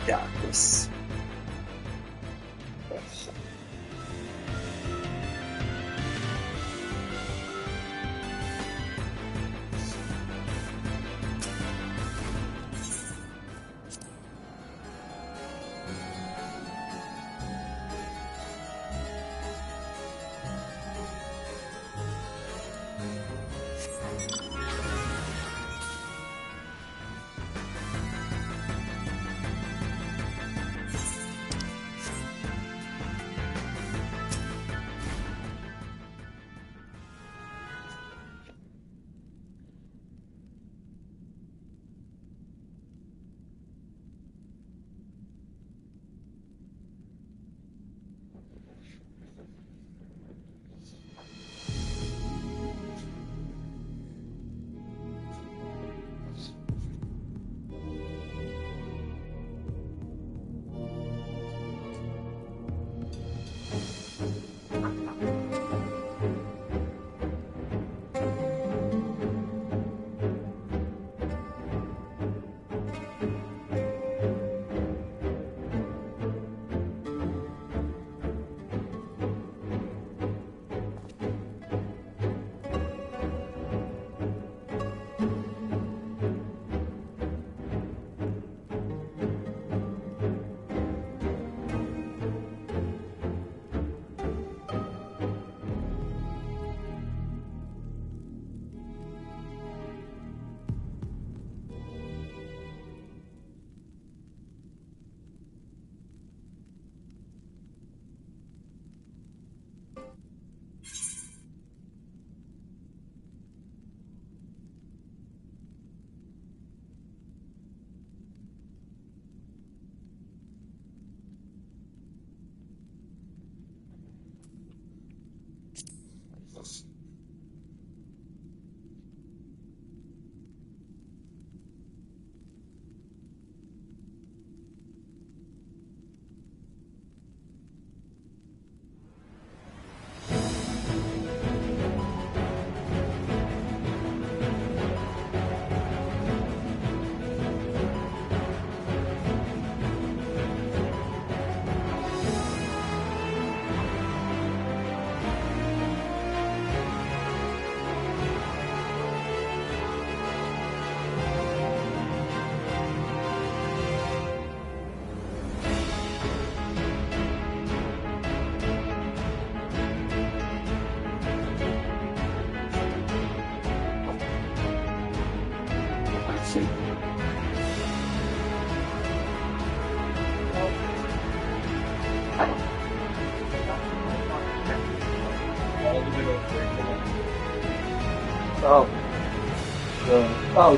got this.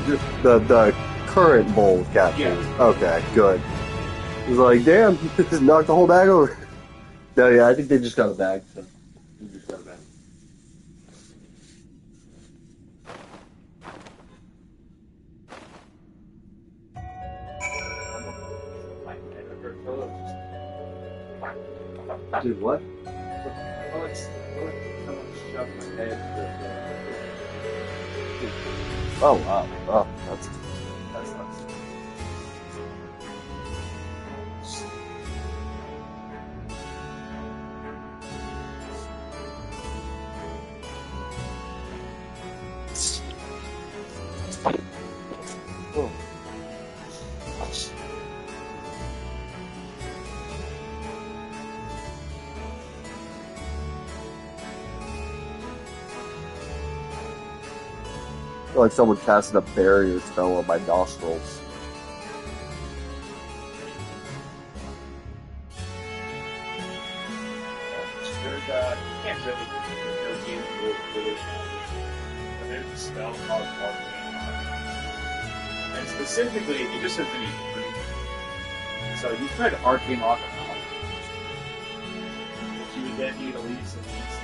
Just the current bowl captures. Yeah. Okay, good. It was like, damn, just knocked the whole bag over. No, yeah, I think they just got a bag. So. They just got a bag. Dude, what? Oh wow! Oh, that's nuts. Oh. I feel like someone casted a barrier spell on my nostrils. You can't really no game rules for this but there's a spell called Arcane Lock. And specifically, it just has to be free. So you could Arcane Lock a mouth. But you would then need at least an AC.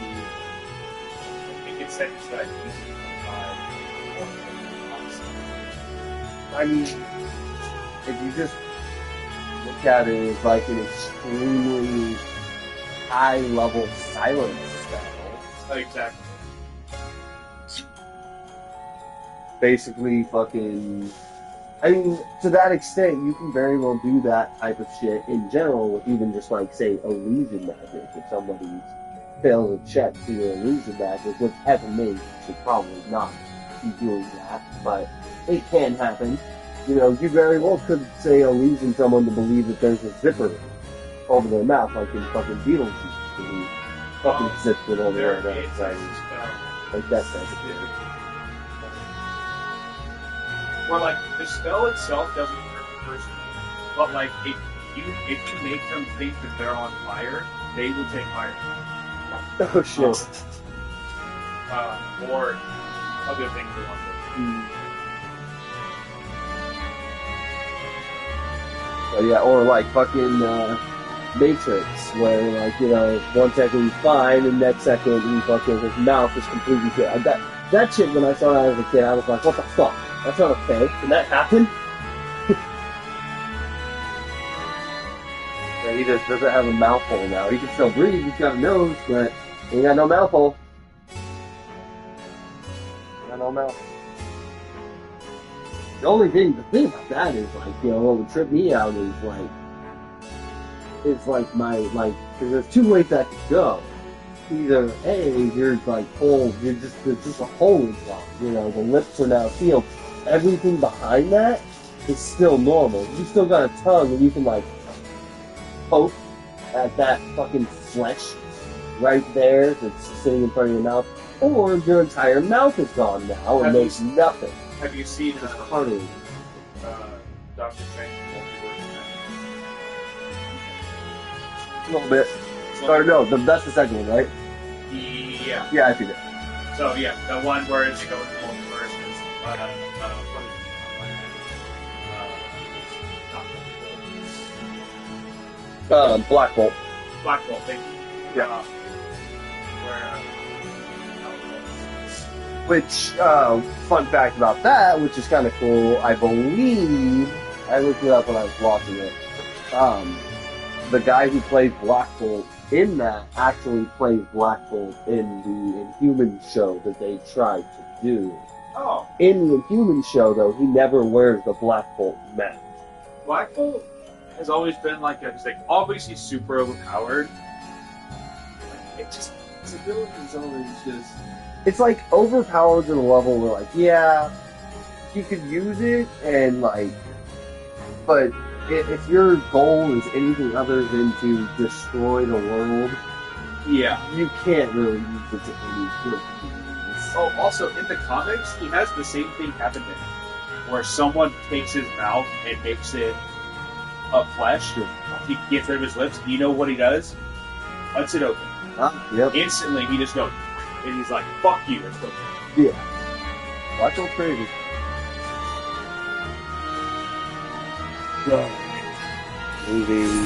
I think it set you to like AC 25. I mean, if you just look at it as like an extremely high-level silence spell. Exactly. Basically, fucking. I mean, to that extent, you can very well do that type of shit in general with even just like, say, illusion magic. If somebody fails a check to your illusion magic, which heaven knows you should probably not be doing that, but it can happen. You know, you very well could say illusion someone to believe that there's a zipper over their mouth, like in fucking Beetlejuice, and he fucking zips it over There their is mouth, like that type of thing. Or like the spell itself doesn't hurt the person, but like if you make them think that they're on fire, they will take fire. Oh shit. Or other things along those. So yeah, or like fucking Matrix, where like, you know, 1 second he's fine, and next second he fucking, his mouth is completely shut. That shit, when I saw that as a kid, I was like, what the fuck? That's not okay. Can that happen? He just doesn't have a mouth hole now. He can still breathe, he's got a nose, but he got no mouth hole. Got no mouth. The thing about that is like, you know, what would trip me out is like, it's like because there's two ways that could go. Either A, you're like there's just a hole inside, you know, the lips are now sealed. Everything behind that is still normal. You still got a tongue and you can like poke at that fucking flesh right there that's sitting in front of your mouth. Or your entire mouth is gone now and there's nothing. Have you seen Just cartilage. Doctor Strange? A little bit. Or no, that's the second one, right? Yeah. Yeah, I see that. So yeah, the one where they go with the multiverse is Black Bolt. Black Bolt, thank you. Yeah. Where Which, fun fact about that, which is kind of cool, I believe, I looked it up when I was watching it, the guy who plays Black Bolt in that actually plays Black Bolt in the Inhuman show that they tried to do. Oh. In the Inhuman show, though, he never wears the Black Bolt mask. Black Bolt has always been like obviously super overpowered. His ability is always just. It's like overpowered to the level where, like, yeah, you could use it, and like, but if your goal is anything other than to destroy the world, yeah, you can't really use it to any good use. Oh, also in the comics, he has the same thing happen to him, where someone takes his mouth and makes it of flesh. He gets rid of his lips. You know what he does? Cuts it open. Yep. Instantly, he just goes, and he's like, "Fuck you!" It's like, Yeah. Watch out, crazy. Moving.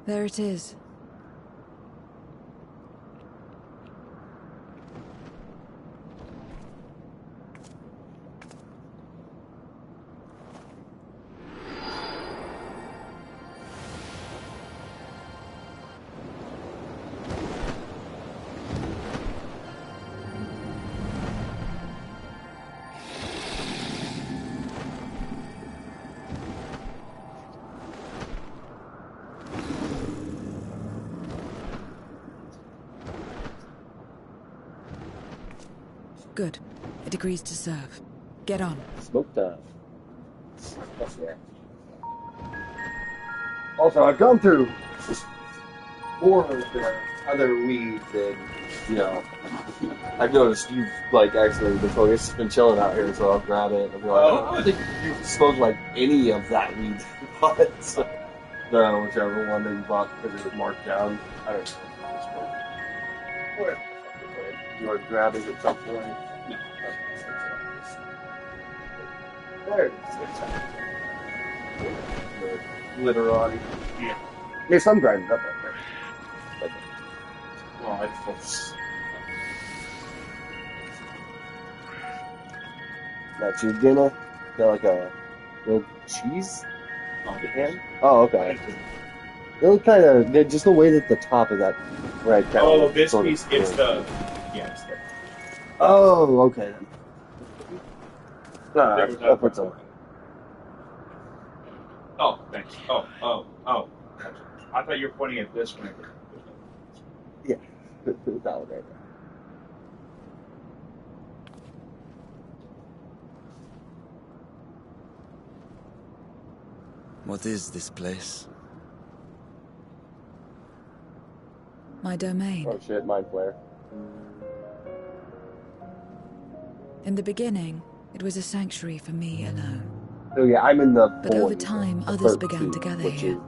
There it is. Good. It agrees to serve. Get on. Smoke time. Oh, yeah. Also, I've gone through more of the other weeds and, you know, I've noticed you've, like, actually been focused, been chilling out here, so I'll grab it and be like, oh, I don't think you've smoked, like, any of that weed you bought. So, whichever one that you bought because it was marked down. I don't know. Whatever. You are grabbing at some point. No. There it is. Literati. Yeah. There's some grinding up right there. Like, Well, I thought. that's your dinner? Got like a little cheese hand? Oh, Oh, okay. It look kind of, just the way that the top of that red kind oh, of this sort of piece, it's thing. the. Yeah, it's the. Oh, okay then. There was I'll put some. Oh, thanks. Oh. I thought you were pointing at this one. Yeah, that one right there. What is this place? My domain. Oh shit, mind flare. In the beginning, it was a sanctuary for me alone. So yeah, I'm in the But over 40s, time, the others 13th, began to gather which here. is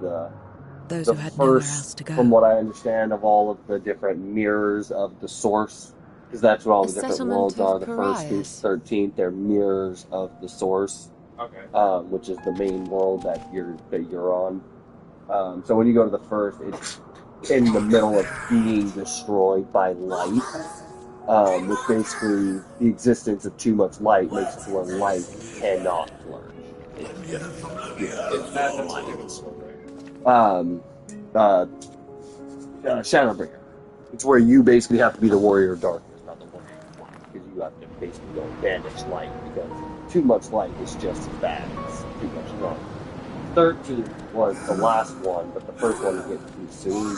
Those the who had nowhere first, else to go. from what I understand, of all of the different mirrors of the source, because that's what all A the different settlement worlds of are. The first through pariahs. 13th, they're mirrors of the source, Okay. which is the main world that you're on. So when you go to the first, it's in the middle of being destroyed by light, which basically the existence of too much light makes it to where light cannot flourish. That's a different story. Shadowbringer. It's where you basically have to be the warrior of darkness, not the warrior of light, because you have to basically go banish light, because too much light is just as bad as too much dark. 13 was the last one, but the first one to get consumed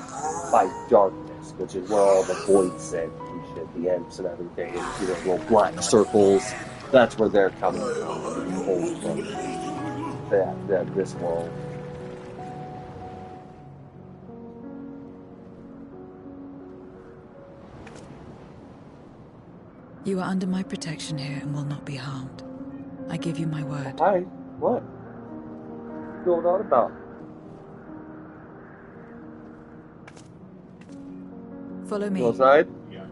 by darkness, which is where all the voids sit and shit, the imps and everything, and you know, little black circles. That's where they're coming from, pulled from this world. You are under my protection here and will not be harmed. I give you my word. Hi, what? What's going on about? Follow me. Go outside? Yeah.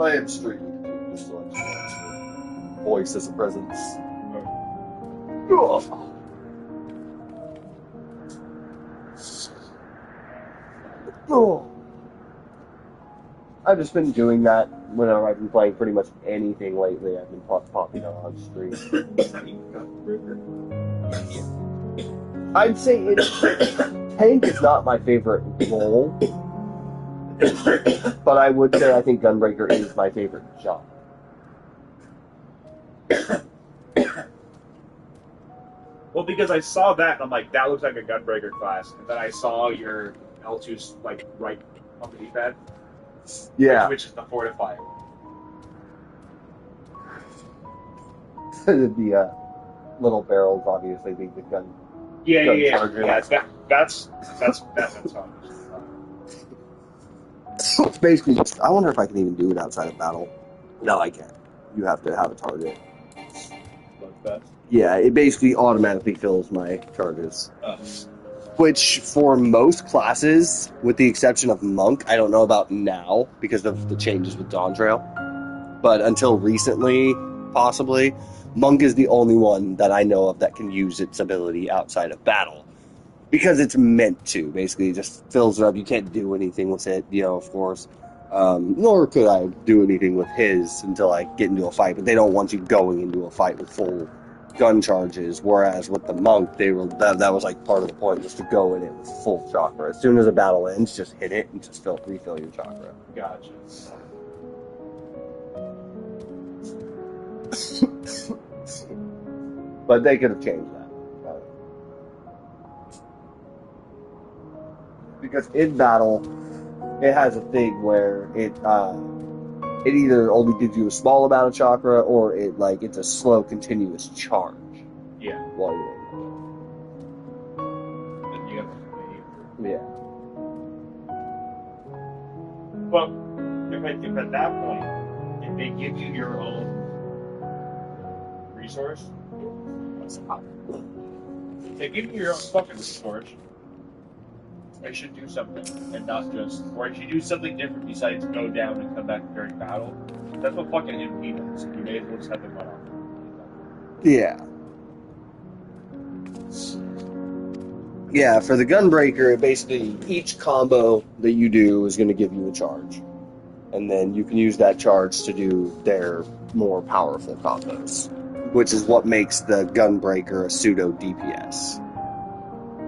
I am streaming, just to let you know. Voice as a presence. Ugh. Oh. I've just been doing that whenever I've been playing pretty much anything lately. I've been popping on stream. I'd say tank is not my favorite role, but I would say I think Gunbreaker is my favorite job. Well, because I saw that and I'm like, that looks like a Gunbreaker class, and then I saw your L2's like right on the D-pad. Yeah. Which is the fortifier. The little barrels obviously being the gun. Yeah. Charger. Yeah, that's fun. It's basically just, I wonder if I can even do it outside of battle. No, I can't. You have to have a target. Like that. Yeah, it basically automatically fills my charges. Oh. Which, for most classes, with the exception of Monk, I don't know about now because of the changes with Dawntrail, but until recently, possibly, Monk is the only one that I know of that can use its ability outside of battle. Because it's meant to, basically, it just fills it up. You can't do anything with it, of course. Nor could I do anything with his until I get into a fight, but they don't want you going into a fight with full gun charges, whereas with the Monk, that was like part of the point, was to go in it with full chakra. As soon as a battle ends, just hit it and just refill your chakra. Gotcha. But they could have changed that. because in battle, it has a thing where it either only gives you a small amount of chakra, or it's a slow, continuous charge. Yeah. While you're in Then you have to wait. yeah. Well, if at that point, if they give you your own resource, what's up? If they give you your own fucking resource, I should do something and not just, or I should do something different besides go down and come back during battle. That's what fucking MP does. You may as well just have them run off. Yeah. Yeah, for the Gunbreaker, basically each combo that you do is going to give you a charge. And then you can use that charge to do their more powerful combos, which is what makes the Gunbreaker a pseudo DPS.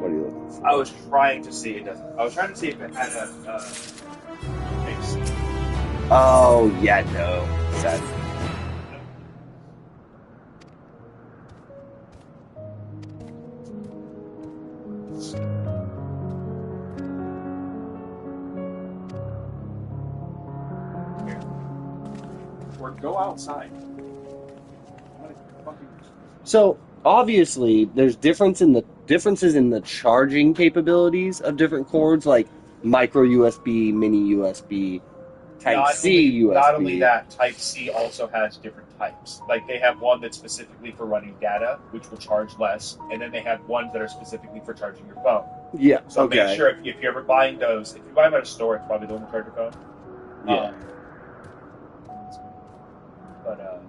What are you looking for? I was trying to see it. I was trying to see if it had a mix. Oh, yeah, no. Sad. Or go outside. So obviously, there's differences in the charging capabilities of different cords, like micro USB, mini USB, Type C USB. Not only that, Type C also has different types. Like they have one that's specifically for running data, which will charge less, and then they have ones that are specifically for charging your phone. Yeah. So okay. make sure if you're ever buying those, if you buy them at a store, it's probably the one to charge your phone. Yeah. But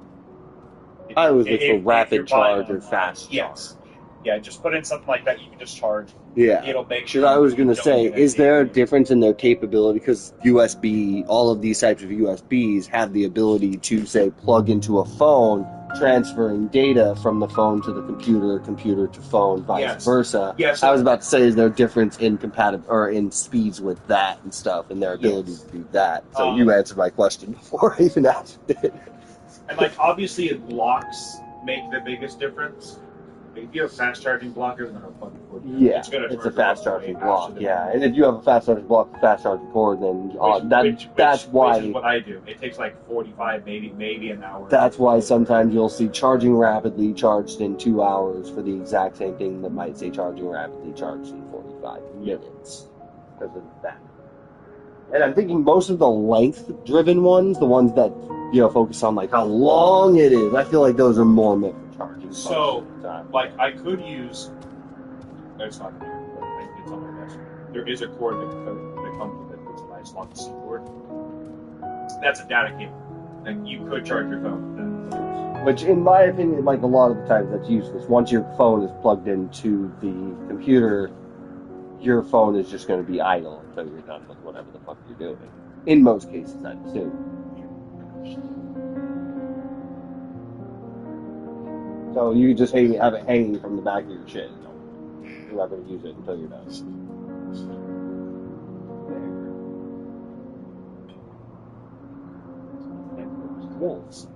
I was looking for rapid charge or fast charge. Yes. Yeah, just put in something like that. You can just charge. Yeah. It'll make sure. Because I was going to say, is there a difference in their capability? Because USB, all of these types of USBs have the ability to, say, plug into a phone, transferring data from the phone to the computer, computer to phone, vice versa. Yes. I was about to say, is there a difference in in speeds with that and stuff, and their ability to do that? So you answered my question before I even asked it. And obviously, blocks make the biggest difference. If you have fast charging block, it's going to plug it. Yeah, it's a fast charging block. Yeah, and if you have a fast charging block, fast charging cord, then that's why. Which is what I do. It takes 45, maybe an hour. That's why sometimes you'll see charging rapidly charged in 2 hours for the exact same thing that might say charging rapidly charged in 45 minutes because of that. And I'm thinking most of the length-driven ones, the ones that focus on how long it is, I feel like those are more meant for charging. So, I could use. It's not here, but it's on my desk. There is a cord that comes with it. It's a nice long C cord. That's a data cable, and you could charge your phone with that. Which, in my opinion, a lot of the times that's useless. Once your phone is plugged into the computer, your phone is just going to be idle until you're done with whatever the fuck you're doing. In most cases, I'd assume. So you just have it hanging from the back of your shit. You're not going to use it until you're done. Wolves.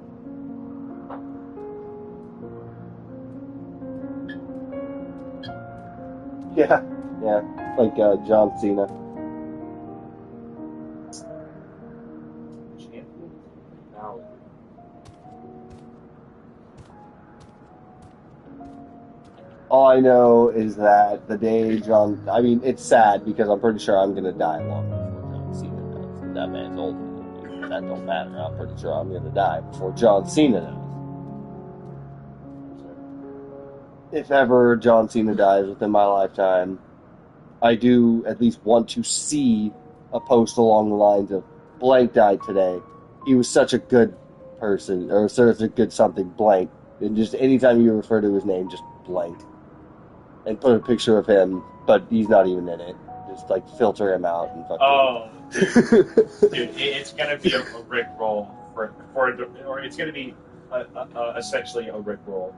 Yeah, like John Cena. All I know is that the day it's sad because I'm pretty sure I'm going to die long before John Cena does. And that man's older than me. That don't matter. I'm pretty sure I'm going to die before John Cena does. If ever John Cena dies within my lifetime, I do at least want to see a post along the lines of blank died today. He was such a good person, or such a good something, blank. And just anytime you refer to his name, just blank. And put a picture of him, but he's not even in it. Just filter him out and fucking. Oh, dude, it's gonna be a Rick roll or it's gonna be essentially a Rick roll.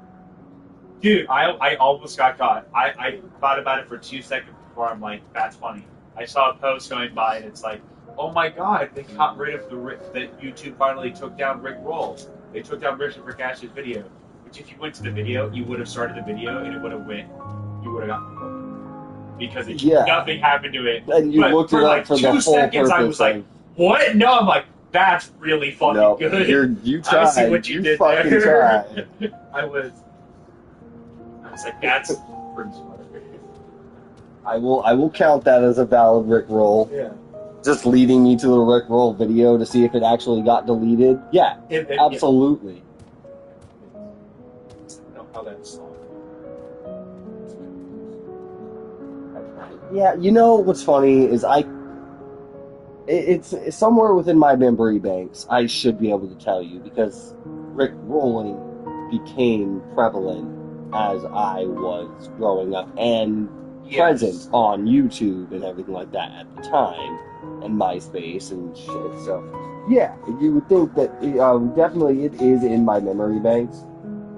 Dude, I almost got caught. I thought about it for 2 seconds before I'm like, that's funny. I saw a post going by and it's like, oh my god, they got rid of that YouTube finally took down Rick rolls. They took down Christopher Cash's video. Which if you went to the video, you would have started the video and it would have went. You would have gotten the because Yeah. nothing happened to it. And you But looked for it up like for the 2 full seconds, I purpose was like, of- "What?" No, I'm like, "That's really fucking No, good." you I see tried. what you did fucking there. tried. I was like, "That's pretty smart." I will count that as a valid Rickroll. Yeah. Just leading me to the Rickroll video to see if it actually got deleted. Yeah, absolutely. I don't know how that song. Yeah, you know what's funny is it's somewhere within my memory banks. I should be able to tell you because Rickrolling became prevalent as I was growing up and present on YouTube and everything like that at the time, and MySpace and shit. So, yeah, you would think that definitely it is in my memory banks,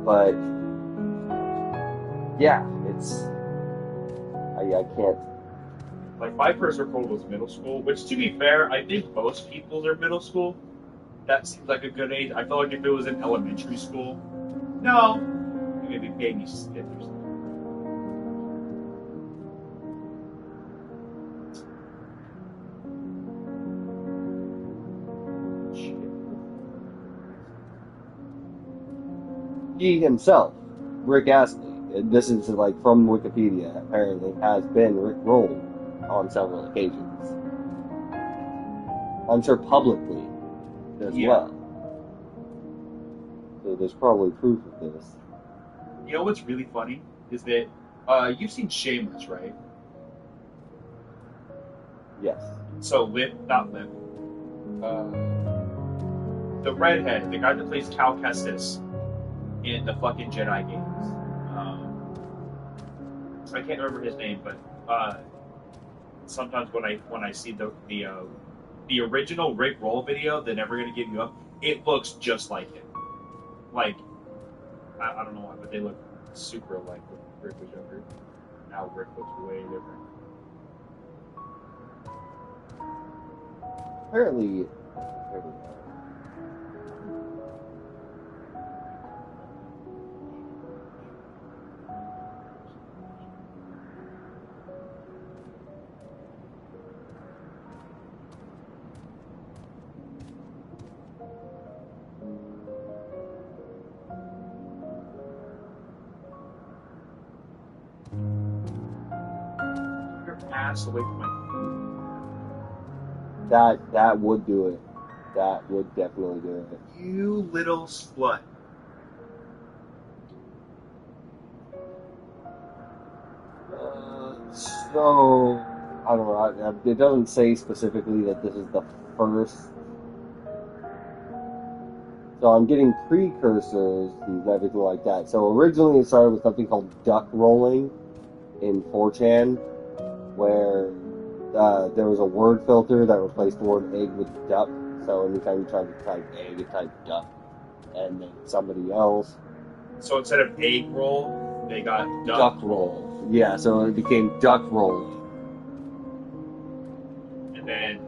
but yeah, it's I can't. Like, my first Rickroll was middle school, which, to be fair, I think most people's are middle school. That seems like a good age. I felt like if it was in elementary school, no, you're gonna be paying me shit or something. He himself, Rick Astley, and this is like from Wikipedia, apparently has been Rickrolled on several occasions. I'm sure publicly as well. So there's probably proof of this. You know what's really funny is that you've seen Shameless, right? Yes. So not Lip. The redhead, the guy that plays Cal Kestis in the fucking Jedi games. I can't remember his name, but sometimes when I see the original Rickroll video, the Never Gonna Give You Up, it looks just like him. Like, I don't know why, but they look super alike when Rick was younger. Now Rick looks way different. Apparently, Your ass away from my that would do it. That would definitely do it. You little slut. So, I don't know. It doesn't say specifically that this is the first. So I'm getting precursors and everything like that. So originally it started with something called duck rolling in 4chan, where there was a word filter that replaced the word egg with duck. So anytime you tried to type egg, it typed duck. And then somebody else. So instead of egg roll, they got Duck roll. Yeah, so it became duck rolling. And then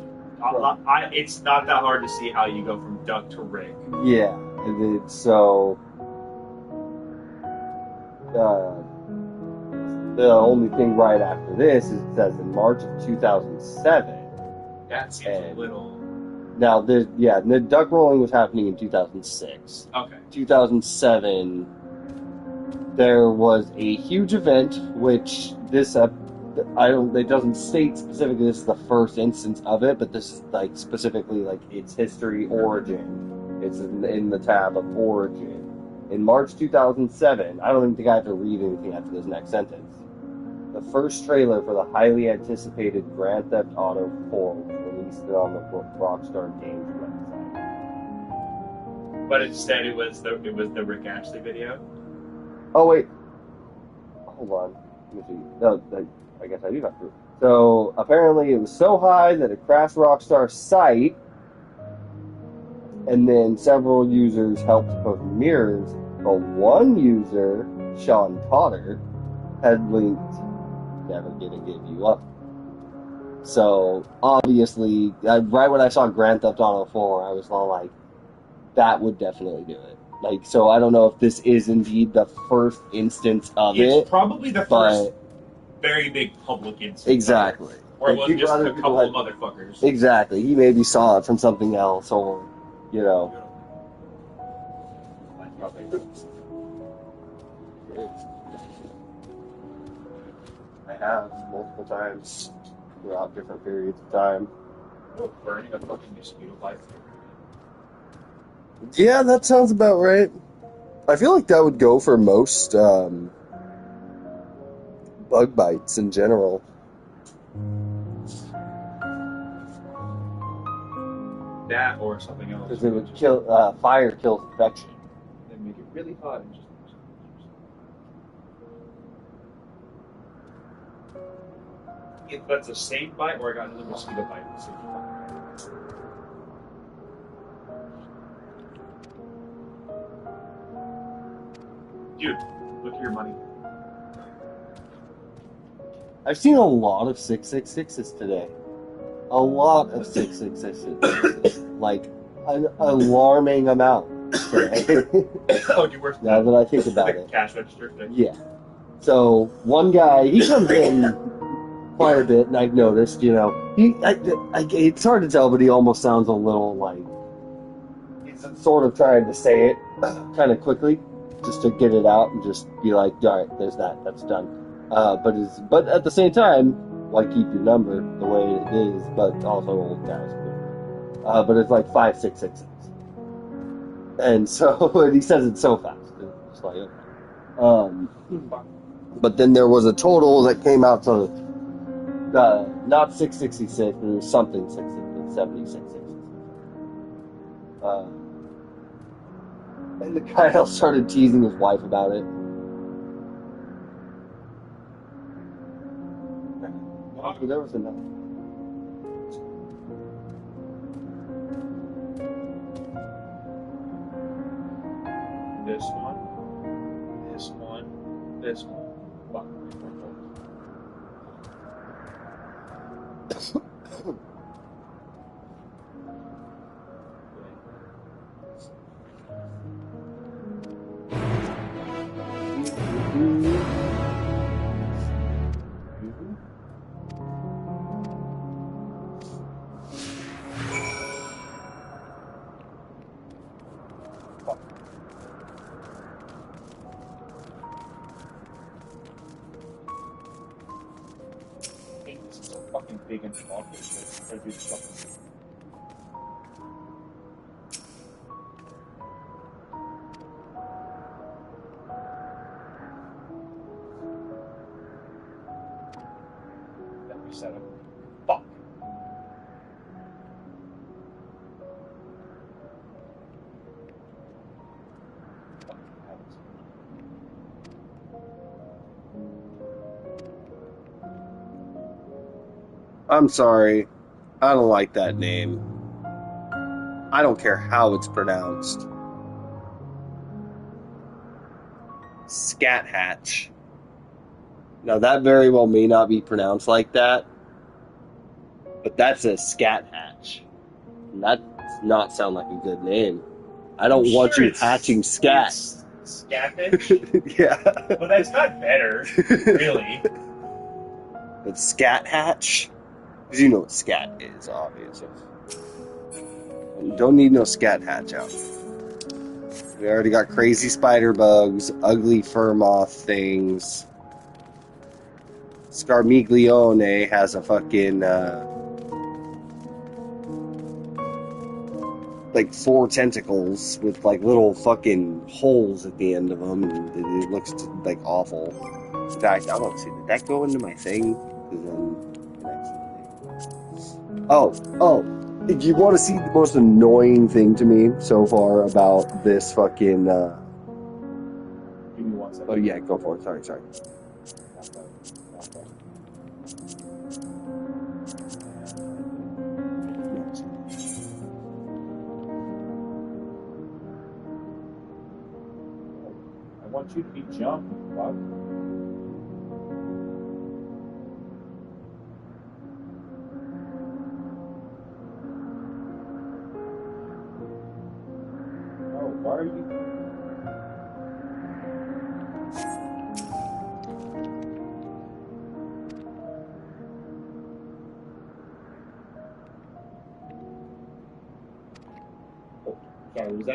it's not that hard to see how you go from duck to Rick. Yeah, and then, so the only thing right after this is it says in March of 2007. That seems a little. Now, the duck rolling was happening in 2006. Okay. 2007, there was a huge event, which this it doesn't state specifically this is the first instance of it, but this is like specifically like its history origin. It's in the tab of origin. In March 2007, I don't even think I have to read anything after this next sentence. The first trailer for the highly anticipated Grand Theft Auto 4 was released on the Rockstar Games website. But instead, it was the Rick Astley video. Oh wait, hold on. Let me see. No, I guess I do have proof. So apparently, it was so high that it crashed Rockstar's site, and then several users helped post mirrors. But one user, Sean Potter, had linked "Never Gonna Give You Up." So obviously, right when I saw Grand Theft Auto 4, I was all like, "That would definitely do it." Like, so I don't know if this is indeed the first instance of it. It's probably the first very big public incident. Exactly. Or it Like, wasn't just other a people couple had- of motherfuckers. Exactly. He maybe saw it from something else, or you know. I have multiple times throughout different periods of time. Burning a fucking mosquito bite. Yeah, that sounds about right. I feel like that would go for most bug bites in general. That or something else. Because it would kill, fire kills infection. Then make it really hot and just. If that's the same bite or I got another mosquito bite. At the same time. Dude, look at your money. I've seen a lot of 666s today. A lot of 666s. Like, an alarming amount today. Oh, you work Now that I think about the it. cash register thing. Yeah. So, one guy, he comes in quite a bit, and I've noticed, you know, it's hard to tell, but he almost sounds a little like he's sort of trying to say it kind of quickly, just to get it out and just be like, all right, there's that, that's done. But at the same time, like, keep your number the way it is, but also old guys. But it's like 5666, and so and he says it so fast. It's like, okay. But then there was a total that came out to. Not 666, but it was something 76. And the guy else started teasing his wife about it. Oh, there was another. This one. This one. This one. Fuck. This is so fucking big and small. Every fucking. That we set up. Fuck. I'm sorry. I don't like that name. I don't care how it's pronounced. Scat Hatch. Now, that very well may not be pronounced like that, but that's a Scat Hatch. And that does not sound like a good name. I don't want you hatching scat. Scatfish? Yeah. But that's not better, really. It's Scat Hatch? Because you know what scat is, obviously. Don't need no Scat Hatch out. We already got crazy spider bugs, ugly fur moth things. Scarmiglione has a fucking, like 4 tentacles with like little fucking holes at the end of them, and it looks like awful. In fact, I don't see, did that go into my thing? Oh, if you want to see the most annoying thing to me so far about this fucking, Give me 1 second. oh yeah, go for it, sorry. I want you to be jumped, fuck. Oh, why are you? Sorry, what was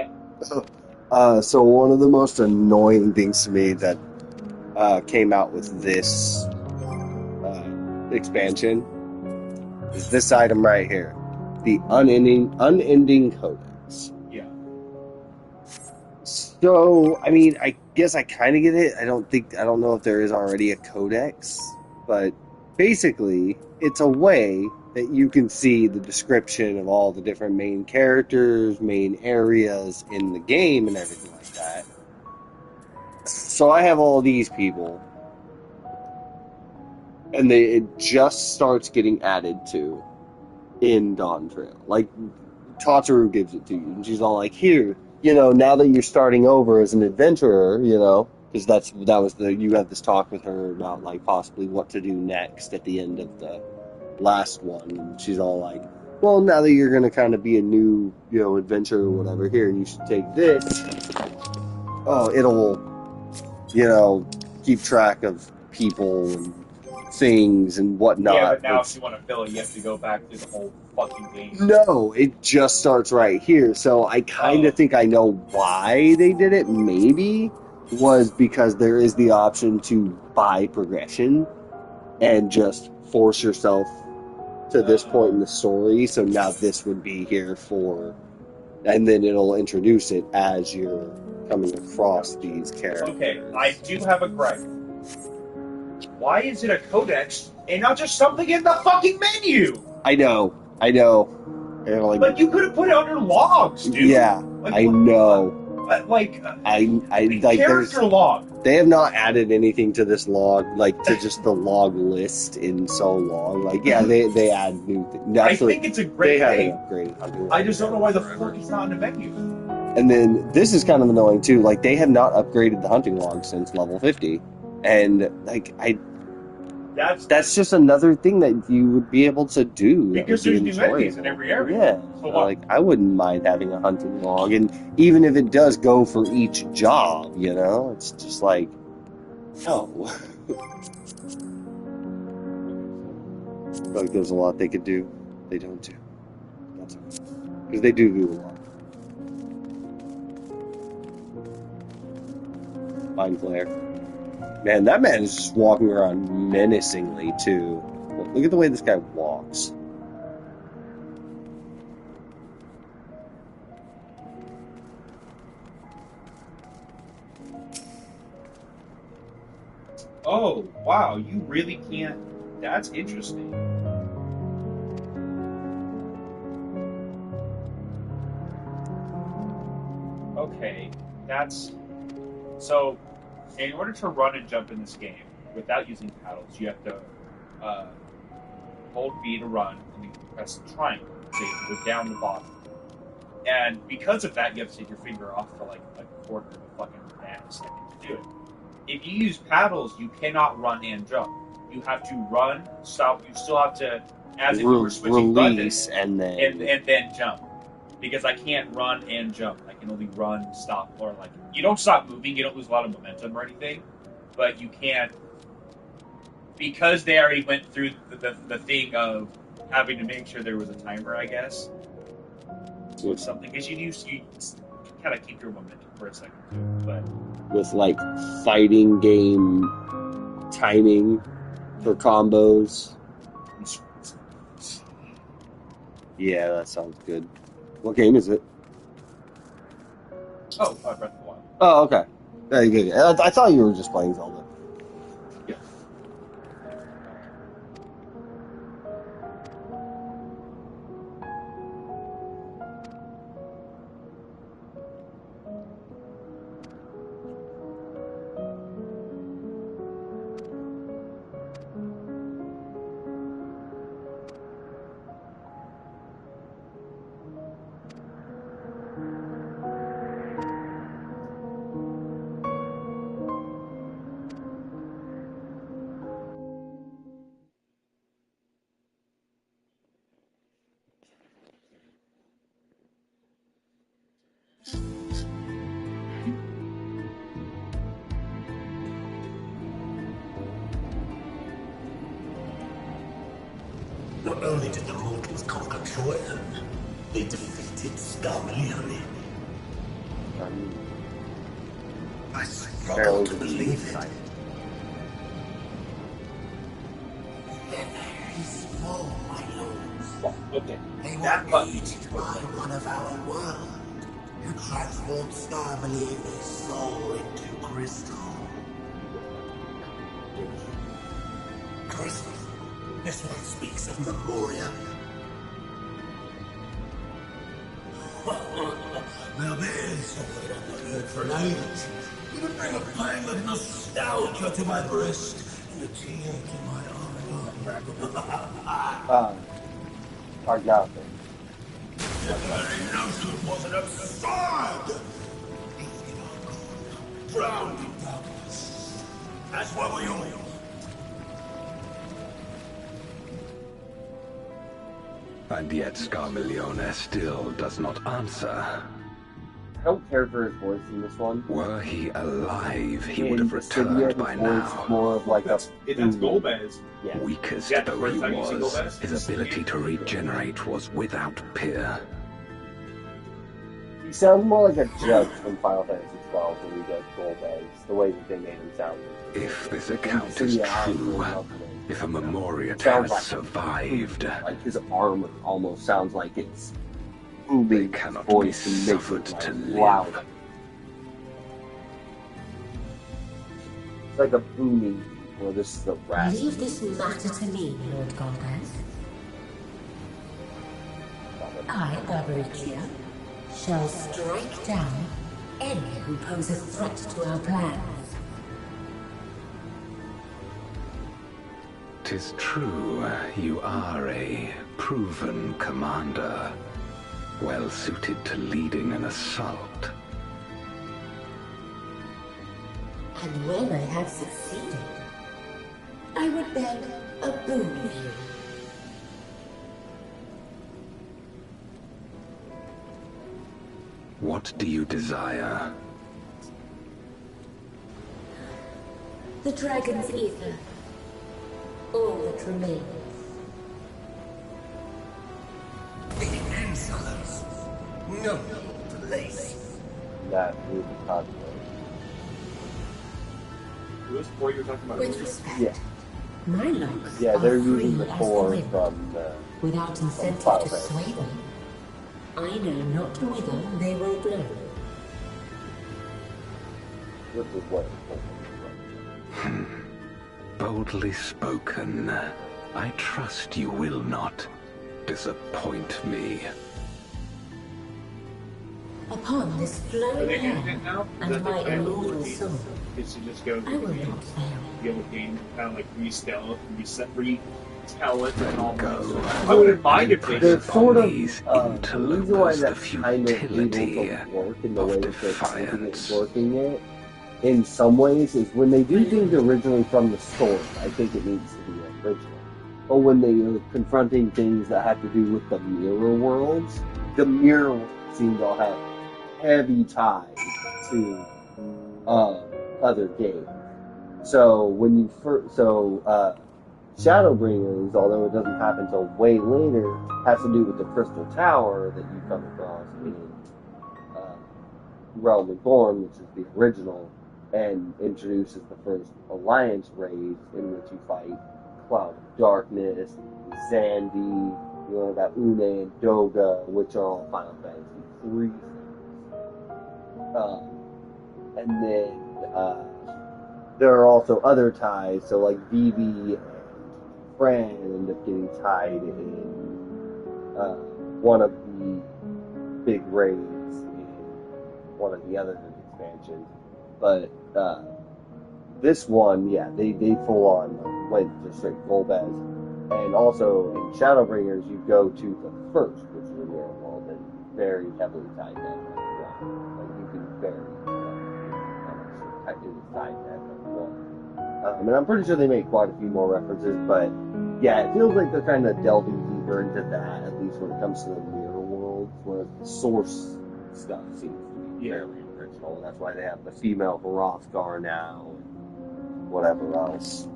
that? So one of the most annoying things to me that came out with this expansion is this item right here, the unending codex. Yeah. So, I mean, I guess I kind of get it. I don't know if there is already a codex, but basically, it's a way that you can see the description of all the different main characters, main areas in the game, and everything like that. So I have all these people, and it just starts getting added to in Dawn Trail. Like, Tataru gives it to you, and she's all like, "Here, now that you're starting over as an adventurer, because you had this talk with her about like possibly what to do next at the end of the last one, and she's all like, well, now that you're gonna kind of be a new, adventurer or whatever, here, you should take this. Oh, it'll, keep track of people and things and whatnot. Yeah, but now if you want to fill it, you have to go back to the whole fucking game. No, it just starts right here. So I kind of think I know why they did it. Maybe was because there is the option to buy progression and just force yourself to this point in the story. So now this would be here and then it'll introduce it as you're coming across these characters. Okay, I do have a gripe. Why is it a codex and not just something in the fucking menu? I know. Like, but you could have put it under logs, dude. Yeah, like, I know. Character log. They have not added anything to this log, to just the log list in so long. They add new things. I think it's a great thing. They haven't upgraded. I just don't know why the fuck it's not in the menu. And then this is kind of annoying too. They have not upgraded the hunting log since level 50, and that's just another thing that you would be able to do. Because there's new enemies in every area. Yeah. So I wouldn't mind having a hunting log. And even if it does go for each job, it's just no. There's a lot they could do. They don't do. That's okay. Because they do a lot. Mind flare. Man, that man is just walking around menacingly, too. Look at the way this guy walks. Oh, wow, you really can't... That's interesting. Okay, that's... So... In order to run and jump in this game without using paddles, you have to hold B to run and you press triangle to go down the bottom. And because of that, you have to take your finger off for a quarter of a fucking nanosecond to do it. If you use paddles, you cannot run and jump. You have to run, stop. You still have to, as if you were switching buttons, and then jump. Because I can't run and jump. I can only run, stop, or you don't stop moving, you don't lose a lot of momentum or anything, but you can't, because they already went through the thing of having to make sure there was a timer, I guess, or something, because you kind of keep your momentum for a second too, but... With fighting game timing for combos. Yeah, that sounds good. What game is it? Oh, Breath of the Wild. Oh, okay. Very good. I thought you were just playing Zelda. Yeah. Not only did the mortals conquer Troyan, they defeated Skarmory. I struggle to believe it. Very small, my lords. Okay. They That were button. aided by one of our world, who transformed Star-Believer's soul into crystal. Crystal? This one speaks of Memoria. Now there's something I've not heard for an age. It would bring a pang of nostalgia to my breast and a tear to my eye. Argothic. The very notion was an absurd! Drowned in darkness. That's what we all. And yet Scarmiglione still does not answer. I don't care for his voice in this one. Were he alive, he would In have Dissidia, returned his by voice now. is more of like That's Gomez. Yeah. Weakest Yeah, the though first he time you see was, Gomez? his ability to regenerate was without peer. He sounds more like a judge from Final Fantasy XII than he does Golbez, the way that they made him sound. If this account is true, if a Memoriat Sounds has like- survived, Like his armor almost sounds like it's they booming cannot his be voice and makes suffered it to like, loud. live. It's like a booming, or this is the rat. Leave this matter to me, Lord Golbez. I, Barbaricia, shall strike down any who pose a threat to our plans. 'Tis true, you are a proven commander, well suited to leading an assault. And when I have succeeded, I would beg a boon of you. What do you desire? The dragon's ether. All that remains. The insolence! No place! That is the conflict. Who was before you were talking about? With respect, Yeah. my locks Yeah, are they're free using the as core wind, from without incentive Final to Fantasy. sway them. I know not whither they will blow. This is what Boldly spoken. I trust you will not disappoint me. Upon this Are flowing they doing air it now? Is and that the my plan? immortal soul, Is to just go I will not fail. the old game, kind of like retell it and all Go. that. I wouldn't mind if they they're did. sort of These the reason why interlopers, the that's kind of futility able to work in the of way that they're defiance. working it. In some ways, is when they do things originally from the source. I think it needs to be original. But when they are confronting things that have to do with the mirror worlds, the mirror worlds seem to have heavy ties to other games. So when you Shadowbringers, although it doesn't happen until way later, has to do with the Crystal Tower that you come across in Realm Reborn, which is the original, and introduces the first Alliance raid in which you fight Cloud of Darkness, Zandy, you learn about Une and Doga, which are all Final Fantasy III things. And then there are also other ties, so like Vivi and Fran end up getting tied in one of the big raids in one of the other expansions. But this one, yeah, they full on went to straight Golbez. And also in Shadowbringers, you go to the first, which is a mirror world, and very heavily tied that as well. Like you can very tied that as well. And I'm pretty sure they make quite a few more references, but yeah, it feels like they're kind of delving deeper into that, at least when it comes to the mirror worlds, whereas the source stuff seems to be fairly original. That's why they have the female Hrothgar now, and whatever else.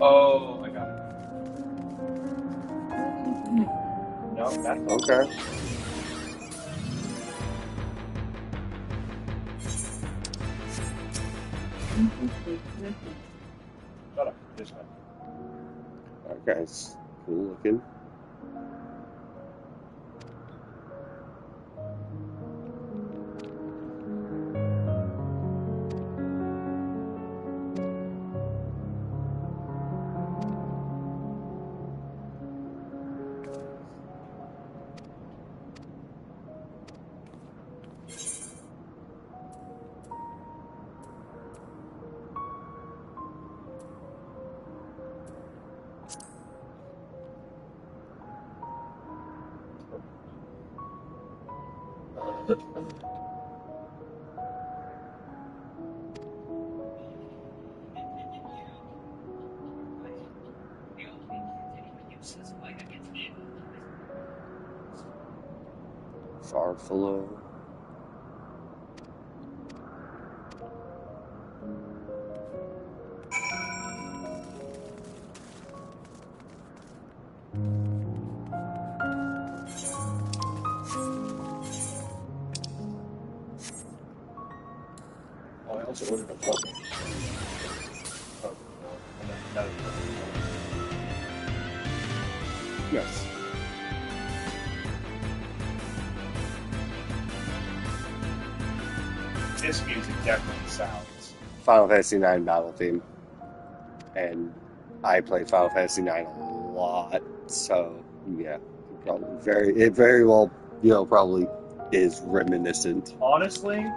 Oh, I got it. No, that's Okay. shut up. This one. Okay, it's cool looking. Farfalo. Oh, I also ordered a plug. Oh, no. Yes. This music definitely sounds. Final Fantasy IX battle theme. And I play Final Fantasy IX a lot, so yeah, it very well, probably is reminiscent. Honestly,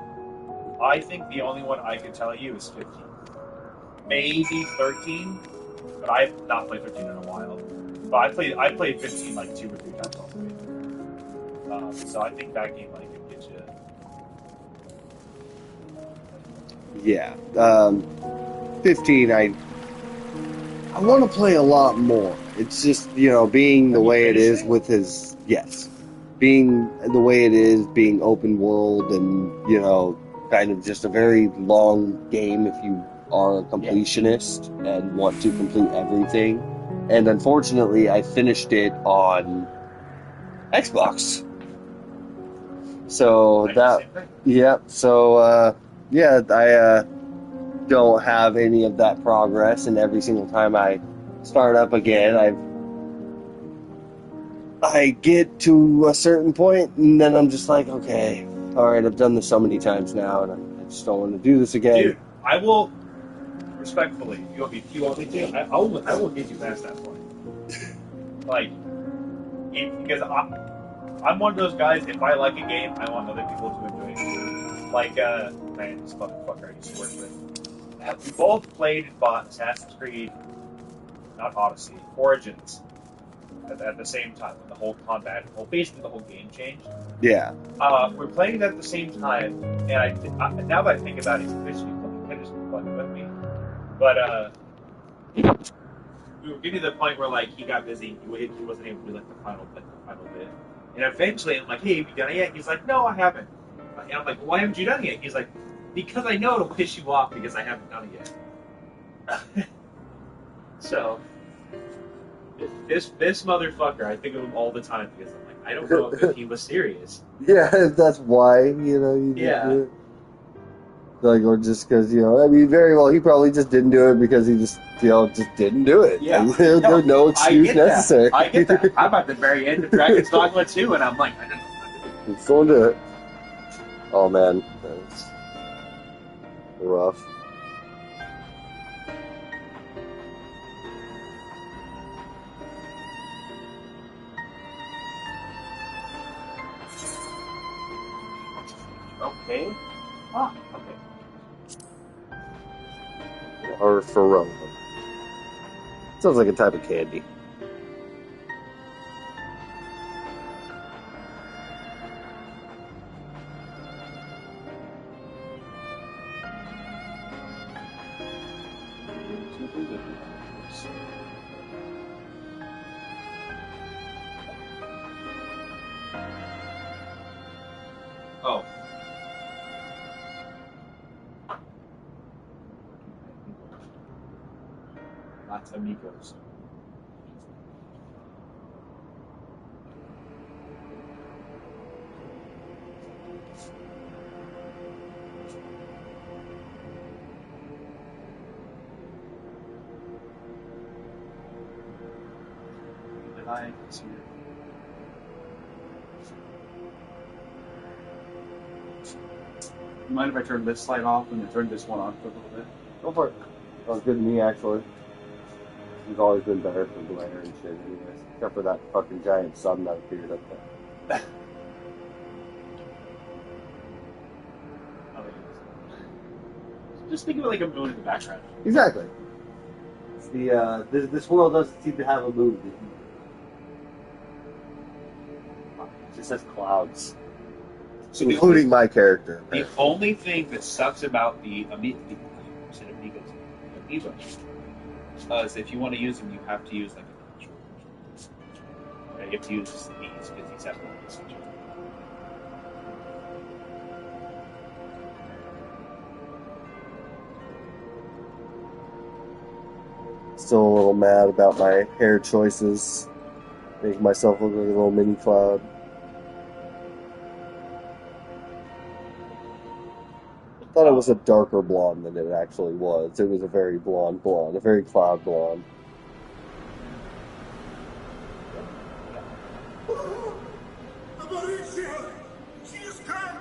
I think the only one I could tell you is 15. Maybe 13, but I've not played 13 in a while. But I played 15 like 2 or 3 times already. So I think that game like could get you. Yeah, 15. I want to play a lot more. It's just being the way it is with his being the way it is, being open world, and kind of just a very long game if you are a completionist and want to complete everything. And unfortunately, I finished it on Xbox. So I don't have any of that progress, and every single time I start up again, I get to a certain point, and then I'm just like, okay, all right, I've done this so many times now, and I just don't want to do this again. Dude, I will respectfully. If you want me to, I will get you past that point. Like, because I'm one of those guys. If I like a game, I want other people to enjoy it too. Like, man, this motherfucker I used to work with. We both played and bought Assassin's Creed, not Odyssey, Origins at the same time. When the whole combat, basically the whole game changed. Yeah. We're playing it at the same time, and now that I think about it, he could just be fucking with me. But we were getting to the point where like he got busy, he wasn't able to do like the final bit, and eventually I'm like, hey, have you done it yet? He's like, no, I haven't. And I'm like, why haven't you done it yet? He's like, because I know it'll piss you off because I haven't done it yet. So this motherfucker, I think of him all the time because I'm like, I don't know if he was serious. Yeah, that's why, you do it. Like, or just because, I mean, very well, he probably just didn't do it because he just, just didn't do it. Yeah. Like, there's no excuse necessary. I get that. I'm at the very end of Dragon's Dogma 2, and I'm like, I don't know. Let's go into it. Oh, man. That's rough. Okay. Ah, okay. Or Ferrolo. Sounds like a type of candy. Oh. amigos. I see it. You mind if I turn this light off and then turn this one on for a little bit? Go for it. Sounds good to me, actually. He's always been better for glare and shit, anyways. Except for that fucking giant sun that appeared up there. Just think of it like a moon in the background. Exactly. It's the this world doesn't seem to have a moon. It just has clouds, So including my character. The only thing that sucks about the amiibos is if you want to use them, you have to use like a virtual version. Right? You have to use these because these have no message. Still a little mad about my hair choices. Making myself look like a little mini cloud. I thought it was a darker blonde than it actually was. It was a very blonde, a very cloud blonde. Maurizio! She has come!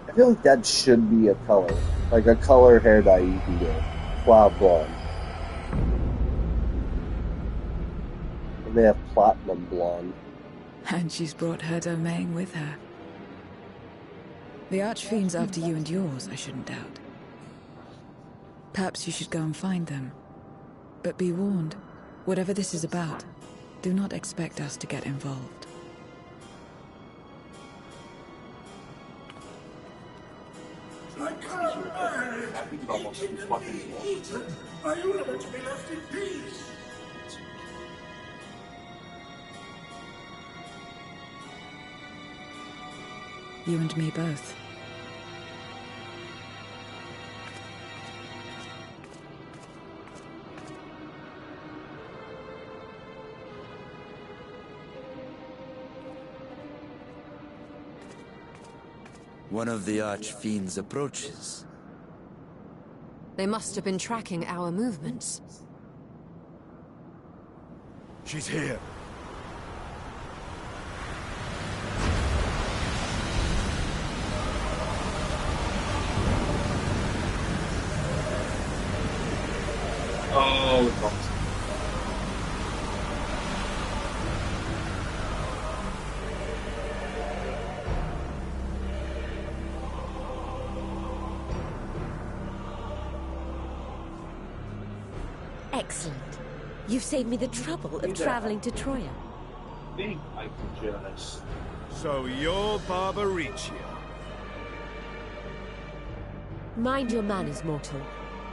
I feel like that should be a color. Like a color hair dye you can get. Cloud blonde. And they have platinum blonde. And she's brought her domain with her. The Archfiend's after you and yours, I shouldn't doubt. Perhaps you should go and find them. But be warned, whatever this is about, do not expect us to get involved. I can't bear it! Eaten! Are you never to be left in peace? You and me both. One of the Archfiend's approaches. They must have been tracking our movements. She's here. Oh, it's awesome. Excellent. You've saved me the trouble of traveling to Troya. I think I can just... So you're Barbaricia. Mind your manners, mortal.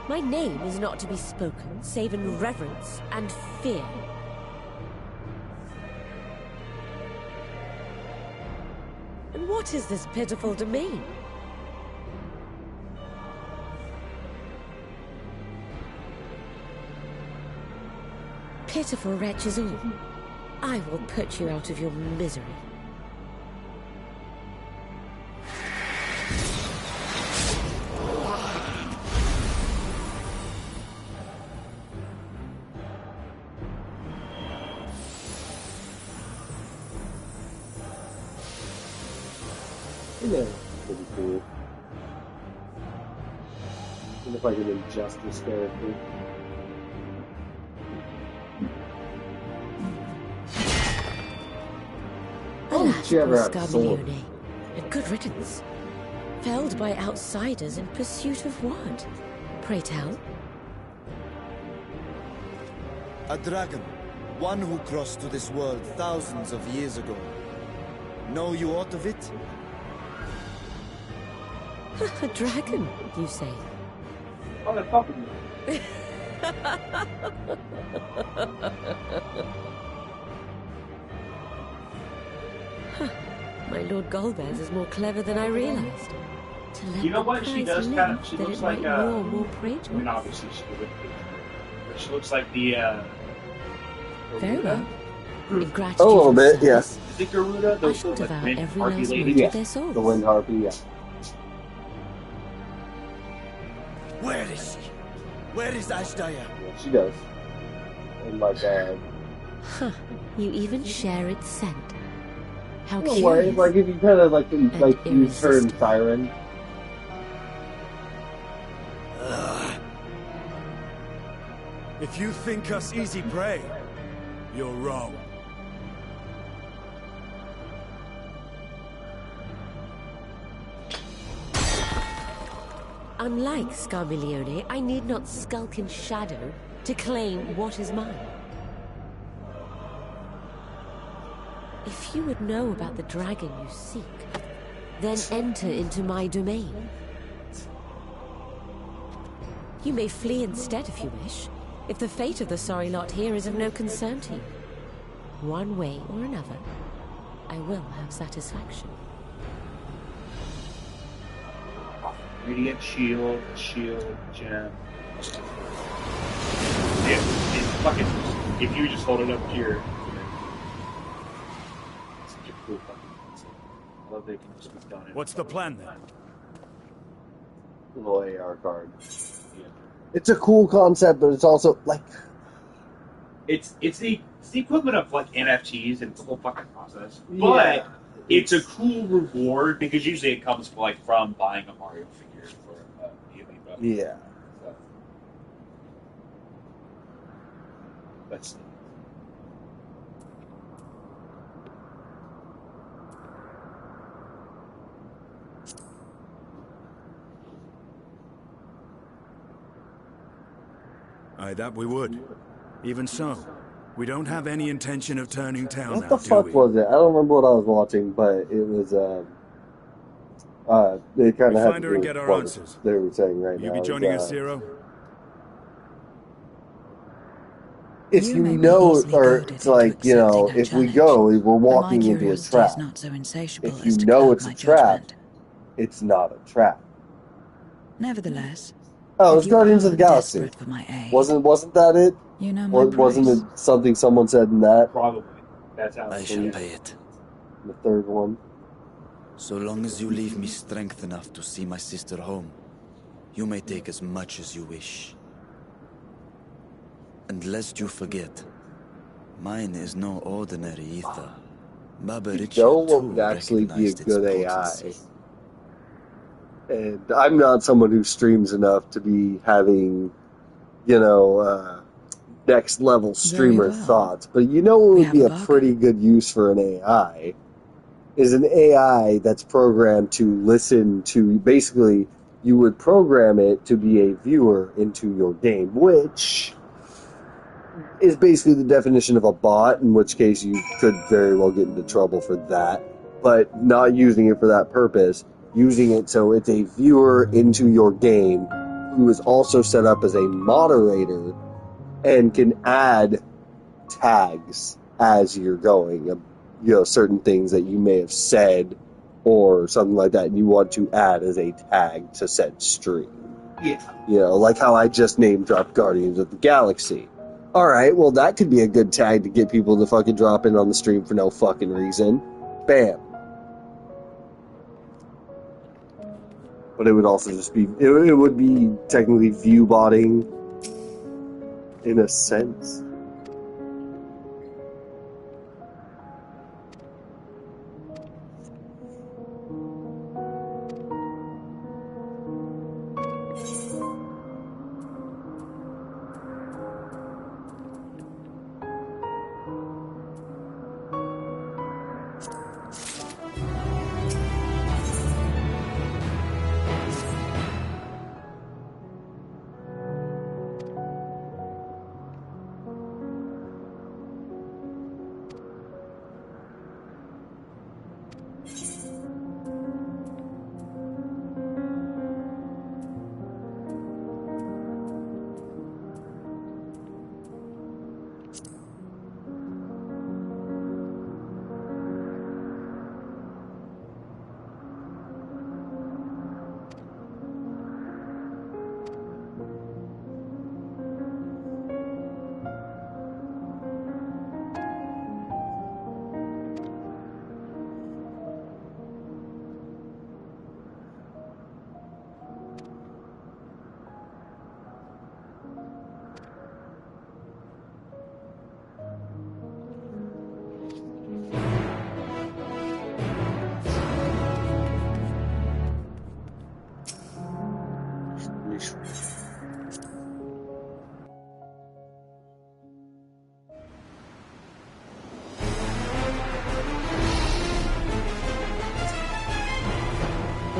My name is not to be spoken, save in reverence and fear. And what is this pitiful domain? Pitiful wretches all. I will put you out of your misery. Yeah, pretty cool. I look like an injustice character. Alas, she ever poor have a sword? Scarmiglione. A good riddance. Felled by outsiders in pursuit of what? Pray tell. A dragon. One who crossed to this world thousands of years ago. Know you aught of it? A dragon, you say? Oh, they're fucking me. My Lord Golbez is more clever than I realized. To let You know the what? She prize does live, kind of. She that looks it like might lure more prey I to mean, it. obviously she would, but she looks like the. Very well. In A gratitude little and bit, yeah. service, Is it Garuda? I Those shall little like devour wind every harpy last ladies. mote Yeah, of their souls. the wind harpy, yeah. Where is she? Where is Ashdaya? Yeah, she does. And like, Huh. You even share its scent. How in a way, curious. like if you kind of like use her in irresistible. Siren. If you think us easy prey, you're wrong. Unlike Scarmiglione, I need not skulk in shadow to claim what is mine. If you would know about the dragon you seek, then enter into my domain. You may flee instead if you wish, if the fate of the sorry lot here is of no concern to you. One way or another, I will have satisfaction. Radiant shield, gem. Yeah, it's fucking. If you just hold it up here. It's such a cool fucking concept. I love that it can just be done. What's the plan then? Little AR card. Yeah. It's a cool concept, but it's also like It's the equivalent of like NFTs and the whole fucking process. Yeah. But it's a cool reward because usually it comes like from buying a Mario figure for the Elite Buff. yeah. So, that's neat. Aye, that we would. Even so, we don't have any intention of turning town What now, the do fuck we? was it? I don't remember what I was watching, but it was they kind We of had find to her and do get our what answers. they were saying right Will you now. be joining is, us, Zero? If You you may be know, easily or goaded it's into like, you know, accepting her if we challenge, go, we're but my walking into a curiosity is trap. not so insatiable If as you to know cloud it's my a trap, judgment. it's not a trap. Nevertheless, Oh, if it's you Guardians are of the Galaxy. desperate for my aid, Wasn't that it? you know my Wasn't price. it something someone said in that? Probably. That's how I it shall is. pay it. The third one. So long as you leave me strength enough to see my sister home, you may take as much as you wish. And lest you forget, mine is no ordinary ether. Baba You Richard know what too would actually be a recognized its good potency. AI? And I'm not someone who streams enough to be having, you know, next level streamer well. thoughts. But you know what We would have be a a bargain. pretty good use for an AI? Is an AI that's programmed to listen to, basically, you would program it to be a viewer into your game, which is basically the definition of a bot, in which case you could very well get into trouble for that. But not using it for that purpose, using it so it's a viewer into your game who is also set up as a moderator and can add tags as you're going. You know, certain things that you may have said or something like that, and you want to add as a tag to said stream. Yeah. You know, like how I just name dropped Guardians of the Galaxy. Alright, well that could be a good tag to get people to fucking drop in on the stream for no fucking reason. Bam. But it would also just be, it would be technically view botting in a sense.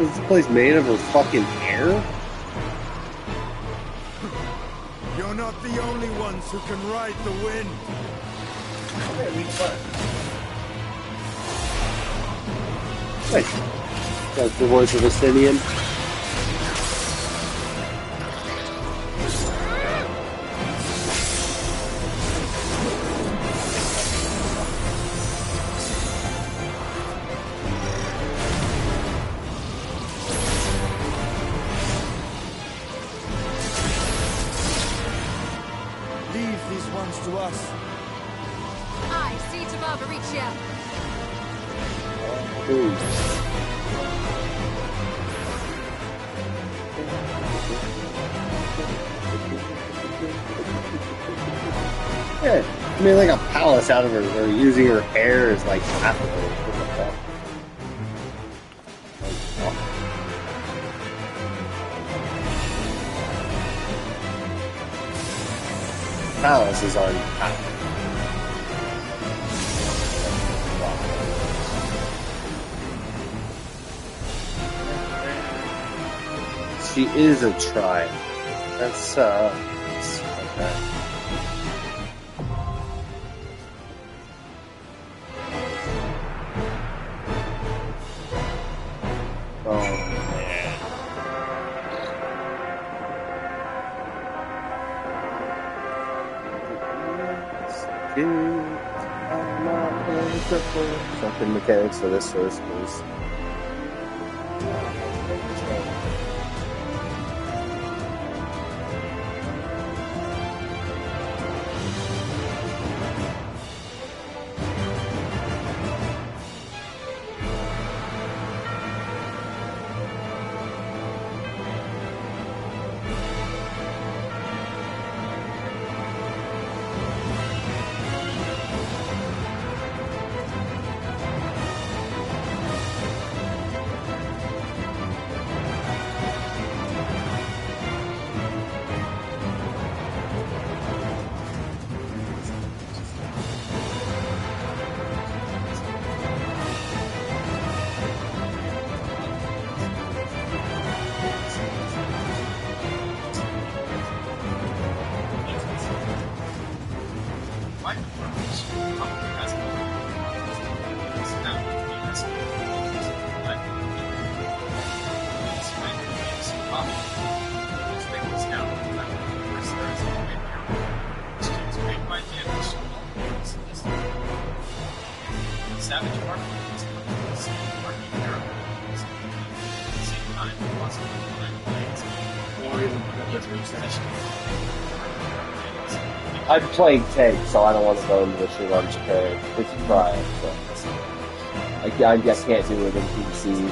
Is this place made of her fucking hair? You're not the only ones who can ride the wind. Nice. That's the voice of a Sidian. Leave these ones to us. I, Siege of Albericia. Yeah, I mean, like a palace out of her, or using her hair as like half of her. What the fuck? Palace is already packed. She is a tribe. That's okay. Oh man. Something mechanics for this source is. Savage Mark is the same marking arrow at the same time possible line blades or into position. I'm playing tank, so I don't want to go into the shit on Japan. We can try it, but I can't do it in PC.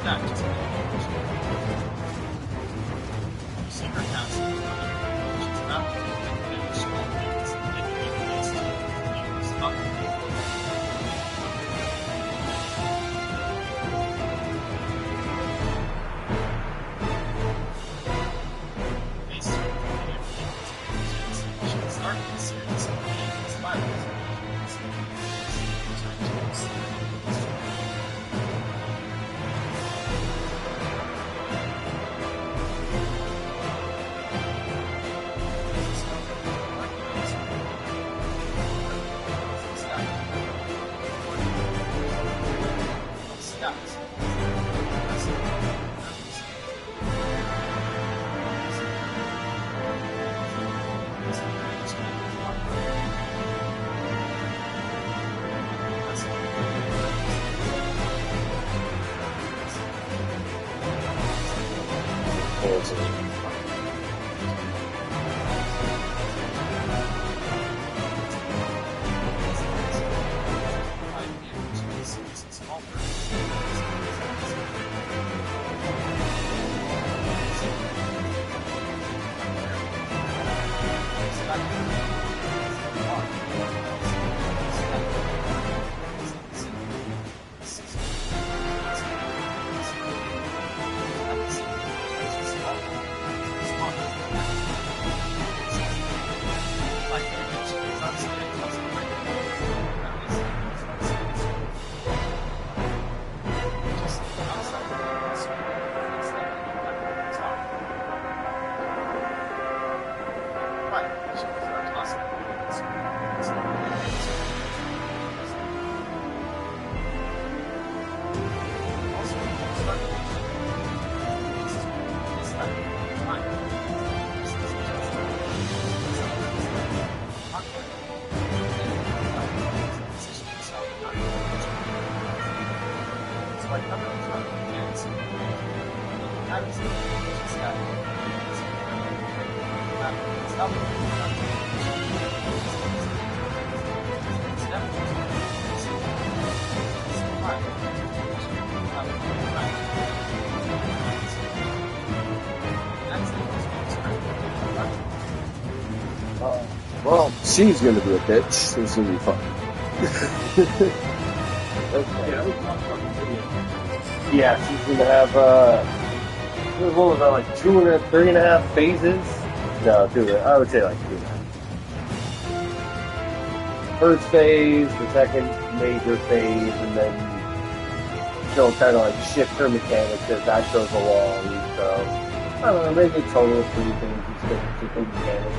stack just like you see her castle. She's not finished. It needs to use up. She can start the series of spirals. Well, she's gonna be a bitch. It's gonna be fun. Okay. Yeah, she's gonna have, what was that, like 3.5 phases? No, I would say like 2.5. First phase, the second major phase, and then she'll kind of like shift her mechanics as that goes along. So, I don't know, maybe a total of 3 things, just different mechanics.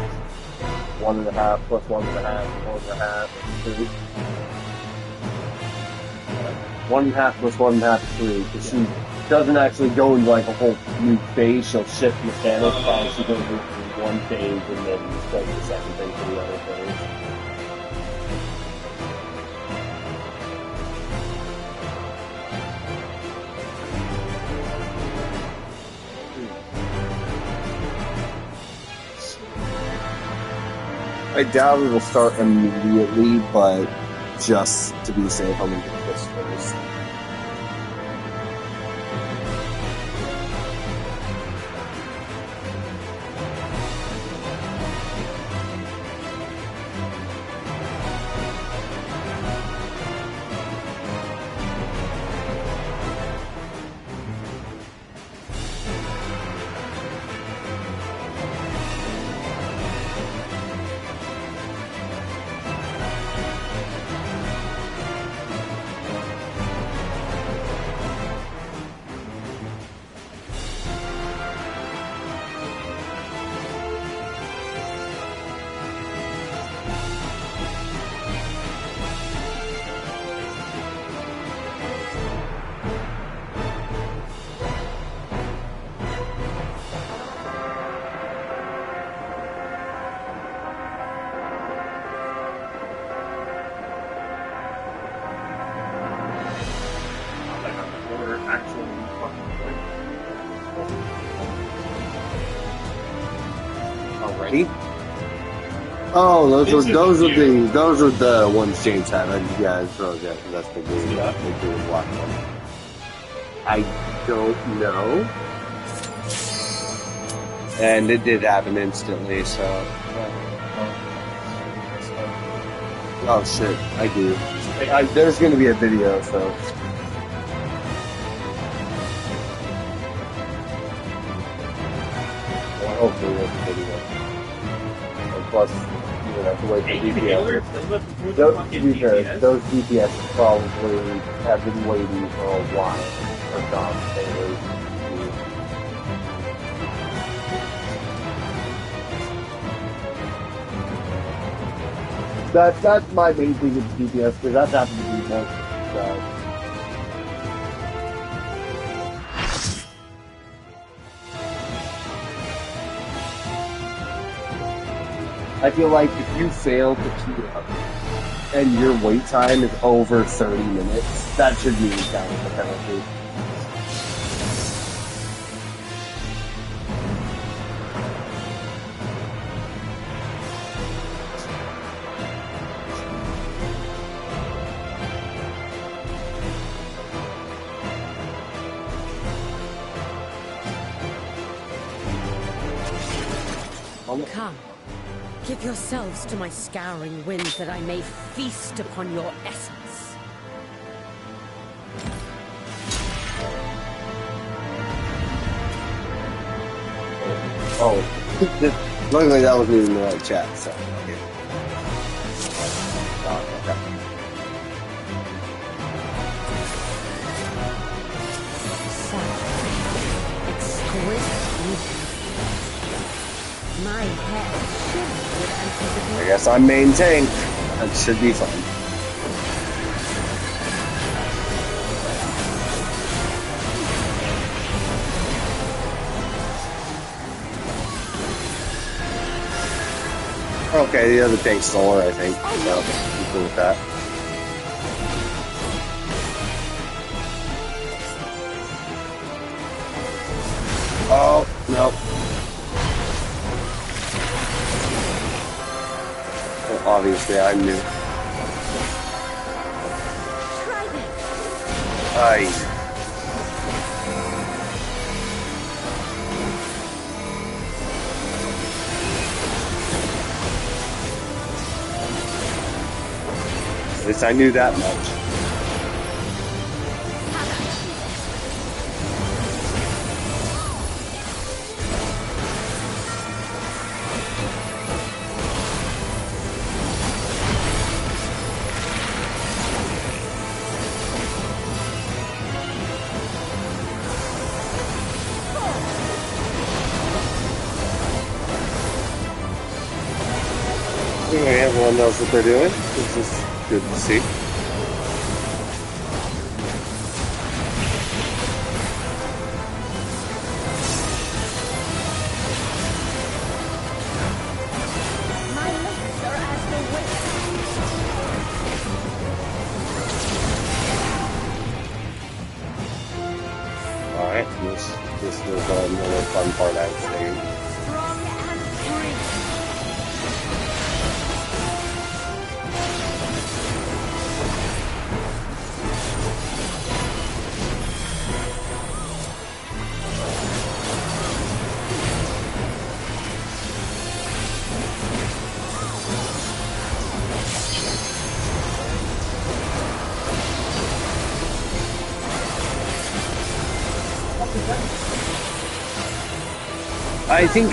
1.5 plus 1.5 is 1.5 is 2. 1.5 plus 1.5 is 3, because she doesn't actually go into like a whole new phase. She'll shift mechanics as she goes into one phase and then does the second phase for the other phase. I doubt it'll start immediately, but just to be safe, I'm going to get this first. Already? Oh, those are the ones James had. Yeah, that's the game. They do the black one. I don't know. And it did happen instantly, so. Oh shit, I do. There's gonna be a video, so. Well, hopefully there's a video. And plus, you would have to wait for DPS. To be fair, those DPS probably have been waiting for a while for Dom Taylor. That's my main thing with DPS, because that's happened to be most I feel like if you fail to queue up and your wait time is over 30 minutes, that should be down as a penalty. Come, give yourselves to my scouring winds that I may feast upon your essence. Oh, luckily that wasn't even the right chat, so. Okay. Oh, okay. My head shivers with anticipation. I guess I'm main tank. That should be fun. Okay, the other tank's solar, I think. So, I'm cool with that. Oh, no. Well, obviously, I'm new. Aye. At least I knew that much. Anyway, everyone knows what they're doing. It's just good to see. My lips are as the wind. Alright, this was another fun part, I would say. Strong and free. I think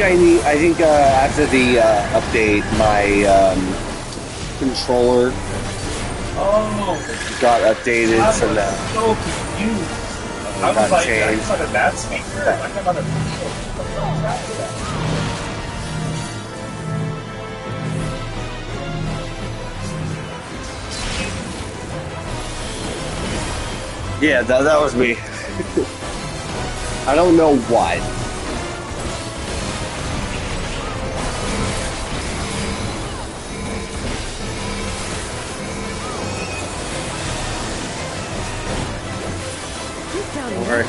after the update, my controller got updated, so that so confused. I was like, I just had a bad speaker. I got on a yeah, that was me. I don't know why. We're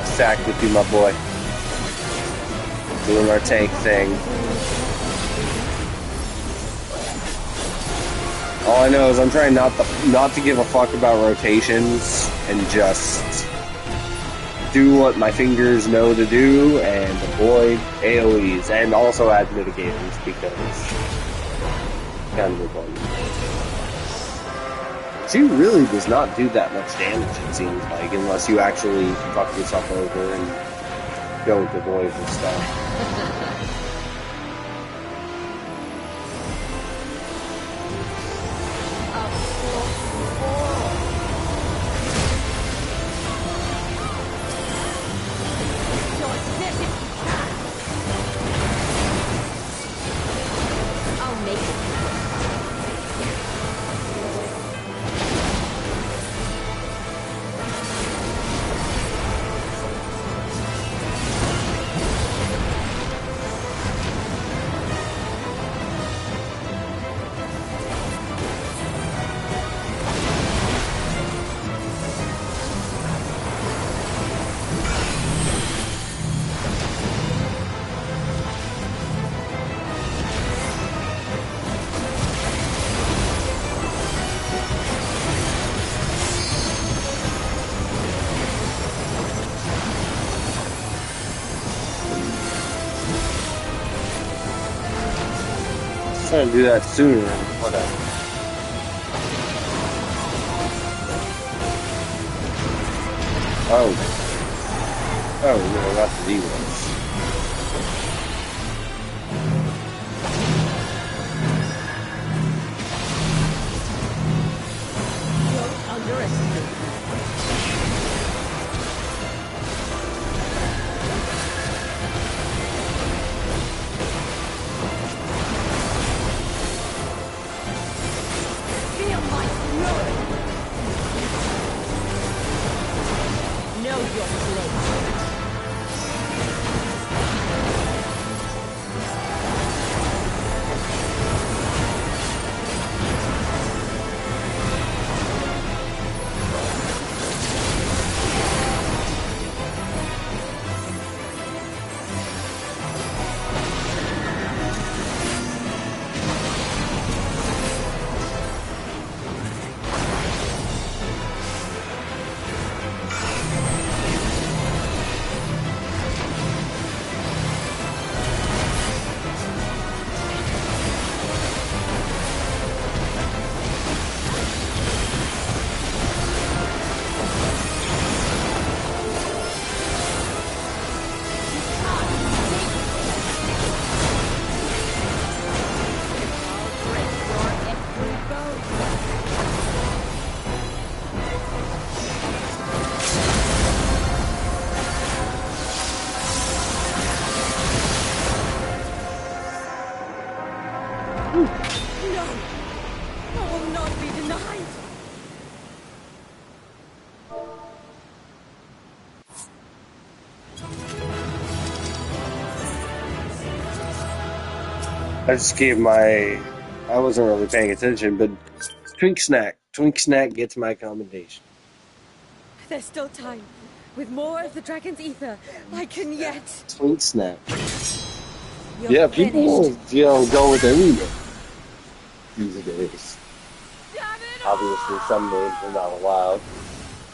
stacked with you, my boy. Doing our tank thing. All I know is I'm trying not to give a fuck about rotations and just do what my fingers know to do and avoid AoEs, and also add mitigators because kind of important. She really does not do that much damage, it seems like, unless you actually fuck yourself over and don't avoid her stuff. Trying to do that sooner than whatever. Oh, no, that's the D-ones. Don't underestimate me. Feel my fury! Know your place. I just gave my... I wasn't really paying attention, but Twink Snack. Twink Snack gets my commendation. There's still time. With more of the dragon's ether, I can yet... Twink Snack. You're Yeah, people will, go with anything these days. Obviously, some names are not allowed.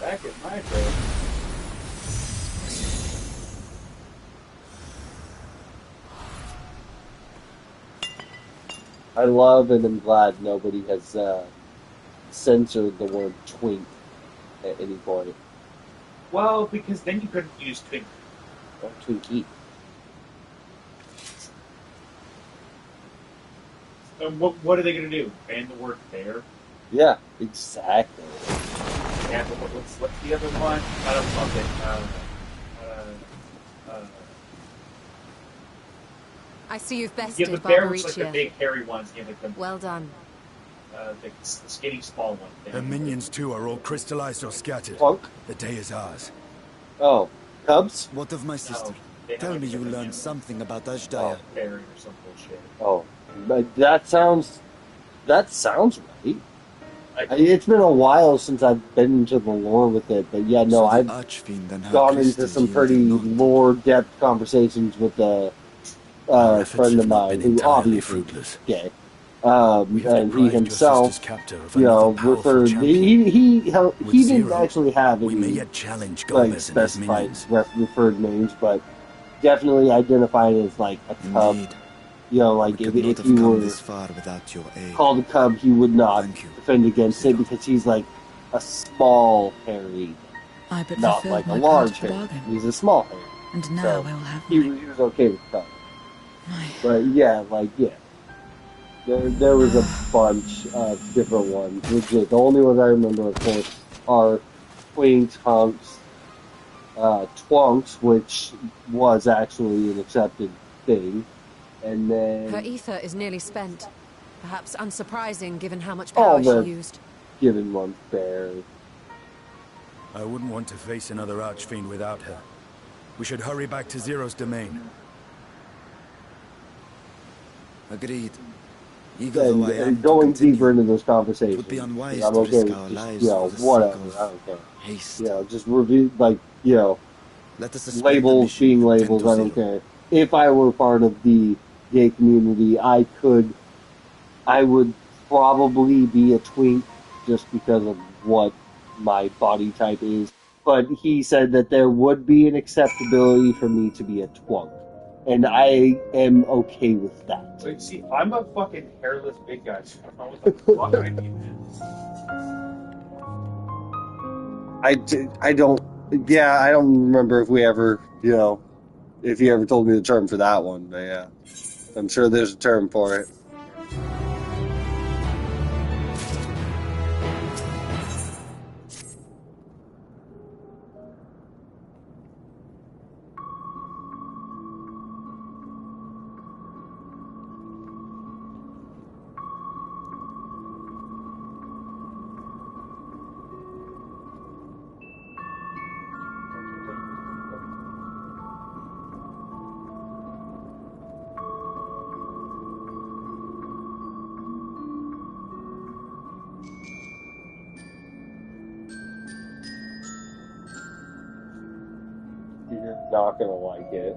Back in my day. I love and am glad nobody has censored the word twink at any point. Well, because then you couldn't use twink. Or Twinkie. What are they going to do? Ban the word bear? Yeah, exactly. Yeah, but what's the other one? I don't love it. I see you've bested Yeah, the bear was Barbaricia. like the big hairy ones. Yeah, like the, Well done. the skinny small one. Her minions too are all crystallized or scattered. Punk? The day is ours. Oh, Cubs? What of my sister? they Tell have me a you different learned name. something about Ashdaya. Fairy or some bullshit. Oh, but that sounds right. It's been a while since I've been into the lore with it, but yeah, no, So the I've Archfiend and her gone into crystals some yield pretty ignorant. lore-depth conversations with a Our efforts friend have of not mine been who entirely obviously fruitless. gay. have And he deprived your himself, sister's captor of you know, another powerful referred. champion. He With didn't Zero, actually have we may any yet challenge like Golbez and his specified minions. referred names, but definitely identified as like a cub. Indeed. You know, We like could if not have you come were this far without your aid. called a cub, he would not Thank you, defend against it because he's like a small hairy, I but not fulfilled like a my part large of the hairy. bargain. He's a small hairy. And now So I will have he was okay with cub. my... But yeah, like yeah. There was a bunch of different ones. Legit. The only ones I remember, of course, are Twinks, Hunks, Twunks, which was actually an accepted thing, and then Her ether is nearly spent. Perhaps unsurprising given how much all power she the used. given ones there. I wouldn't want to face another Archfiend without her. We should hurry back to Zero's domain. Agreed. Eager though I am And to going continue, deeper into this it conversation, would be unwise I'm to okay risk with our just, lives you know, for the whatever. sake of I don't care. haste. You know, just review, like, you know, Let us suspend the labels mission being and tend labels, to I don't Zero. care. If I were part of the gay community, I would probably be a twink just because of what my body type is. But he said that there would be an acceptability for me to be a twunk. And I am okay with that. Wait, see, I'm a fucking hairless big guy, so I don't know what the fuck I mean. I don't remember if we ever, you know, if he ever told me the term for that one. But yeah, I'm sure there's a term for it. You're not gonna like it.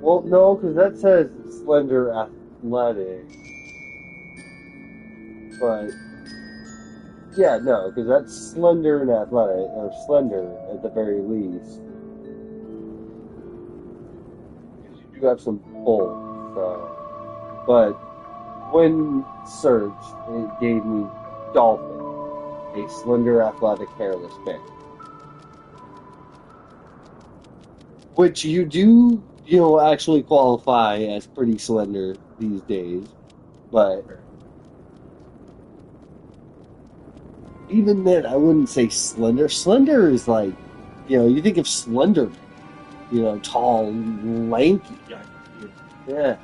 Well, no, because that says slender athletic. But yeah, no, because that's slender and athletic, or slender at the very least. Because you do have some pull. So, but when searched, it gave me dolphin, a slender, athletic, hairless bear. Which you do, you know, actually qualify as pretty slender these days. But even then, I wouldn't say slender. Slender is like, you know, you think of slender, you know, tall, lanky. Yeah.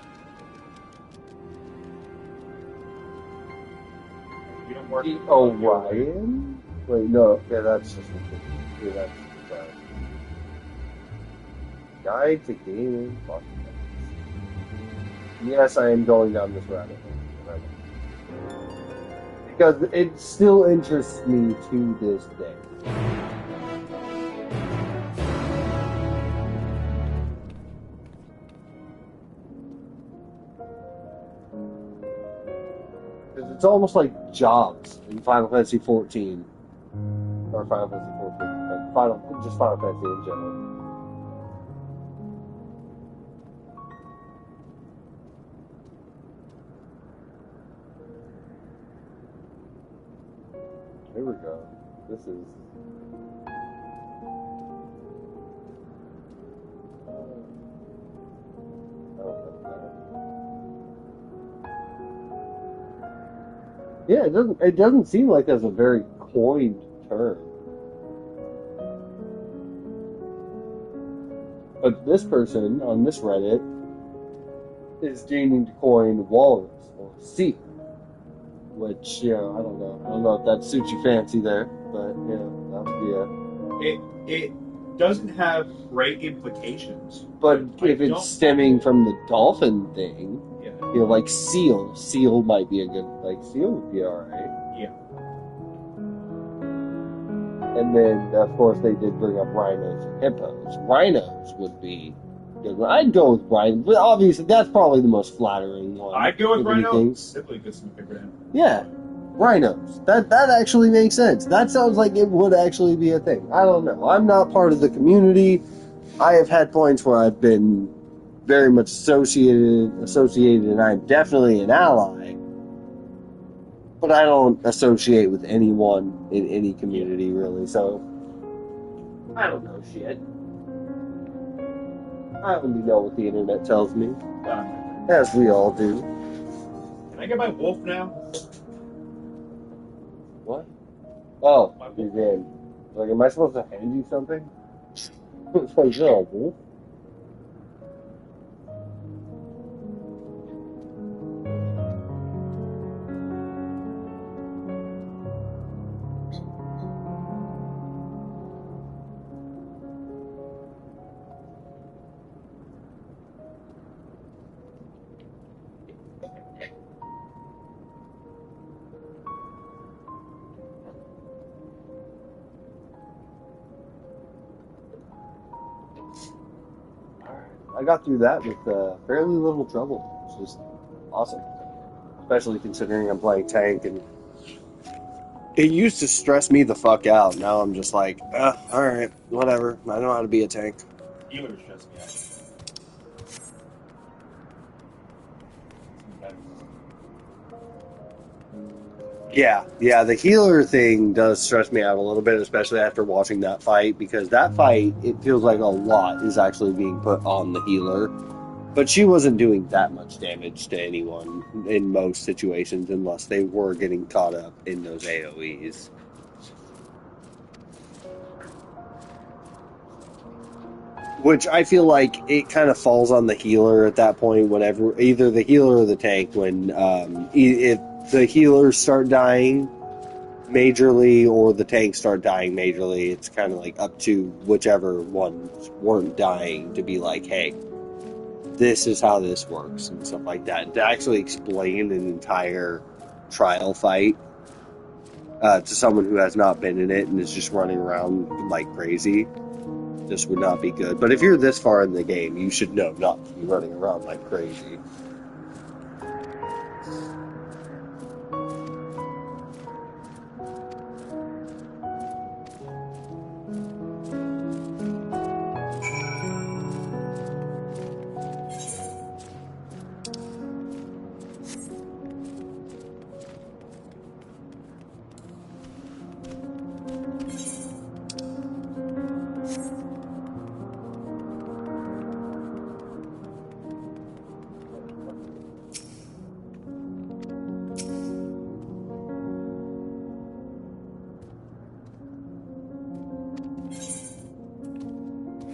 Orion? Wait, no, yeah, that's just yeah, that's Guide to Gaming. Yes, I am going down this rabbit hole. Because it still interests me to this day. Because it's almost like jobs in Final Fantasy 14. Or Final Fantasy 14. Just Final Fantasy in general. Here we go. This is... Yeah, it doesn't seem like that's a very coined term. But this person on this Reddit is deeming to coin walrus or seal. Which, you know, I don't know. I don't know if that suits you fancy there, but, you know, that would be It doesn't have great implications. But if it's stemming from the dolphin thing, yeah. You know, like seal. Seal might be a good, like, seal would be alright. Yeah. And then, of course, they did bring up rhinos and hippos. Rhinos would be I'd go with Rhino, but obviously that's probably the most flattering one. I'd go with if Rhino anything. simply because I'm a big fan. Yeah, rhinos. That actually makes sense. That sounds like it would actually be a thing. I don't know. I'm not part of the community. I have had points where I've been very much associated, and I'm definitely an ally. But I don't associate with anyone in any community, really, so I don't know shit. I only know what the internet tells me, as we all do. Can I get my wolf now? What? Oh, he's in. Like, am I supposed to hand you something? It's like, you're a wolf? I got through that with fairly little trouble, which is awesome. Especially considering I'm playing tank, and it used to stress me the fuck out. Now I'm just like, alright, whatever. I know how to be a tank. Healer stressed me out. Yeah, the healer thing does stress me out a little bit, especially after watching that fight, because that fight, it feels like a lot is actually being put on the healer. But she wasn't doing that much damage to anyone in most situations, unless they were getting caught up in those AoEs. Which I feel like it kind of falls on the healer at that point, whenever, either the healer or the tank, when if the healers start dying majorly or the tanks start dying majorly, it's kind of like up to whichever ones weren't dying to be like, hey, this is how this works and stuff like that. To actually explain an entire trial fight to someone who has not been in it and is just running around like crazy, this would not be good. But if you're this far in the game, you should know not to be running around like crazy.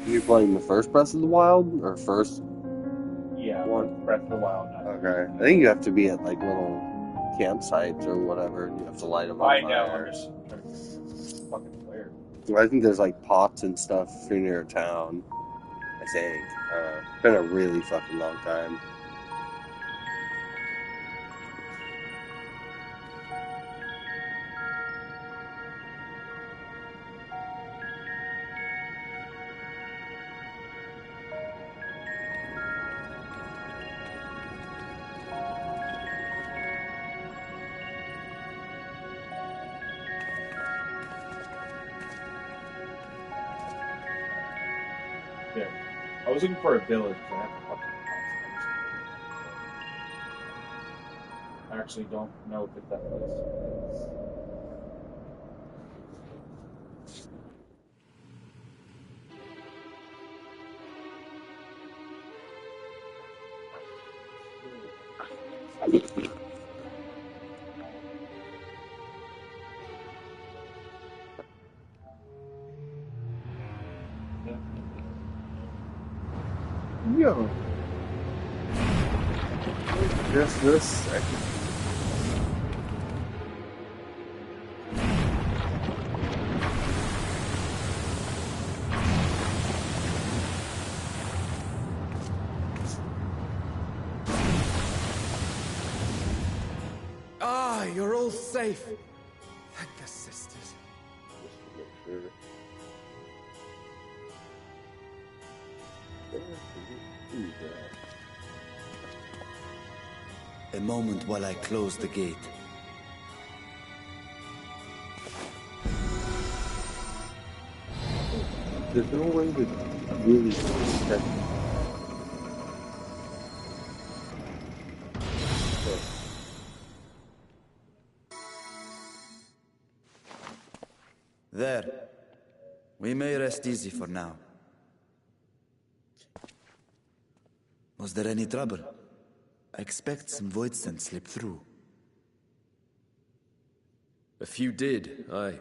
You playing the first Breath of the Wild or first? Yeah, one Breath of the Wild. Okay, I think you have to be at like little campsites or whatever, and you have to light them on I fire. know. I'm just fucking weird. I think there's like pots and stuff near a town. I think. It's been a really fucking long time. Yeah. I was looking for a village, but I have a fucking house. I actually don't know if it's that place. Yo. Just this second. Ah, you're all safe. Thank the sisters. A moment while I close the gate. There's no way to really check. There. We may rest easy for now. Was there any trouble? I expect some void scent slipped through. A few did, aye.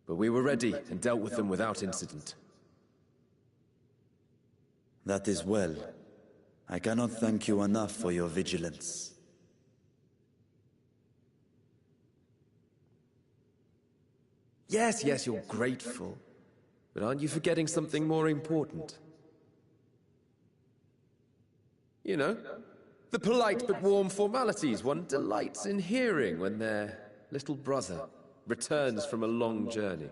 But we were ready and dealt with them without incident. That is well. I cannot thank you enough for your vigilance. Yes, yes, you're grateful. But aren't you forgetting something more important? You know, the polite but warm formalities one delights in hearing when their little brother returns from a long journey.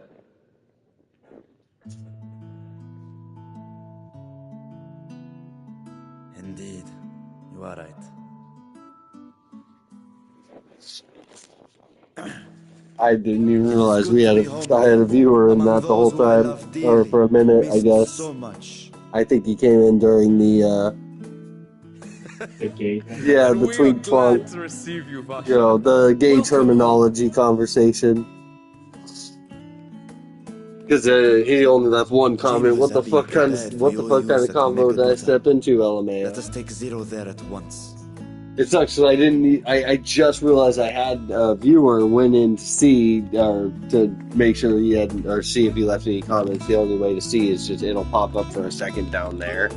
Indeed, you are right. I didn't even realize I had a viewer in that the whole time, or for a minute, I guess. So much. I think he came in during the yeah, between Plunk, to receive you, the gay terminology conversation. Because he only left one comment. What the fuck kind of combo did I step into, LMAO? Let us take Zero there at once. It sucks because I just realized I had a viewer went in to see, or to make sure he had, or see if he left any comments. The only way to see is just, it'll pop up for a second down there.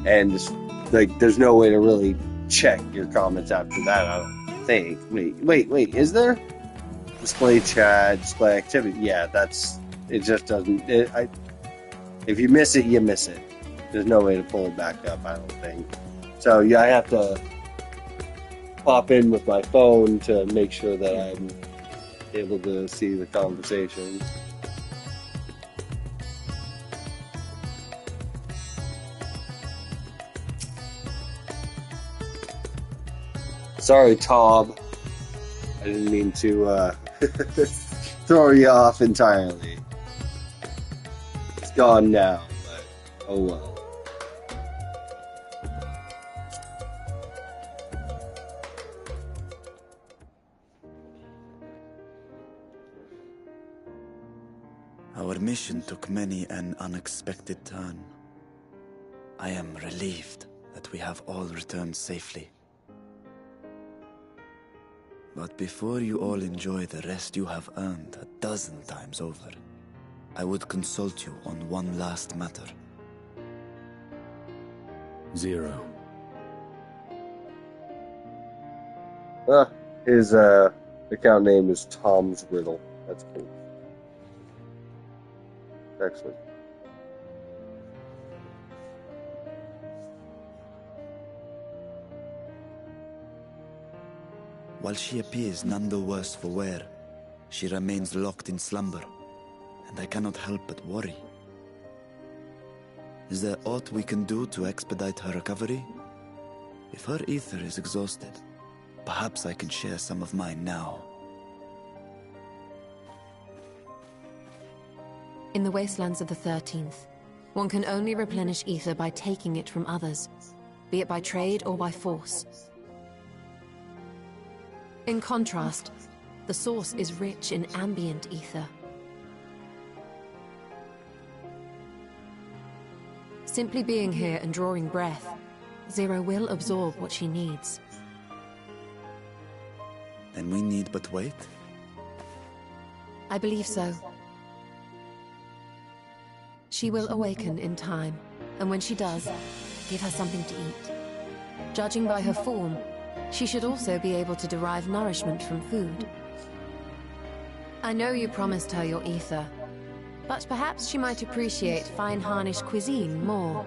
And just, like, there's no way to really check your comments after that, I don't think. Wait, is there? Display chat, display activity. Yeah, it just doesn't, if you miss it, you miss it. There's no way to pull it back up, I don't think. So, yeah, I have to pop in with my phone to make sure that I'm able to see the conversation. Sorry, Tom. I didn't mean to throw you off entirely. It's gone now, but oh well. Our mission took many an unexpected turn. I am relieved that we have all returned safely. But before you all enjoy the rest you have earned 12 times over, I would consult you on one last matter. Zero. His account name is Tom's Riddle. That's cool. Excellent. While she appears none the worse for wear, she remains locked in slumber, and I cannot help but worry. Is there aught we can do to expedite her recovery? If her ether is exhausted, perhaps I can share some of mine now. In the wastelands of the 13th, one can only replenish ether by taking it from others, be it by trade or by force. In contrast, the source is rich in ambient ether. Simply being here and drawing breath, Zero will absorb what she needs. Then we need but wait? I believe so. She will awaken in time, and when she does, give her something to eat. Judging by her form, she should also be able to derive nourishment from food. I know you promised her your ether, but perhaps she might appreciate fine harnished cuisine more.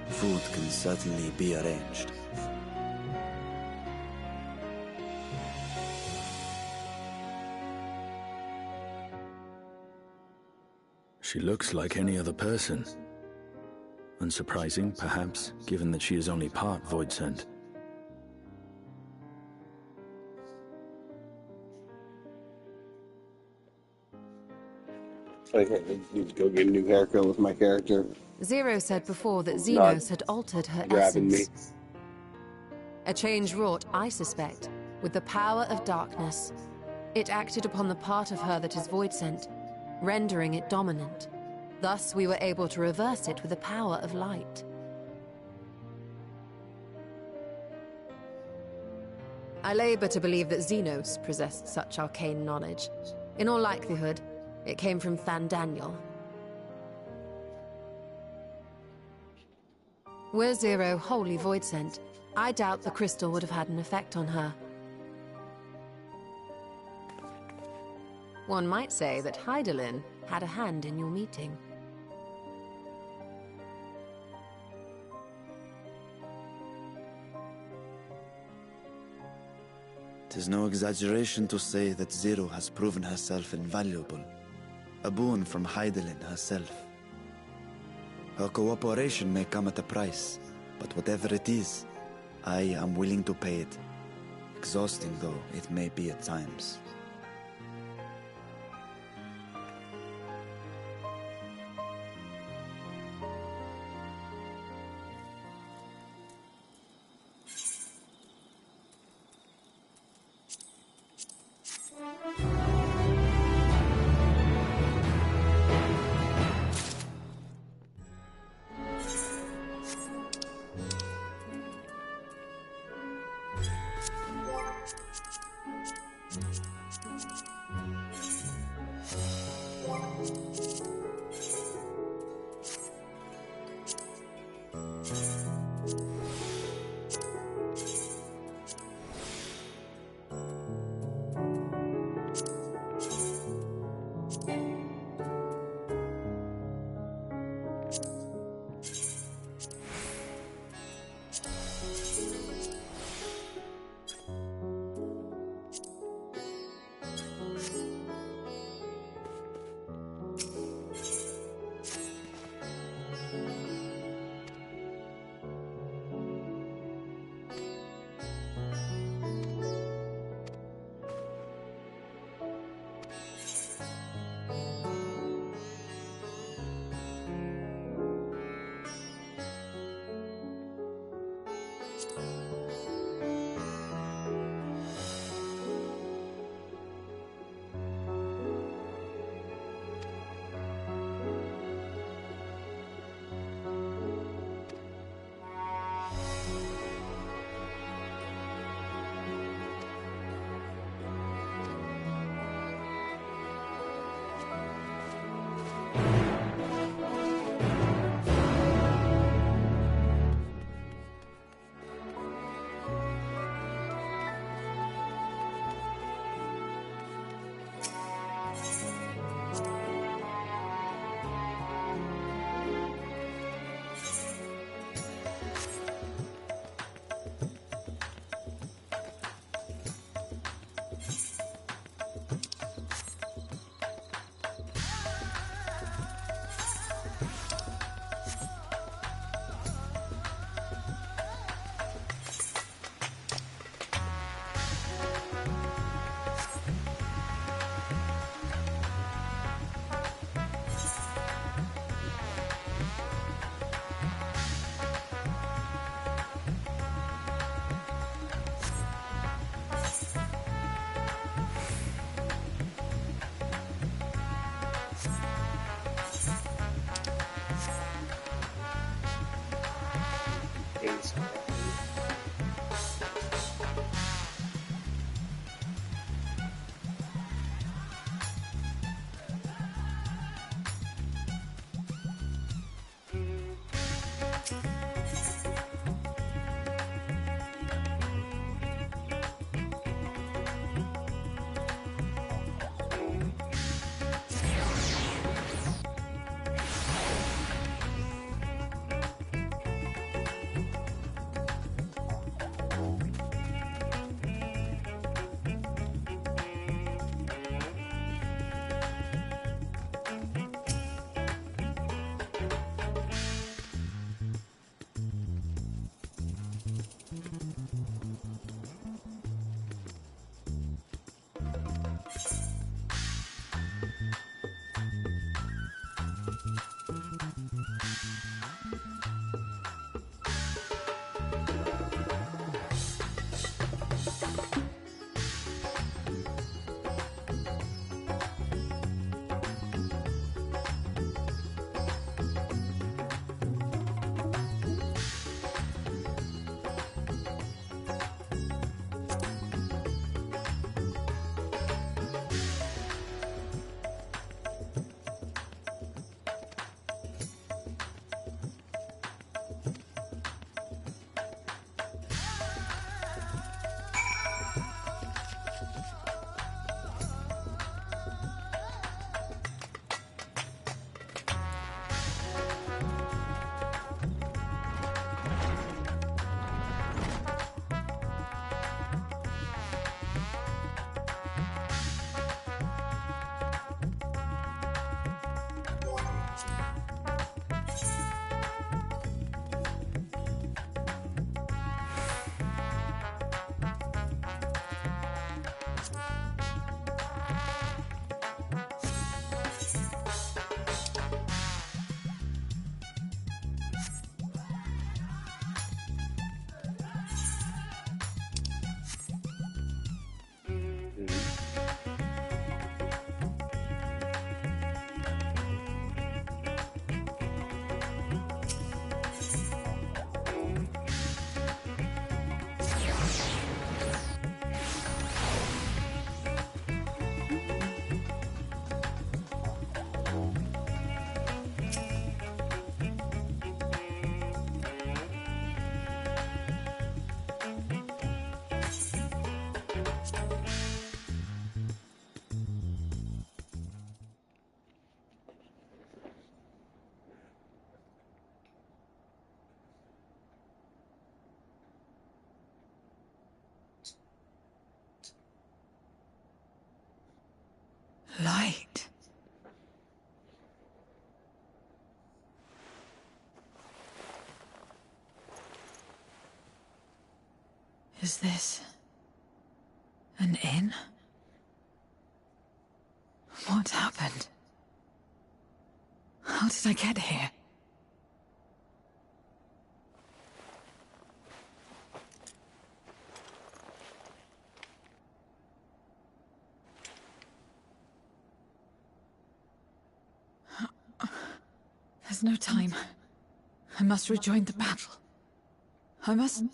Food can certainly be arranged. She looks like any other person. Unsurprising, perhaps, given that she is only part void-sent. Okay, I need to go get a new haircut with my character. Zero said before that Xenos had altered her Grabbing me. essence. A change wrought, I suspect, with the power of darkness. It acted upon the part of her that is void-sent, rendering it dominant. Thus, we were able to reverse it with the power of light. I labor to believe that Xenos possessed such arcane knowledge. In all likelihood, it came from Thandaniel. Were Zero wholly void-sent, I doubt the crystal would have had an effect on her. One might say that Hydaelyn had a hand in your meeting. It is no exaggeration to say that Zero has proven herself invaluable. A boon from Hydaelyn herself. Her cooperation may come at a price, but whatever it is, I am willing to pay it. Exhausting though it may be at times. Light. Is this an inn? What happened? How did I get here? There's no time. I must rejoin the battle. I must...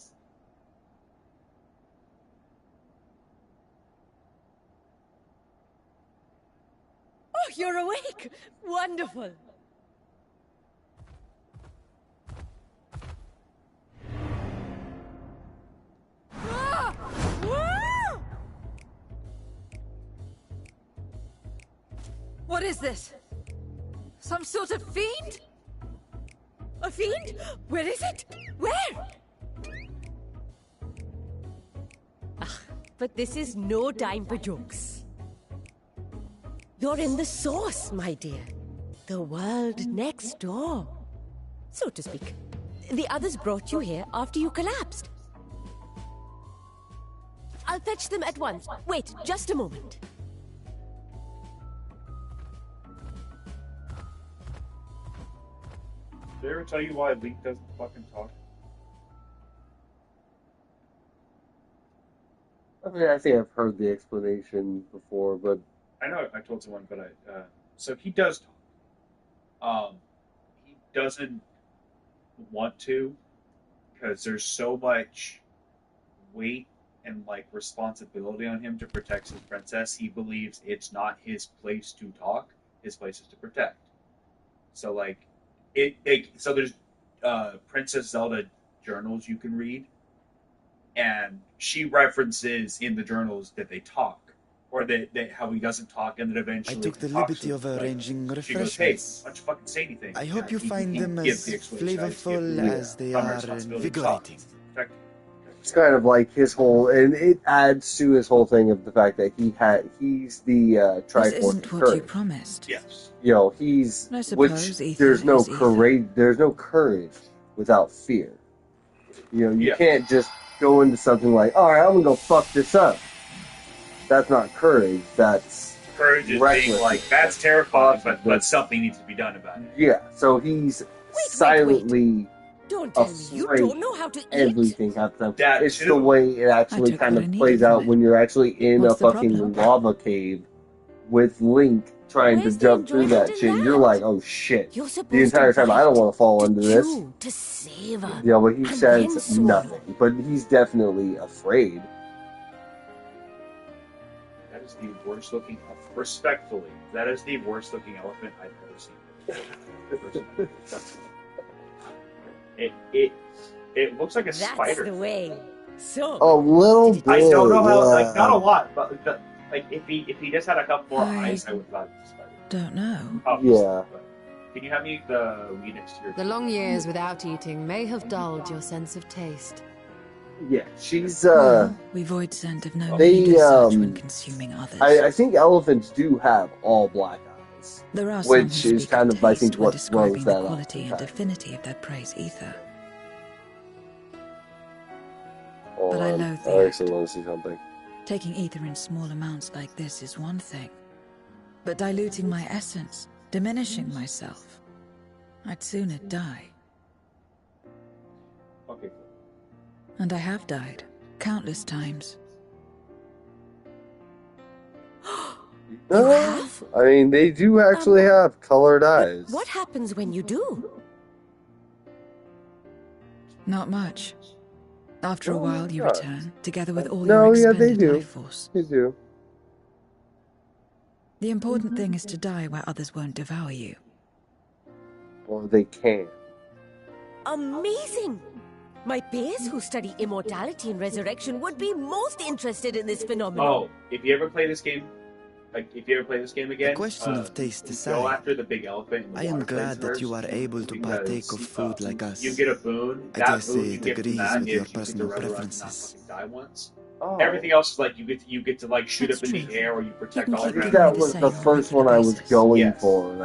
Oh, you're awake! Wonderful! Ah! Ah! What is this? Some sort of fiend? A fiend? Where is it? Where? Ah, but this is no time for jokes. You're in the source, my dear. The world next door. So to speak. The others brought you here after you collapsed. I'll fetch them at once. Wait, just a moment. Did I ever tell you why Link doesn't fucking talk? I mean, I think I've heard the explanation before, but I know I told someone, but so he does talk. He doesn't want to because there's so much weight and like responsibility on him to protect his princess. He believes it's not his place to talk. His place is to protect. So like so there's Princess Zelda journals you can read, and she references in the journals that they talk. Or that how he doesn't talk, and then eventually I took the talks liberty of arranging she goes, hey, refreshments. why don't you fucking say anything? I hope you He find them gives as the explanation. flavorful as they Some are responsibility to talk. invigorating. it's kind of like his whole, and it adds to his whole thing of the fact that he's the This Triforce isn't of what courage. you promised. Yes. You know, he's I suppose which Ether there's no is Ether. courage. There's no courage without fear. You know, you can't just go into something like, all right, I'm gonna go fuck this up. That's not courage. That's Courage is being like, that's terrifying, but something needs to be done about it. Yeah, so he's silently Don't tell me you afraid don't know how to eat. everything happens. That It's too. the way it actually took kind what of I needed plays from out it. when you're actually in What's a the fucking problem? lava cave with Link trying Where's to the jump through that enjoyment shit. in You're that? like, oh shit. You're The supposed entire to time, I don't bite, want to fall to into this. chew, to savor. You know, but he and says then swallow. nothing. But he's definitely afraid. That is the worst looking, respectfully, that is the worst looking elephant I've ever seen. It looks like a That's spider. the way. So A little bit. I don't know how, yeah. like, not a lot, but like if he just had a couple more eyes, I would have thought it was a spider. Don't know. Obviously, Yeah. but can you have me the weed next to your? The long years without eating may have dulled your sense of taste. Yeah, she's Well, we void scent of no they, need as such when consuming others. I think elephants do have all black eyes. There are some who Which is speak kind of of, I taste think, when what describing throws the that quality and off. affinity of their prey's ether. Hold But I on. loathe I the actually want to see something. Taking ether in small amounts like this is one thing, but diluting my essence, diminishing myself, I'd sooner die. Okay. And I have died, countless times. I mean, they do actually have colored eyes. what happens when you do? Not much. After a while, you return, together with all No, your yeah, they expended do. life force. They do. The important thing is to die where others won't devour you. Or they can. Amazing! My peers who study immortality and resurrection would be most interested in this phenomenon. Oh, if you ever play this game, again, The question of taste go aside, after the big elephant. In the I am water glad place that first, you are able to because, partake of food like us. You get a boon. I That guess boon it you get from agrees that with your is you get to personal resurrect and not preferences. fucking die once. Everything else is like you get to like shoot That's up in the true. air, or you protect You all can the keep ground. doing That the was same the on a first one regular I was basis. going Yes. for, and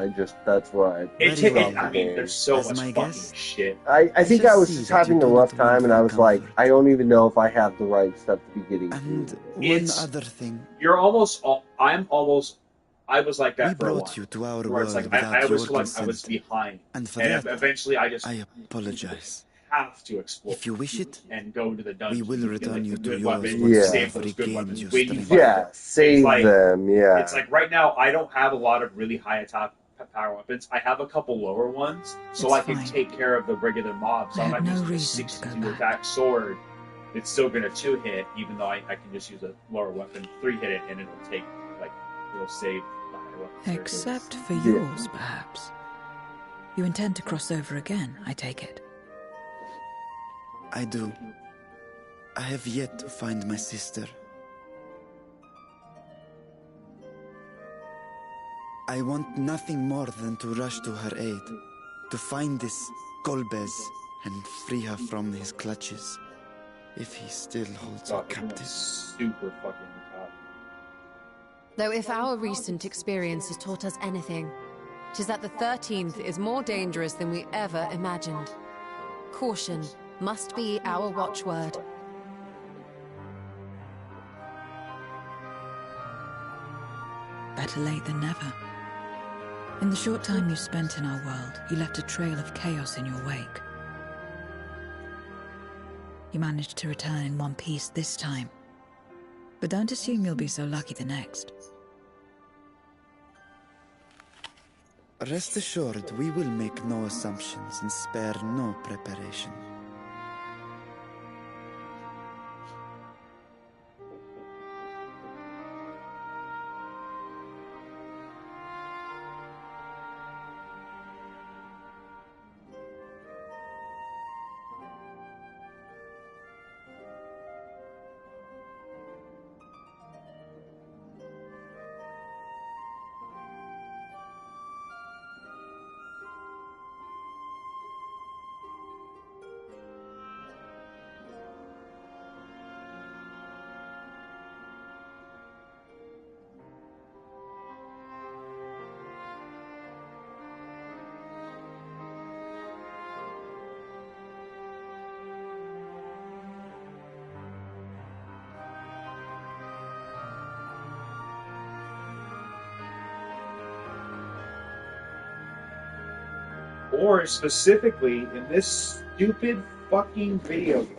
that's where I. I mean, there's so As much my fucking guest, shit. I think I just was see just that you having a do rough not want time, and my I was like, comfort. I don't even know if I have the right stuff to be getting And through. one other thing. I was like that We for a while. brought you to our Where it's world like without I always your feel like I was consent. behind, And for and that, eventually I apologize. have to explore. If you wish it, and go into the we dungeons. will and get, return like, you the to good yours weapons, once Yeah. you save have those good regained weapons your when you strength. fight Yeah, them. save like, them. Yeah. It's like right now I don't have a lot of really high attack power weapons. I have a couple lower ones, so It's I can fine. take care of the regular mobs. So I I'm have not no using a reason to go 62 back. attack sword. It's still gonna 2-hit, even though I can just use a lower weapon, 3-hit it, and it'll save the higher weapons. Except for yours, perhaps. You intend to cross over again, I take it. I do. I have yet to find my sister. I want nothing more than to rush to her aid, to find this Golbez and free her from his clutches, if he still holds her captive. Super fucking tough. Though if our recent experience has taught us anything, 'tis that the 13th is more dangerous than we ever imagined. Caution must be our watchword. Better late than never. In the short time you spent in our world, you left a trail of chaos in your wake. You managed to return in one piece this time. But don't assume you'll be so lucky the next. Rest assured, we will make no assumptions and spare no preparation. Or specifically in this stupid fucking video game.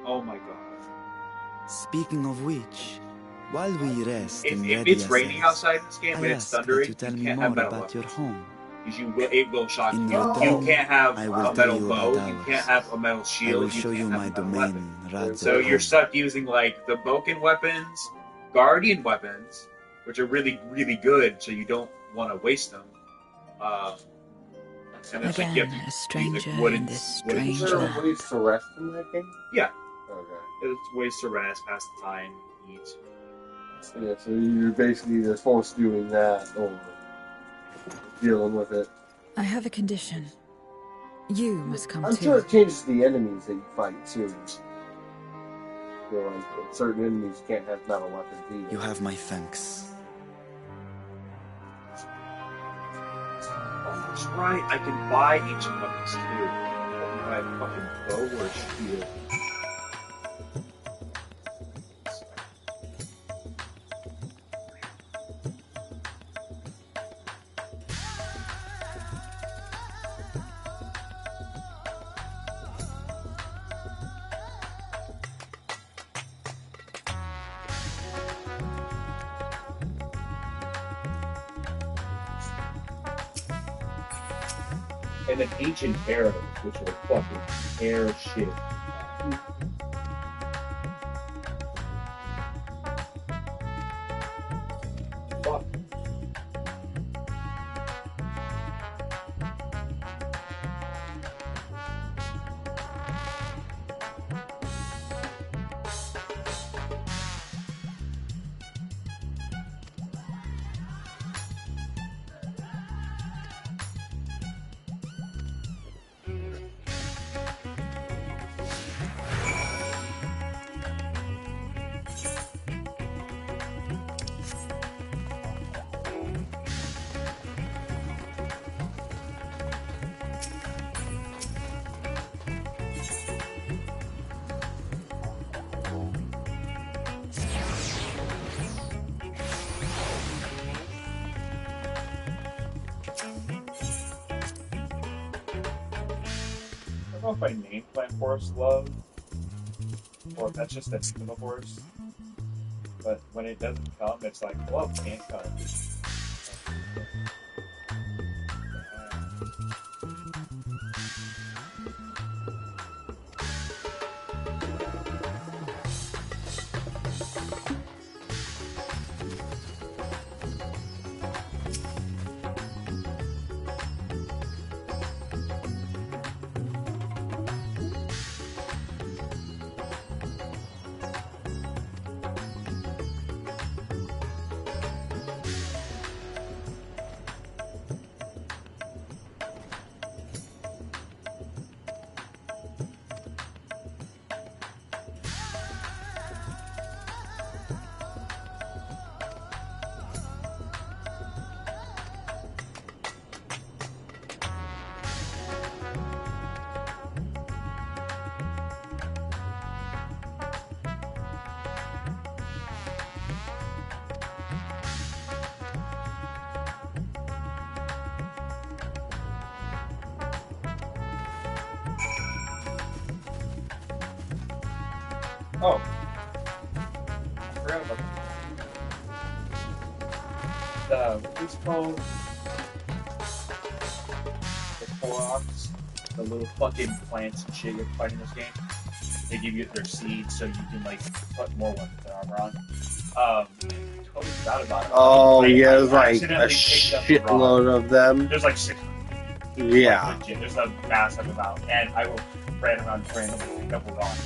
Oh my god. Speaking of which, while we rest If and ready it's raining ourselves, outside this game I and it's ask that thundering, you tell me can't more have metal about your weapons. home. Because it will shock In you. You return, can't have I will a tell metal you bow, about you ours. can't have a metal I shield, will show you can't have my a metal domain, weapon. Rad's So you're home. stuck using like the Boken weapons, Guardian weapons, which are really, really good, so you don't want to waste them. And it's like you Again, have a stranger wooden, in this wooden strange Is there land. ways to rest in that game? Yeah. Okay. It's ways to rest, pass the time, eat. Yeah, so you're basically just forced doing that or dealing with it. I have a condition. You must come I'm too. sure it changes the enemies that you fight too. You know, like certain enemies can't have metal weapons either. You have my thanks. Oh, that's right. I can buy ancient weapons too. I can buy a fucking bow or a shield. And an ancient arrow, which will fucking tear shit. Fuck. know if I named my horse Love, or if that's just the name of the horse. But when it doesn't come, it's like, Love can't come. Oh. I forgot about what's it called? The Koroks, the little fucking plants and shit you have to fight in this game. They give you their seeds so you can like put more weapons and armor on. Totally forgot about it. Oh, yeah, there's I like a accidentally picked up the shitload rock. of them. There's like 6. Yeah. Like, legit, there's a massive amount, and I ran around randomly picked up a rock.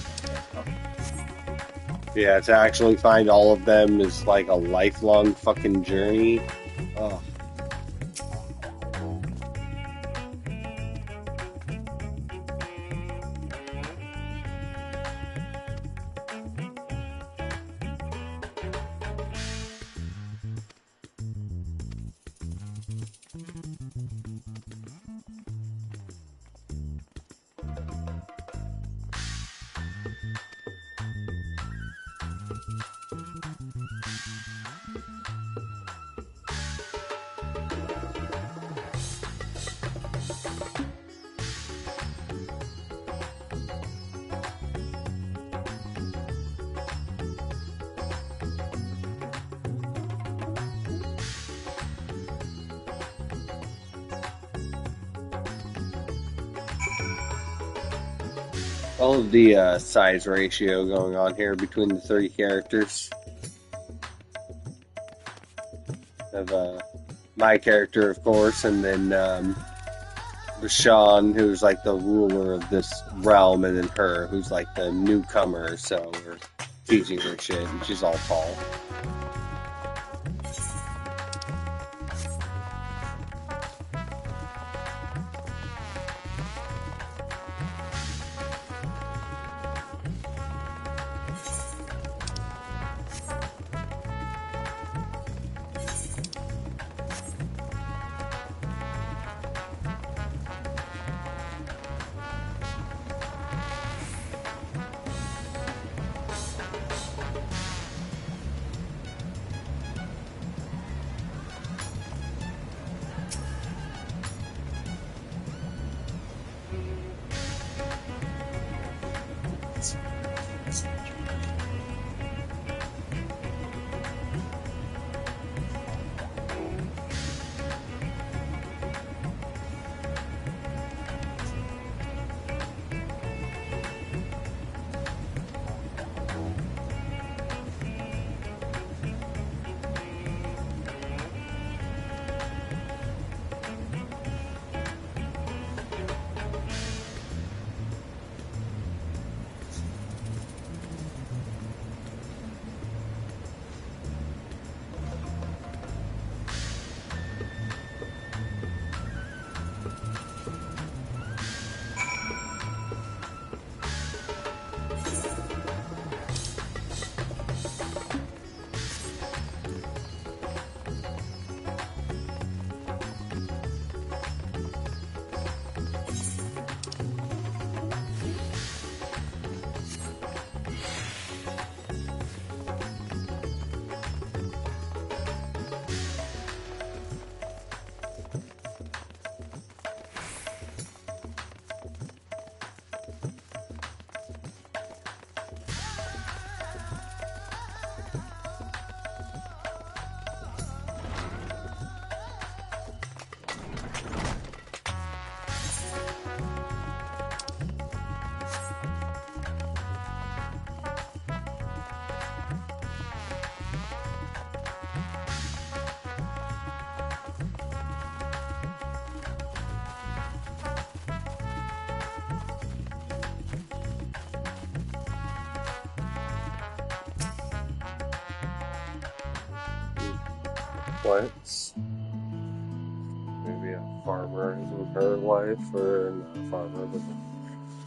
Yeah, to actually find all of them is like a lifelong fucking journey. Oh. All of the size ratio going on here between the 30 characters. Of my character, of course, and then Rashawn, who's like the ruler of this realm, and then her, who's like the newcomer, so we're teaching her shit, and she's all tall. plants. Maybe a farmer in her life, or not a farmer, but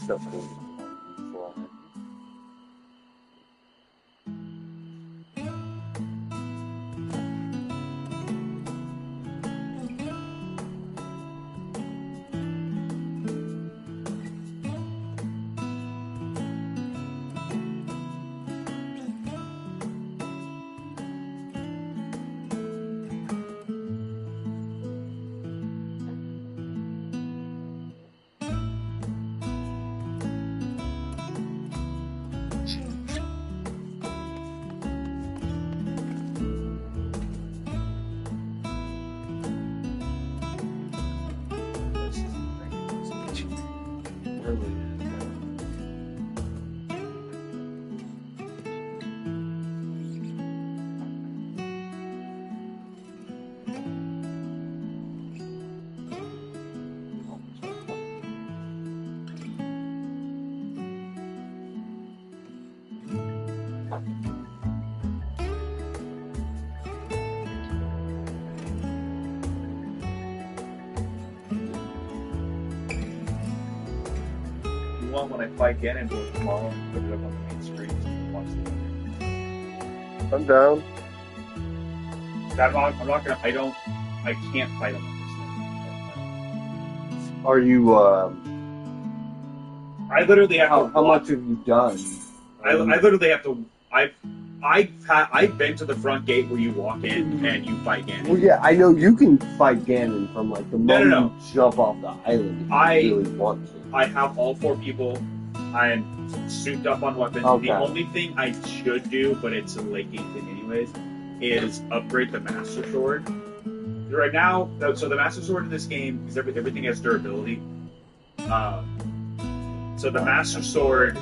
something like that. When I fight Ganon tomorrow, put it up on the main screen and watch it. I'm down. I can't fight him on this thing. Are you, I literally have to. How much have you done? I literally have to. I've been to the front gate where you walk in and you fight Ganon. Well, yeah, I know you can fight Ganon from like the moment No. you jump off the island if you really want to. I have all 4 people. I am souped up on weapons. Okay. The only thing I should do, but it's a late game thing anyways, is upgrade the Master Sword. Right now, so the Master Sword in this game is everything has durability. So the Master Sword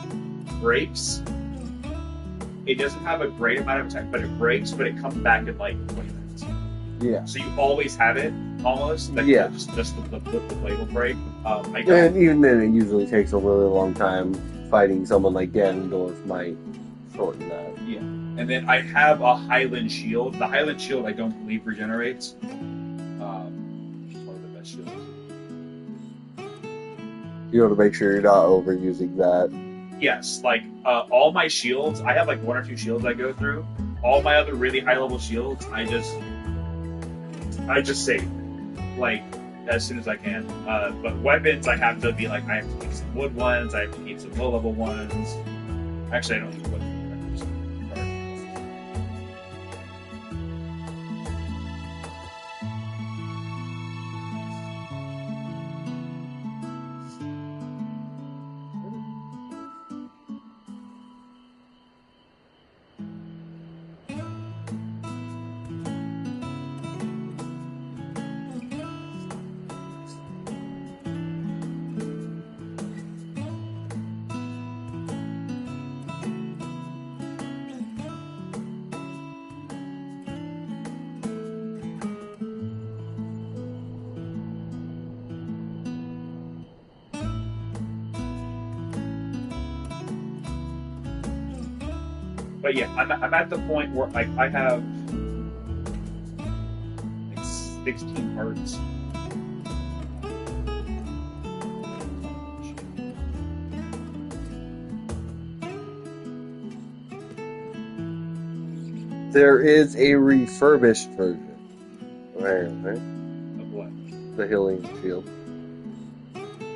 breaks. It doesn't have a great amount of attack, but it breaks, but it comes back in like 20 minutes. Yeah. So you always have it, almost. Like, Yeah. Just the blade will break. And even then, it usually takes a really long time. Fighting someone like Ganondorf might shorten that. Yeah. And then I have a Highland Shield. The Highland Shield I don't believe regenerates. It's one of the best shields. You want to make sure you're not overusing that. Yes, like all my shields, I have like 1 or 2 shields I go through. All my other really high level shields, I just save, like, as soon as I can. But weapons, I have to be like, I have to keep some wood ones, I have to keep some low level ones. Actually, I don't need wood. But yeah, I'm at the point where I have like 16 hearts. There is a refurbished version, apparently. Of what? The healing shield.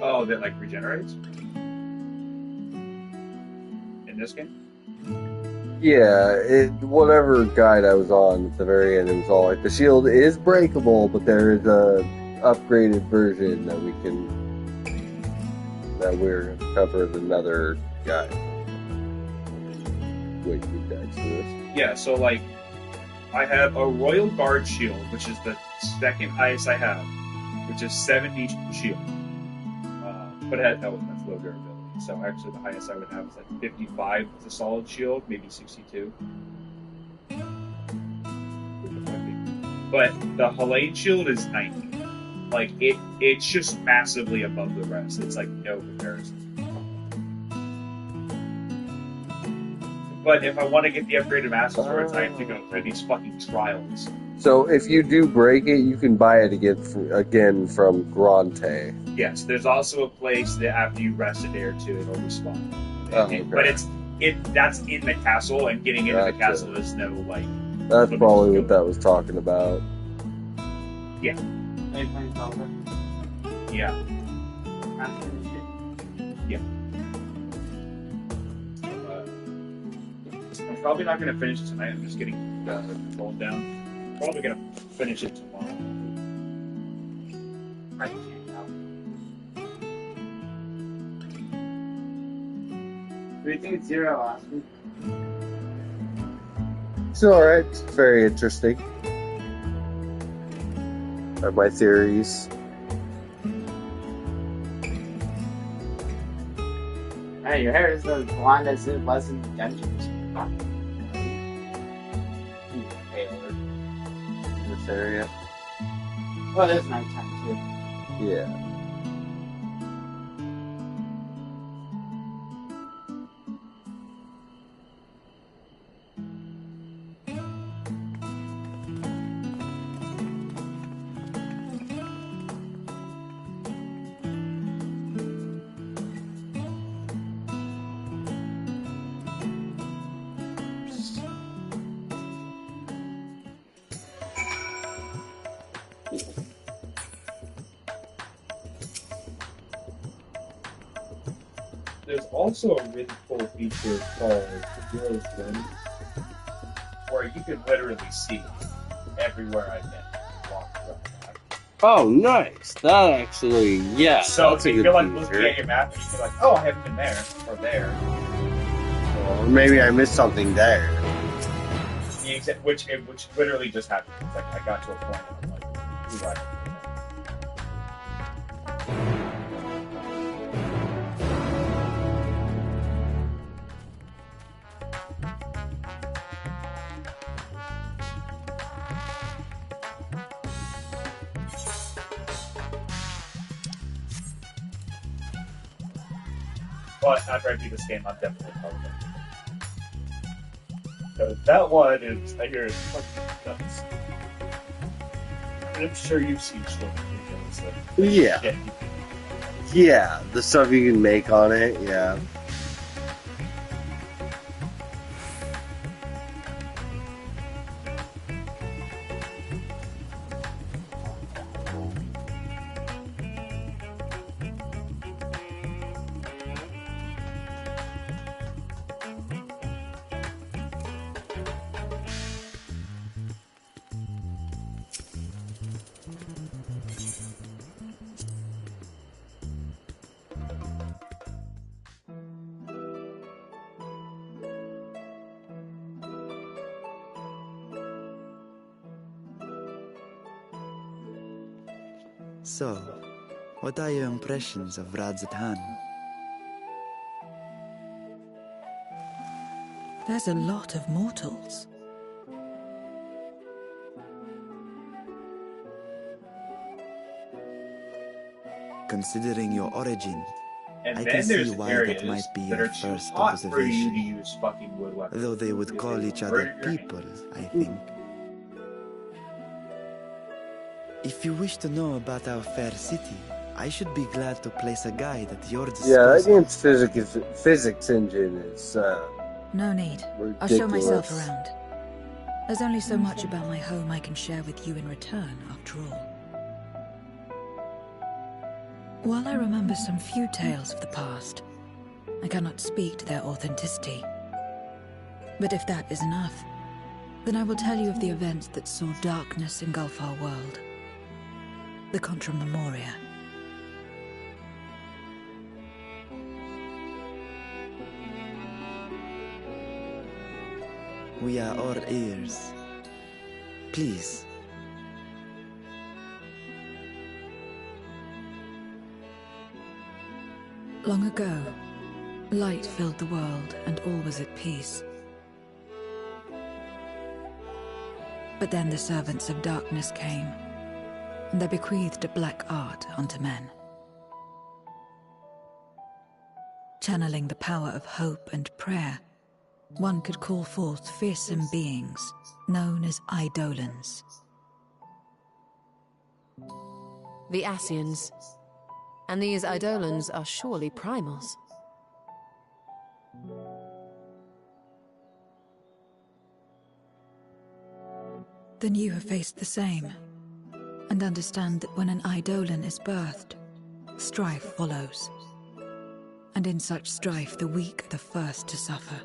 Oh, that like regenerates? In this game? Yeah, whatever guide I was on at the very end, it was all like the shield is breakable, but there is a upgraded version that we're going to cover in another guide. Wait, two guides for this. Yeah, so like, I have a Royal Guard shield, which is the second highest I have, which is 70 shield. But that's low durability. So actually the highest I would have is like 55 with a solid shield, maybe 62. But the Helene shield is 90. Like, it's just massively above the rest. It's like no comparison. But if I want to get the upgraded Master Swords, I have to go through these fucking trials. So if you do break it, you can buy it again from Grante. Yes, there's also a place that after you rest a day or two, it'll respawn. Okay. But that's in the castle, and getting into the castle is no like. That's probably what that was talking about. Yeah. Yeah. Yeah. I'm probably not going to finish it tonight. I'm just getting rolling down. Probably going to finish it tomorrow. Do you think it's Zero last week? It's alright. It's very interesting. I have my theories. Hey, your hair is as blonde as it was in the dungeons. Paler. This area. Well, it's nighttime too. Yeah. There's also a really cool feature called Heroes Journey, where you can literally see everywhere I've been. Oh, nice. That actually, yeah. So that's a if good you're like feature. looking at your map and you're like, oh, I haven't been there or there. Or maybe I missed something there. Which literally just happened. It's like I got to a point and I'm like, ooh, I But after I beat this game, I'm definitely probably going to. Because that one is, I hear it's fucking nuts. And I'm sure you've seen short videos. Yeah. Yeah, the stuff you can make on it, yeah. So, what are your impressions of Radzatan? There's a lot of mortals. Considering your origin, And I then can see there's why areas that might be that your are too first hot for you to observation. use fucking wood weapons. Though they would call each other people, I think. If you wish to know about our fair city, I should be glad to place a guide at your disposal. Yeah, that game's physics engine is, No need. ridiculous. I'll show myself around. There's only so much about my home I can share with you in return, after all. While I remember some few tales of the past, I cannot speak to their authenticity. But if that is enough, then I will tell you of the events that saw darkness engulf our world. The Contra Memoria. We are all ears. Please. Long ago, light filled the world and all was at peace. But then the servants of darkness came, and they bequeathed a black art unto men. Channeling the power of hope and prayer, one could call forth fearsome beings known as Eidolons. The Ascians. And these Eidolons are surely primals. Then you have faced the same, and understand that when an Eidolon is birthed, strife follows. And in such strife, the weak are the first to suffer.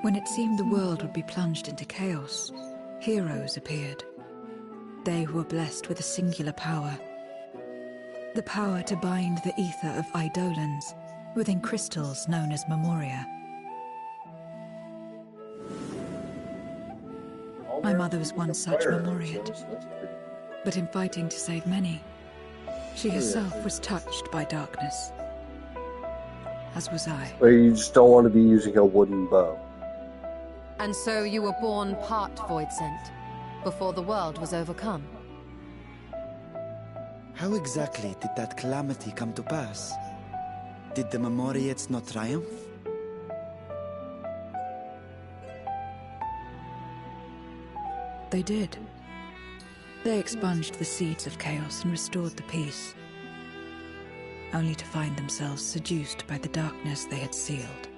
When it seemed the world would be plunged into chaos, heroes appeared. They who were blessed with a singular power. The power to bind the ether of Eidolons within crystals known as Memoria. My mother was one such Memoriate. But in fighting to save many, she herself was touched by darkness. As was I. But you just don't want to be using a wooden bow. And so you were born part Voidsent, before the world was overcome. How exactly did that calamity come to pass? Did the Memoriates not triumph? They did. They expunged the seeds of chaos and restored the peace, only to find themselves seduced by the darkness they had sealed.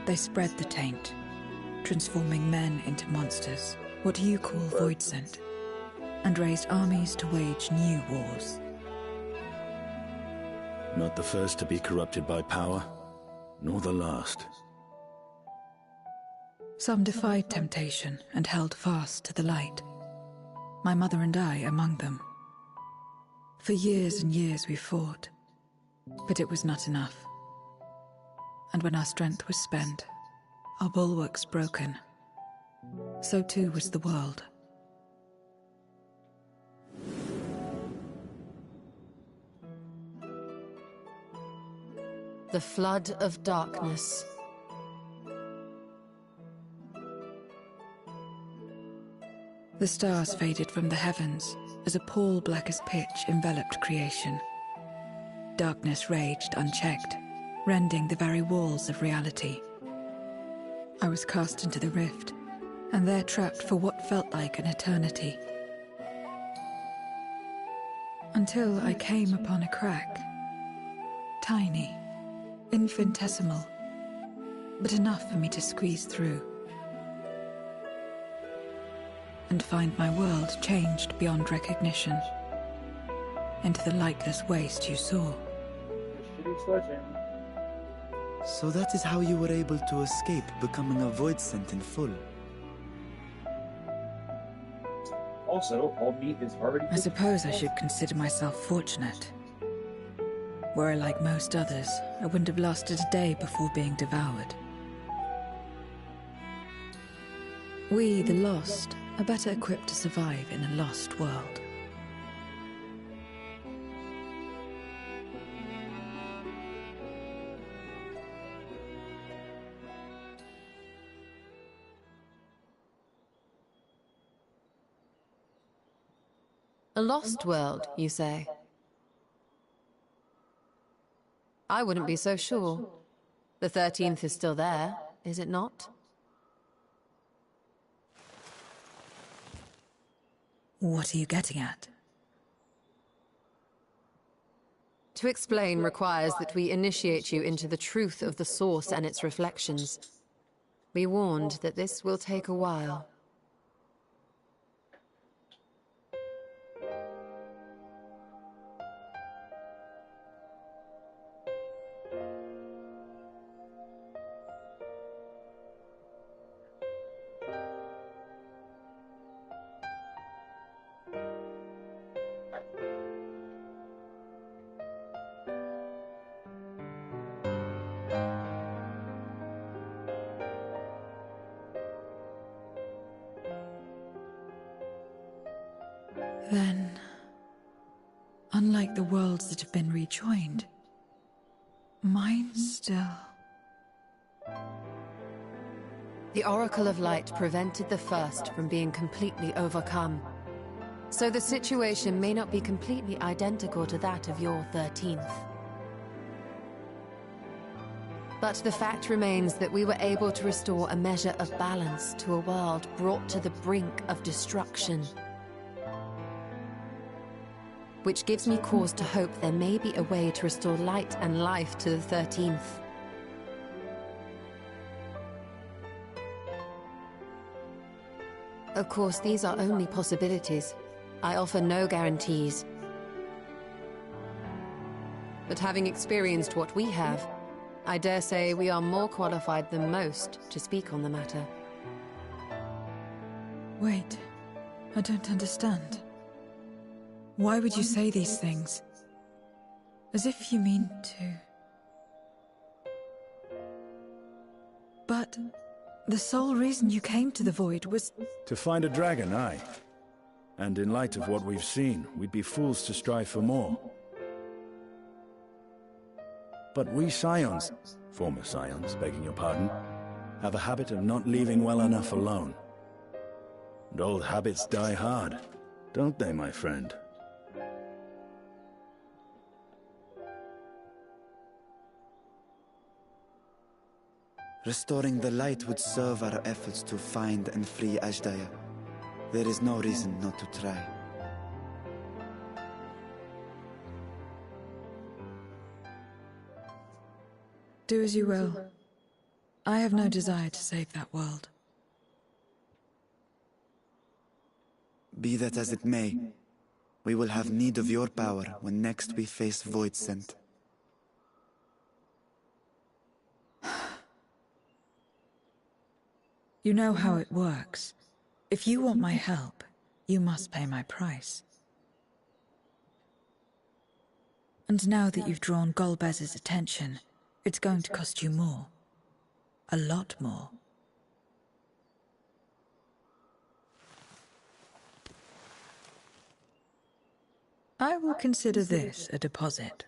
They spread the taint, transforming men into monsters, what you call Voidsent, and raised armies to wage new wars. Not the first to be corrupted by power, nor the last. Some defied temptation and held fast to the light. My mother and I among them. For years and years we fought, but it was not enough. And when our strength was spent, our bulwarks broken, so too was the world. The flood of darkness. The stars faded from the heavens as a pall black as pitch enveloped creation. Darkness raged unchecked, rending the very walls of reality. I was cast into the rift, and there trapped for what felt like an eternity. Until I came upon a crack. Tiny, infinitesimal, but enough for me to squeeze through. And find my world changed beyond recognition, into the lightless waste you saw. So that is how you were able to escape becoming a Voidsent in full. Also, all meat is already... I suppose I should consider myself fortunate. Were I like most others, I wouldn't have lasted a day before being devoured. We, the lost, are better equipped to survive in a lost world. A lost world, you say? I wouldn't be so sure. The 13th is still there, is it not? What are you getting at? To explain requires that we initiate you into the truth of the source and its reflections. Be warned that this will take a while. Then, unlike the worlds that have been rejoined, mine still... The Oracle of Light prevented the first from being completely overcome. So the situation may not be completely identical to that of your 13th. But the fact remains that we were able to restore a measure of balance to a world brought to the brink of destruction. Which gives me cause to hope there may be a way to restore light and life to the 13th. Of course, these are only possibilities. I offer no guarantees. But having experienced what we have, I dare say we are more qualified than most to speak on the matter. Wait, I don't understand. Why would you say these things? As if you mean to... But the sole reason you came to the Void was... To find a dragon, aye. And in light of what we've seen, we'd be fools to strive for more. But we Scions, former Scions, begging your pardon, have a habit of not leaving well enough alone. And old habits die hard, don't they, my friend? Restoring the light would serve our efforts to find and free Ashdaya. There is no reason not to try. Do as you will. I have no desire to save that world. Be that as it may, we will have need of your power when next we face Voidsent. You know how it works. If you want my help, you must pay my price. And now that you've drawn Golbez's attention, it's going to cost you more. A lot more. I will consider this a deposit.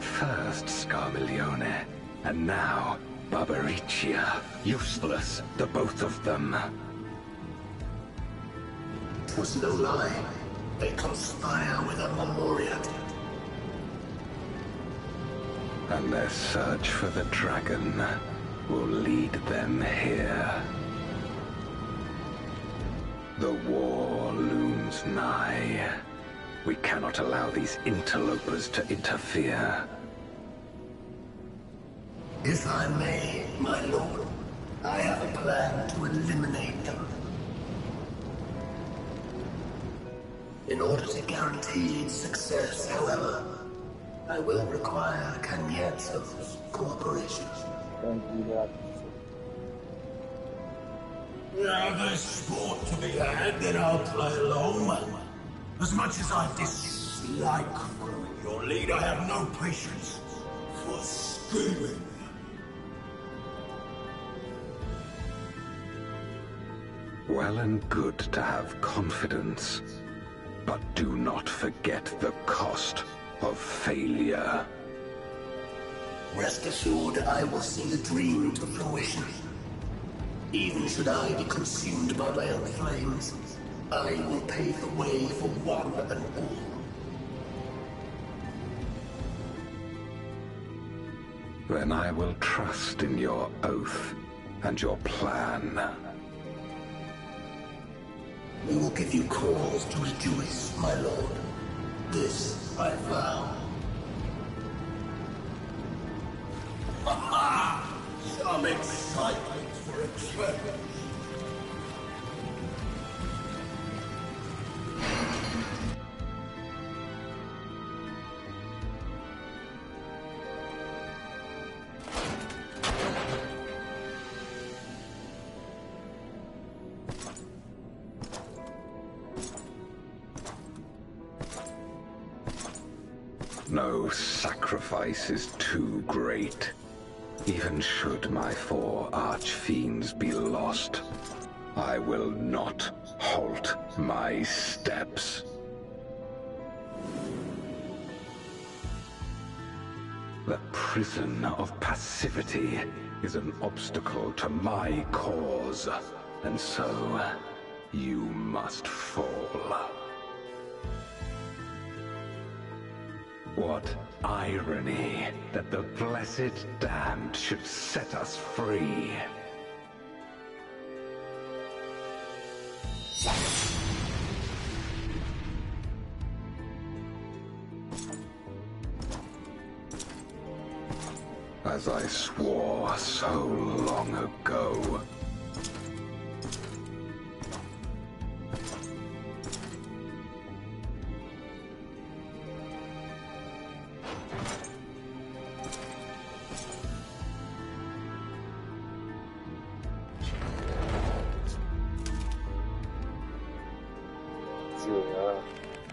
First Scarmiglione, and now Barbaricia. Useless, the both of them. It was no lie. They conspire with a Memoria. And their search for the dragon will lead them here. The war looms nigh. We cannot allow these interlopers to interfere. If I may, my lord, I have a plan to eliminate them. In order to guarantee its success, however, I will require Cagnazzo's cooperation. Now there's sport to be had, then I'll play along. As much as I dislike following your lead, I have no patience for scheming. Well and good to have confidence, but do not forget the cost of failure. Rest assured, I will see the dream to fruition. Even should I be consumed by my own flames, I will pave the way for one and all. Then I will trust in your oath and your plan. We will give you cause to rejoice, my lord. This I vow. Ha-ha! Some excitement for a change. No sacrifice is too great. Even should my 4 archfiends be lost, I will not halt my steps. The prison of passivity is an obstacle to my cause, and so you must fall. What irony that the blessed damned should set us free. As I swore so long ago.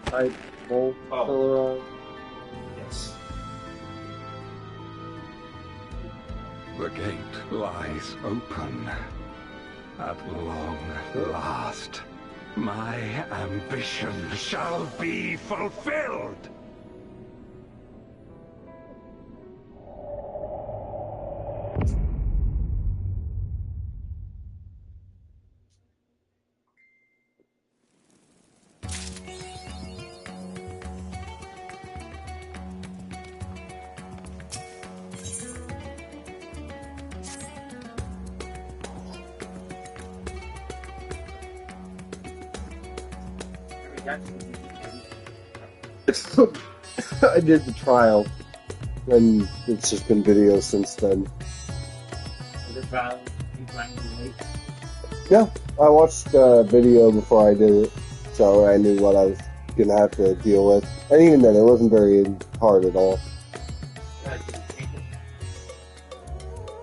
Type bolt color. Yes. The gate lies open. At long last, my ambition shall be fulfilled! I did the trial, and it's just been videos since then. Yeah, I watched a video before I did it, so I knew what I was gonna have to deal with. And even then, it wasn't very hard at all.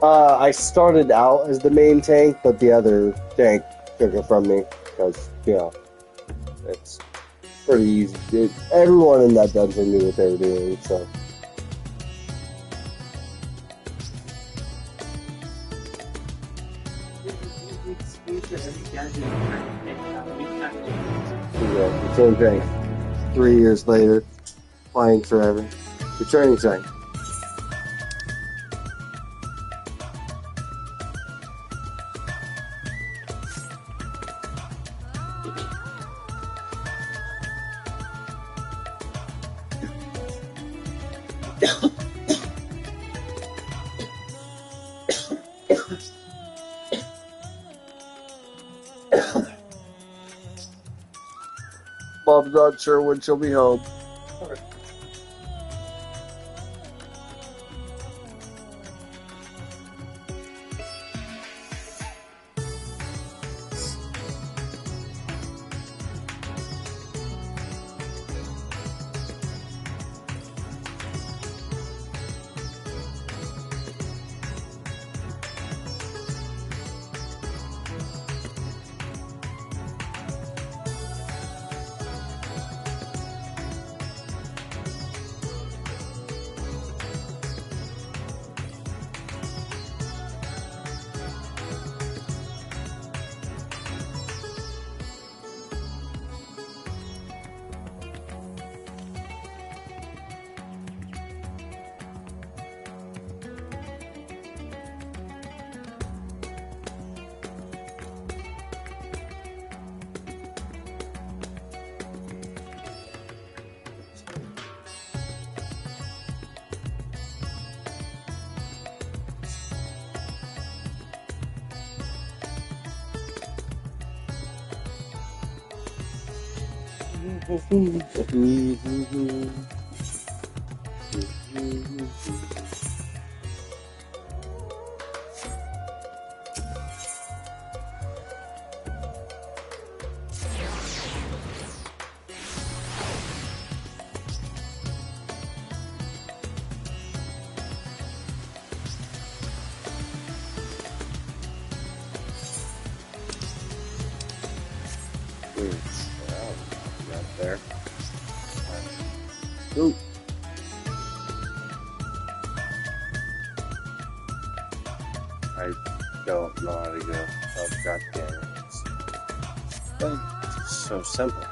I started out as the main tank, but the other tank took it from me, because, you know, it's pretty easy. Everyone in that dungeon knew what they were doing, so. Yeah, the same thing. 3 years later, playing forever. Returning tank. Mom's not sure when she'll be home. There. Ooh. I don't know how to go. Oh, god damn it. It's so simple.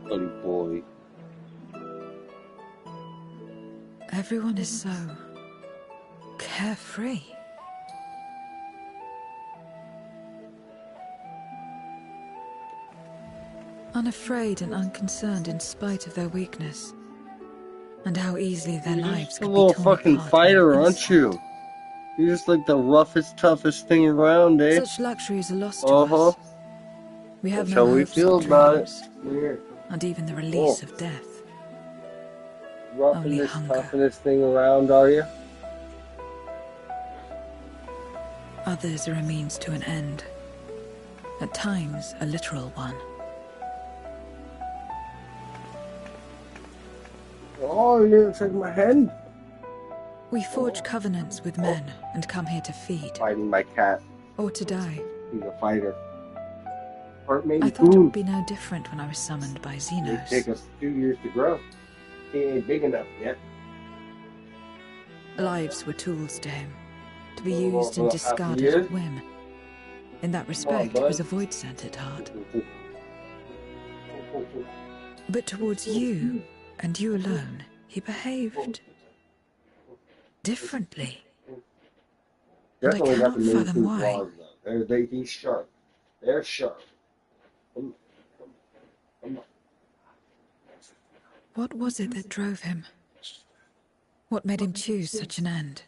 Buddy boy. Everyone is so carefree. Unafraid and unconcerned in spite of their weakness. And how easily their lives You're could a be little torn fucking apart fighter, by an aren't you? You're just like the roughest, toughest thing around, eh? Such luxuries are lost to us. We have That's no how we hopes feel or about it. dreams, and even the release of death. Roughest, hunger. toughest thing around, are you? Others are a means to an end. At times, a literal one. Oh, you didn't shake my hand? We forge covenants with men and come here to feed. Fighting my cat. Or to die. He's a fighter. Or I maybe thought it food. would be no different when I was summoned by It'd Xenos. take us 2 years to grow. He ain't big enough yet. Lives were tools to him, to be Well, used and half a discarded year? at whim. In that respect, bud. it was a void-sent at heart. But towards you, and you alone, he behaved differently. And I Definitely got cannot the main fathom two why. claws, though. He's sharp. They're sharp. Come on. What was it that drove him? What made him choose such an end?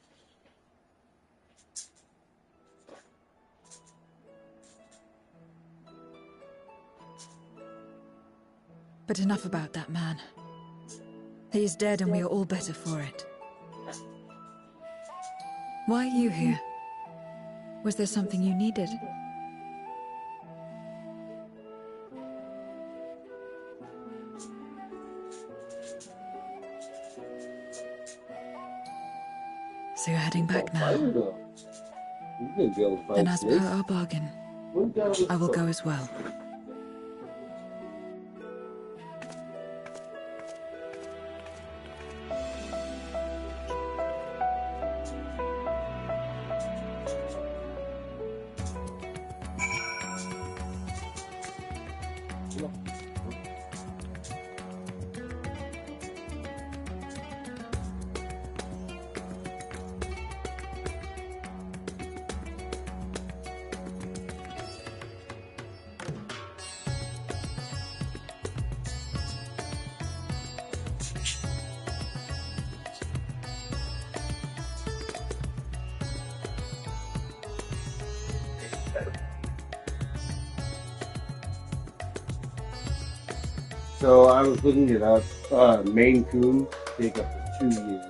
But enough about that man. He is dead and we are all better for it. Why are you here? Was there something you needed? So you're heading back now? Then as per our bargain, I will go as well. So I was looking it up. Maine Coon take up to 2 years,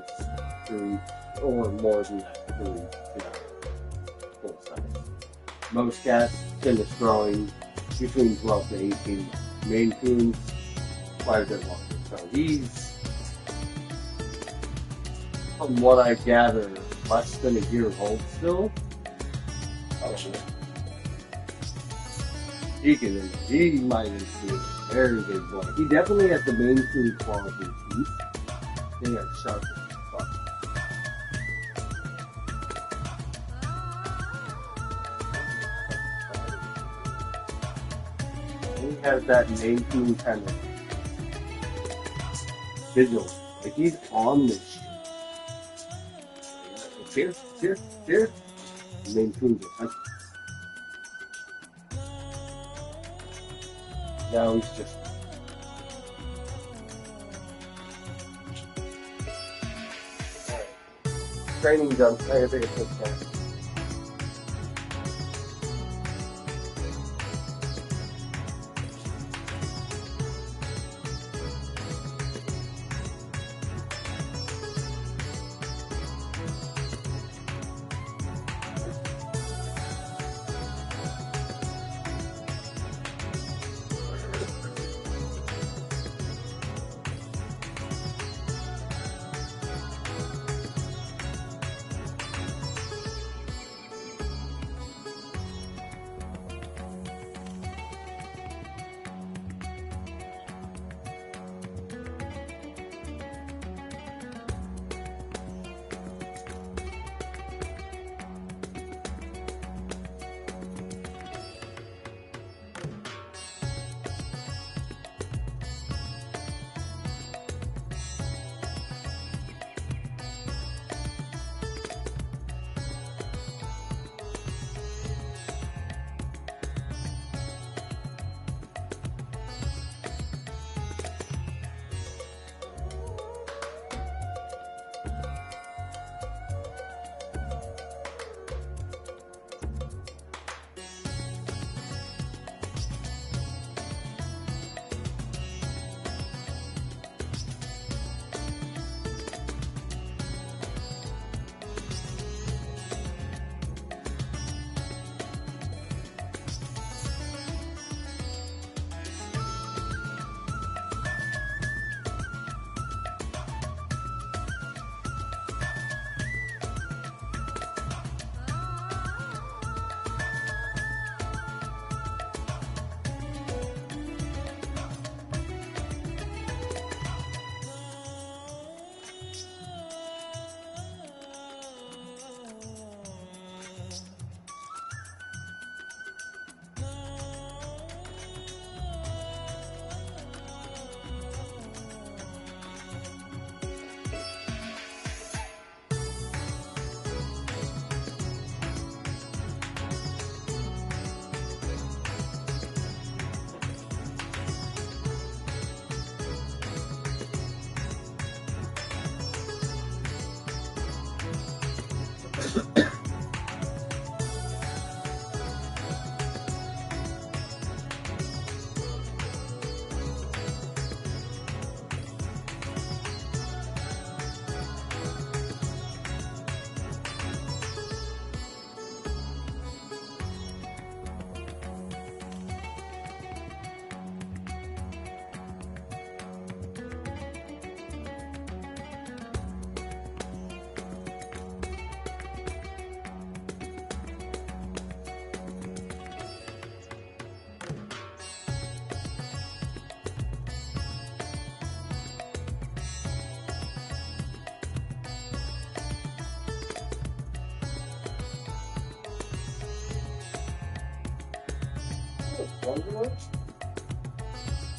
3, or more than that, 3, full size. Most cats finish growing between 12 to 18 months. Maine Coons quite a bit longer. So he's, from what I gather, less than a year old still. Oh, shit. He might be very big boy. He definitely has the Maine Coon quality teeth. They are sharp as fuck. He has that Maine Coon kind of vigil. Like he's on this shit. Here. Maine Coons are touching. Now he's just. Alright. Training done. I gotta take a quick time.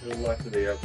Good luck to the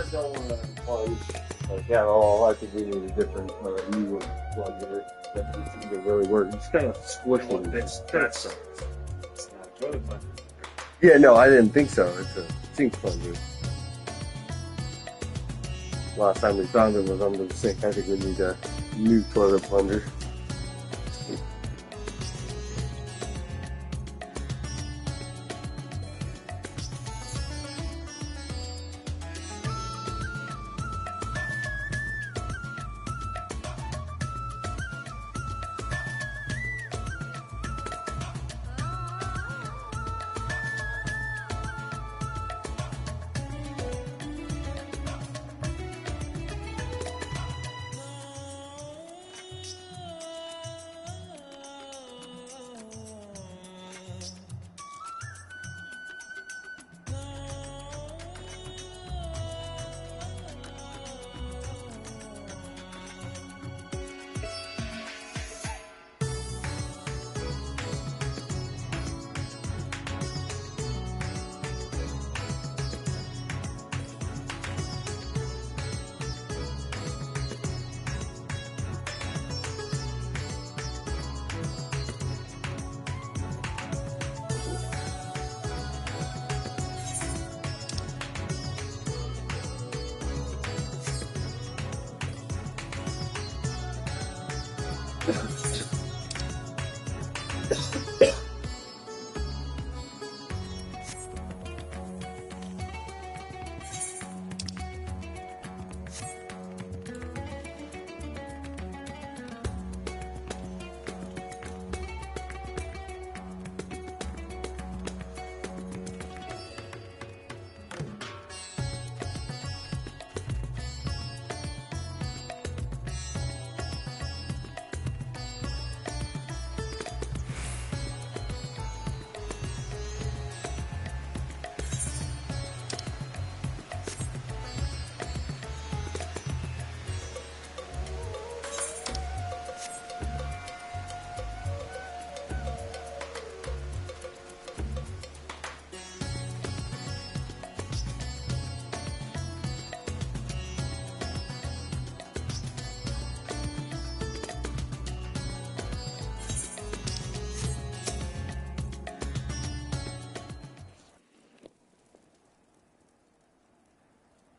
I don't want to plunge. Like, yeah, oh, I think we need a different new plunger. That doesn't seem to really work. It's kind of squishing. That's it's not a toilet plunger. Yeah, no, I didn't think so. It's a sink plunger. Last time we found it was under the sink. I think we need a new toilet plunger.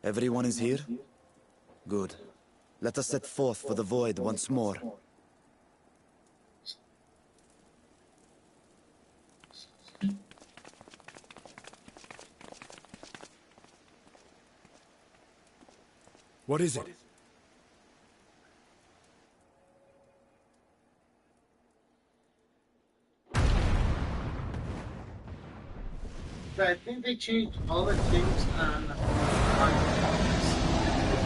Everyone is here? Good. Let us set forth for the void once more. What is it? But I think they changed all the things on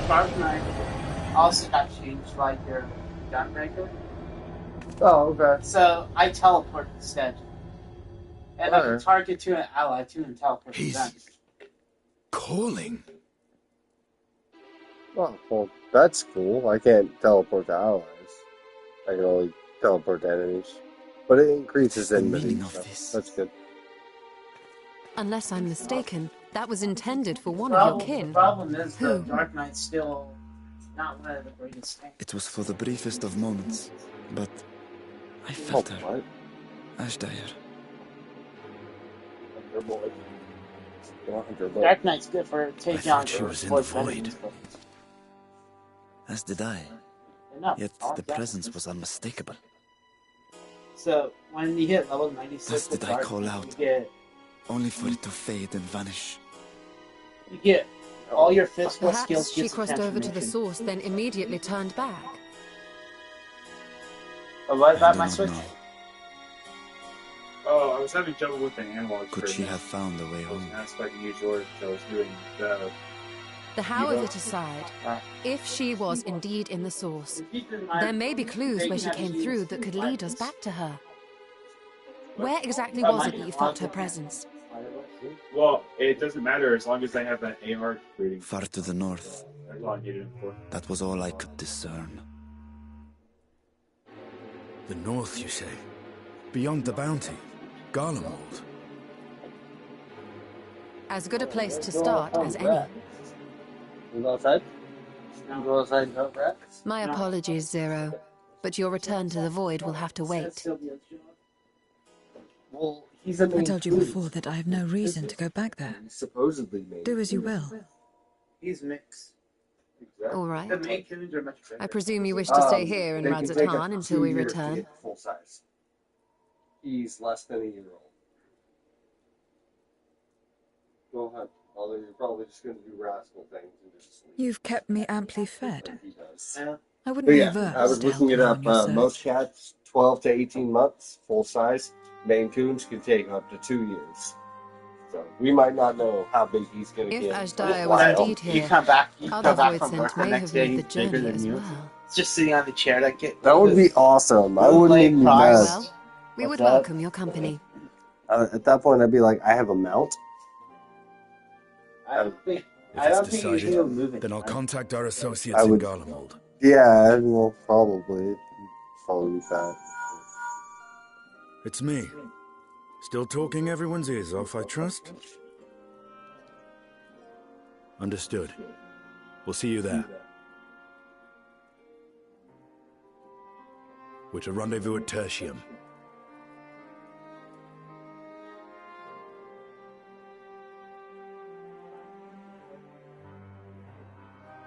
Dark Knight also got changed, like your Gunbreaker. Oh, okay. So I teleport instead. And I can target to an ally too and teleport to them. Calling? Oh, well, that's cool. I can't teleport to allies. I can only teleport to enemies. But it increases enmity, so that's good. Unless I'm mistaken, that was intended for one The of your kin. problem is the Who? Dark Knight's still not one of the greatest things. It was for the briefest of moments, but I felt her. Ashdire. Dark Knight's good for taking on she was in the void. As did I. Yet the presence was unmistakable. So when you hit level 96 Thus with did I Dark call Knight, out, you only for it to fade and vanish. get all your physical skills. Perhaps she gets a crossed over to the transformation. source, then immediately turned back. But what about I do my not switch? know. Oh, I was having trouble with the analog. Could she have found a way home? I was asked if I could use yours, so I was doing The how of it aside, if she was indeed in the source, there may be clues where she came through that could lead us back to her. Where exactly was it that you felt her presence? Well, it doesn't matter as long as I have that AR reading. Far to the north. That's all I needed it for. That was all I could discern. The north, you say? Beyond the bounty? Garlemald? As good a place to start as any. You go outside? You go outside and help Rex? My apologies, Zero, but your return to the void will have to wait. Well, he's a I told you before that I have no reason to go back there. Supposedly made. Do as you will. He's mixed. All right. The main humans are much better. I presume you wish to stay here in They can take Radzatan up to until 2 we years to return. get full size. He's less than a year old. Go ahead. Although you're probably just going to do rascal things and just sleep. You've kept me amply fed. He does. I wouldn't But yeah, reverse I was to looking help it you up. on your search. Most cats, 12 to 18 months, full size. Maine Coons can take up to 2 years. So we might not know how big he's going to If get. Ashdire was indeed here, You come back other from void work scent the may next have day, made the he's bigger journey than as you. well. Just sitting on the chair That would be awesome. I wouldn't even be mad. Well, we would welcome your company. At that point, I'd be like, I have a mount. I don't think. If I it's don't think you decided, can move it. then I'll contact our I associates in would- Garlemald. Yeah, well, probably. Probably that. It's me. Still talking everyone's ears off, I trust? Understood. We'll see you there. We're to rendezvous at Tertium.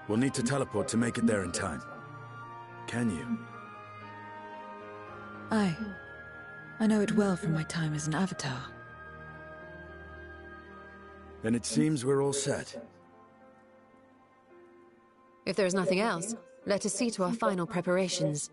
We'll need to teleport to make it there in time. Can you? I know it well from my time as an avatar. Then it seems we're all set. If there is nothing else, let us see to our final preparations.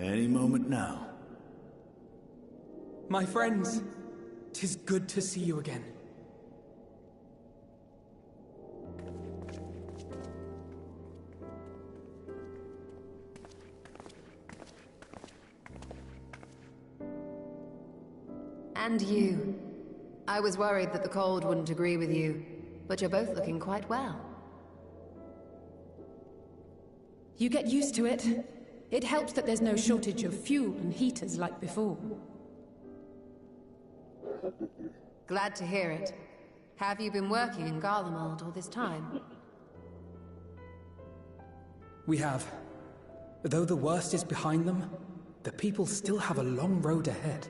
Any moment now. My friends, 'tis good to see you again. And you. I was worried that the cold wouldn't agree with you, but you're both looking quite well. You get used to it. It helps that there's no shortage of fuel and heaters like before. Glad to hear it. Have you been working in Garlemald all this time? We have. Though the worst is behind them, the people still have a long road ahead.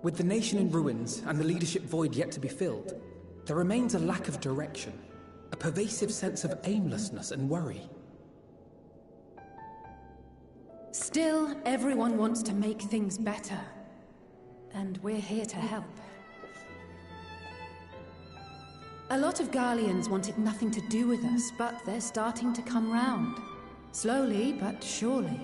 With the nation in ruins and the leadership void yet to be filled, there remains a lack of direction, a pervasive sense of aimlessness and worry. Still, everyone wants to make things better. And we're here to help. A lot of Garleans wanted nothing to do with us, but they're starting to come round. Slowly, but surely.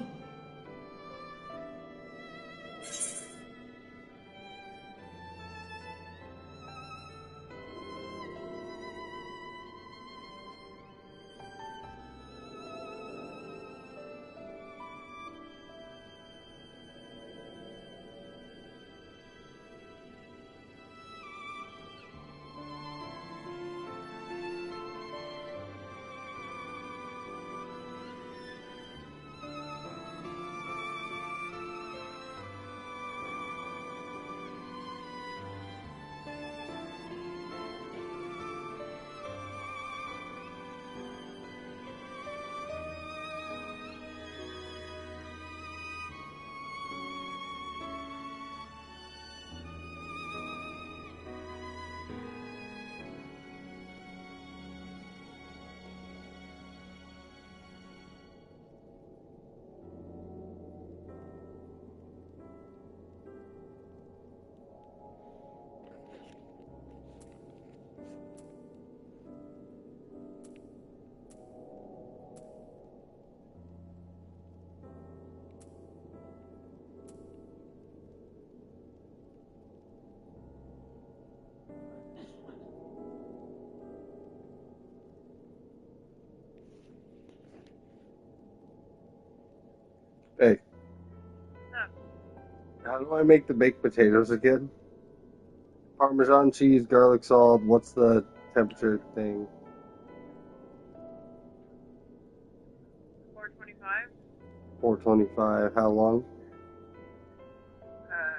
Hey. How do I make the baked potatoes again? Parmesan cheese, garlic salt, what's the temperature thing? 425. 425, how long?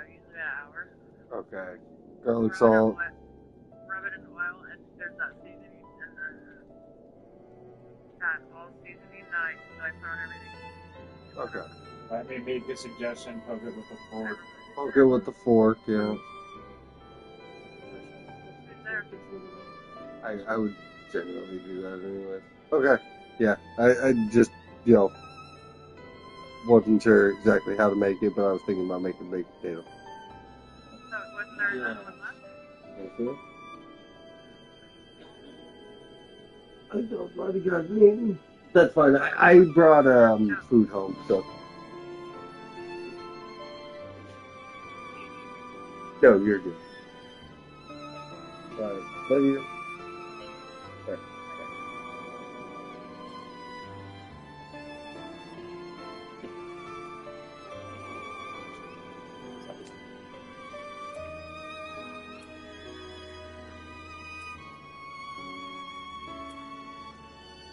Usually an hour. Okay. Garlic salt. Rub it in oil, and there's that seasoning, and then that all seasoning that I put on everything. Okay. I made a good suggestion, poke it with a fork. Poke it with the fork, yeah. I would generally do that anyway. Okay. Yeah. I just, wasn't sure exactly how to make it, but I was thinking about making baked potato. So wasn't there another one left? Okay. I don't know the guy's name. That's fine. I brought food home, so. No, you're good. Alright, love you. Alright.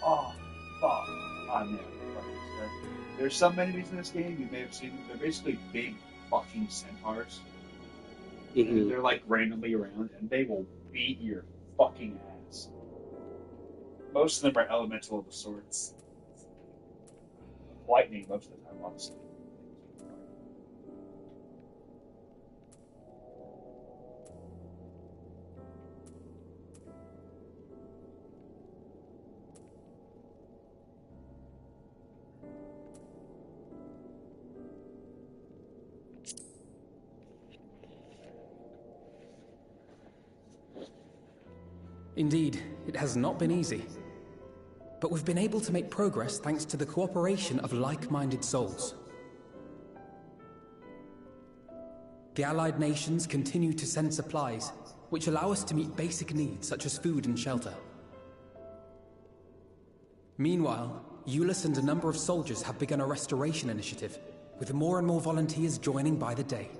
Oh, fuck. Oh, man. There's some enemies in this game, you may have seen them. They're basically big fucking centaurs. Mm-hmm. They're like randomly around, and they will beat your fucking ass. Most of them are elemental of the sorts. Lightning most of the time, honestly. Indeed, it has not been easy. but we've been able to make progress thanks to the cooperation of like-minded souls. The allied nations continue to send supplies, which allow us to meet basic needs such as food and shelter. Meanwhile, Euless and a number of soldiers have begun a restoration initiative, with more and more volunteers joining by the day.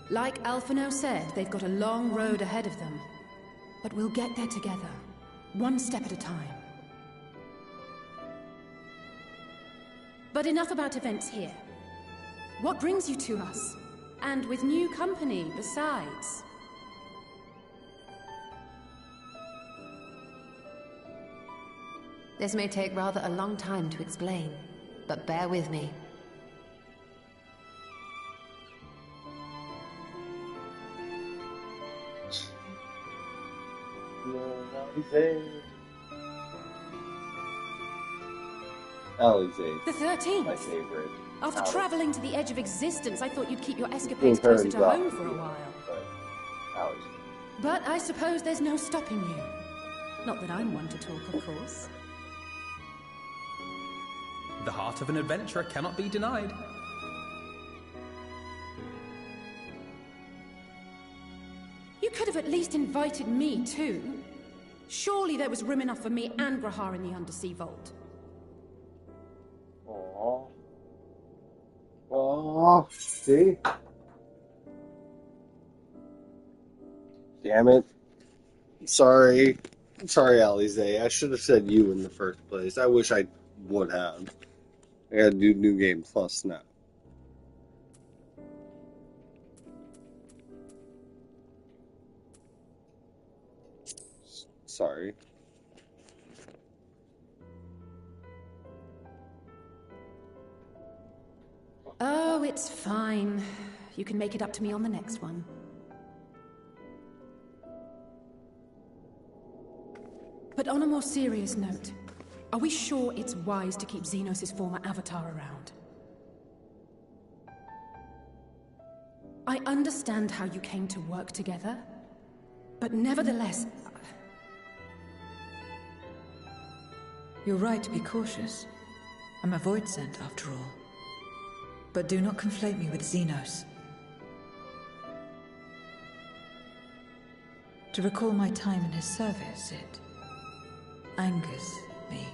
Like Alphino said, they've got a long road ahead of them. But we'll get there together, one step at a time. But enough about events here. What brings you to us? And with new company, besides. This may take rather a long time to explain, but bear with me. Alizé. The 13th? My favorite. After Alizé. traveling to the edge of existence, I thought you'd keep your escapades closer to home for a while. But I suppose there's no stopping you. Not that I'm one to talk, of course. The heart of an adventurer cannot be denied. You could have at least invited me, too. Surely there was room enough for me and Grahar in the Undersea Vault. Aww. Oh, see? Damn it. Sorry. Sorry, Alizé. I should have said you in the first place. I wish I would have. I gotta do New Game Plus now. Sorry. Oh, it's fine. You can make it up to me on the next one. But on a more serious note, are we sure it's wise to keep Xenos' former avatar around? I understand how you came to work together, but nevertheless... You're right to be cautious. I'm a void sent, after all. But do not conflate me with Xenos. To recall my time in his service, it angers me.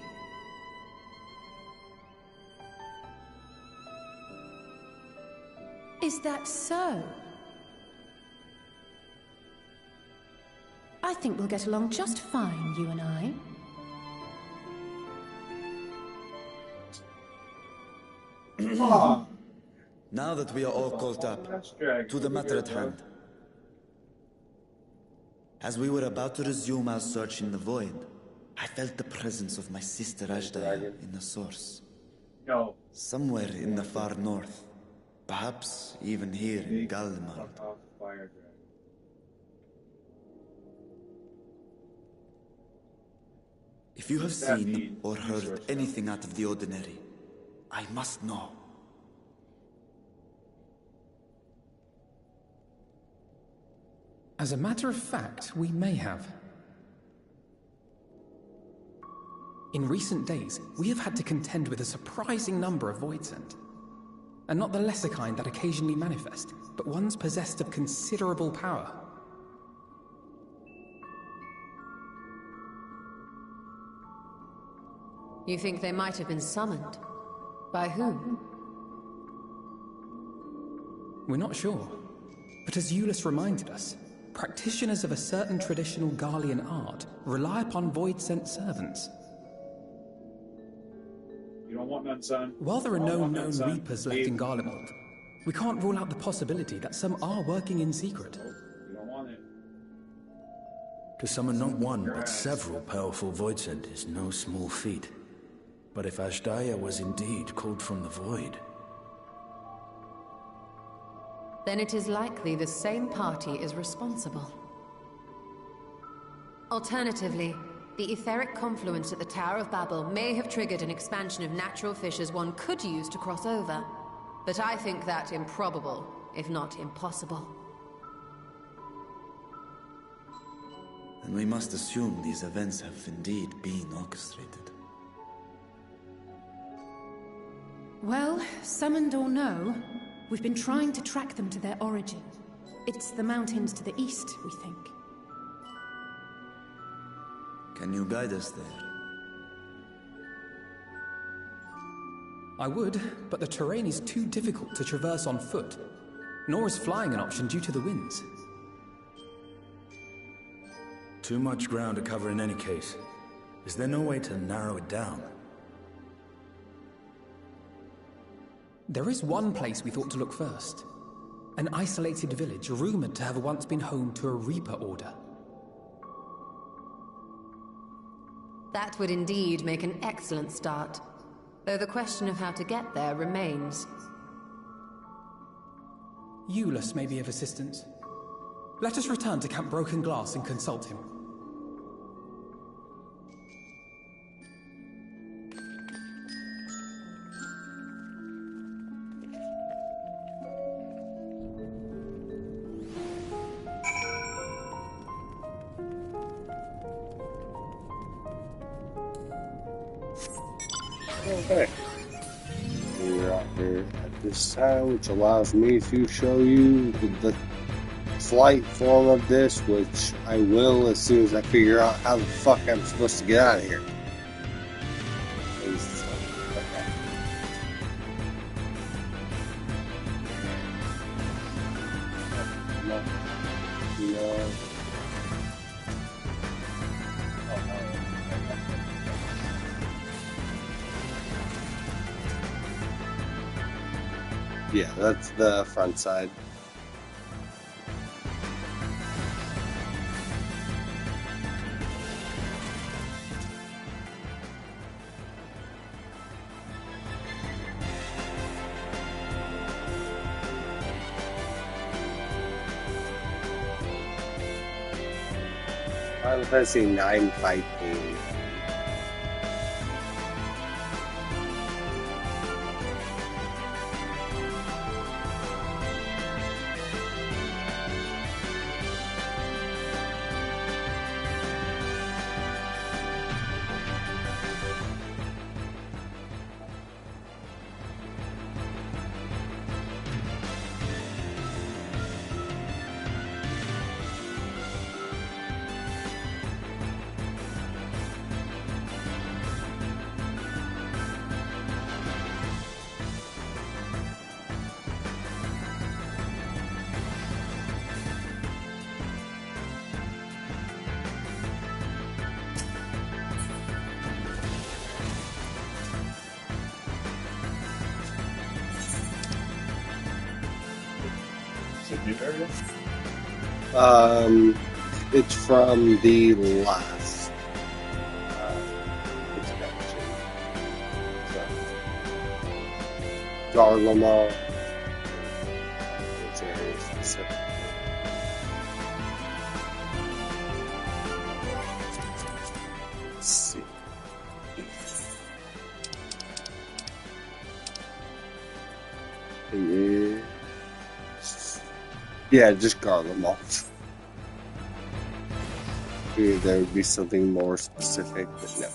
Is that so? I think we'll get along just fine, you and I. Now that we are all caught up, to the matter at hand. As we were about to resume our search in the void, I felt the presence of my sister Ajdaya in the source. No. Somewhere in the far north. Perhaps even here in Galmard. If you have seen or heard anything out of the ordinary, I must know. As a matter of fact, we may have. In recent days, we have had to contend with a surprising number of Voidsent. And not the lesser kind that occasionally manifest, but ones possessed of considerable power. You think they might have been summoned? By whom? We're not sure. But as Euless reminded us, practitioners of a certain traditional Garlean art rely upon void-sent servants. You don't want none, son. While there are no known Reapers left in Garlemald, we can't rule out the possibility that some are working in secret. You don't want it. To summon not one, but several powerful Voidsent is no small feat. But if Ajdaya was indeed called from the void... Then it is likely the same party is responsible. Alternatively, the etheric confluence at the Tower of Babel may have triggered an expansion of natural fissures one could use to cross over. But I think that improbable, if not impossible. And we must assume these events have indeed been orchestrated. Well, summoned or no, we've been trying to track them to their origin. It's the mountains to the east, we think. Can you guide us there? I would, but the terrain is too difficult to traverse on foot. Nor is flying an option due to the winds. Too much ground to cover in any case. Is there no way to narrow it down? There is one place we thought to look first. An isolated village rumored to have once been home to a Reaper Order. That would indeed make an excellent start. Though the question of how to get there remains. Eulus may be of assistance. Let us return to Camp Broken Glass and consult him. Okay. We're out here at this time, which allows me to show you the slight form of this, which I will as soon as I figure out how the fuck I'm supposed to get out of here. Yeah, that's the front side. Final Fantasy 9 fight game. New area? It's from the last expansion. So, Garlemald, which area specifically. Let's see. Yeah, just Garlemald. Maybe there would be something more specific, but no.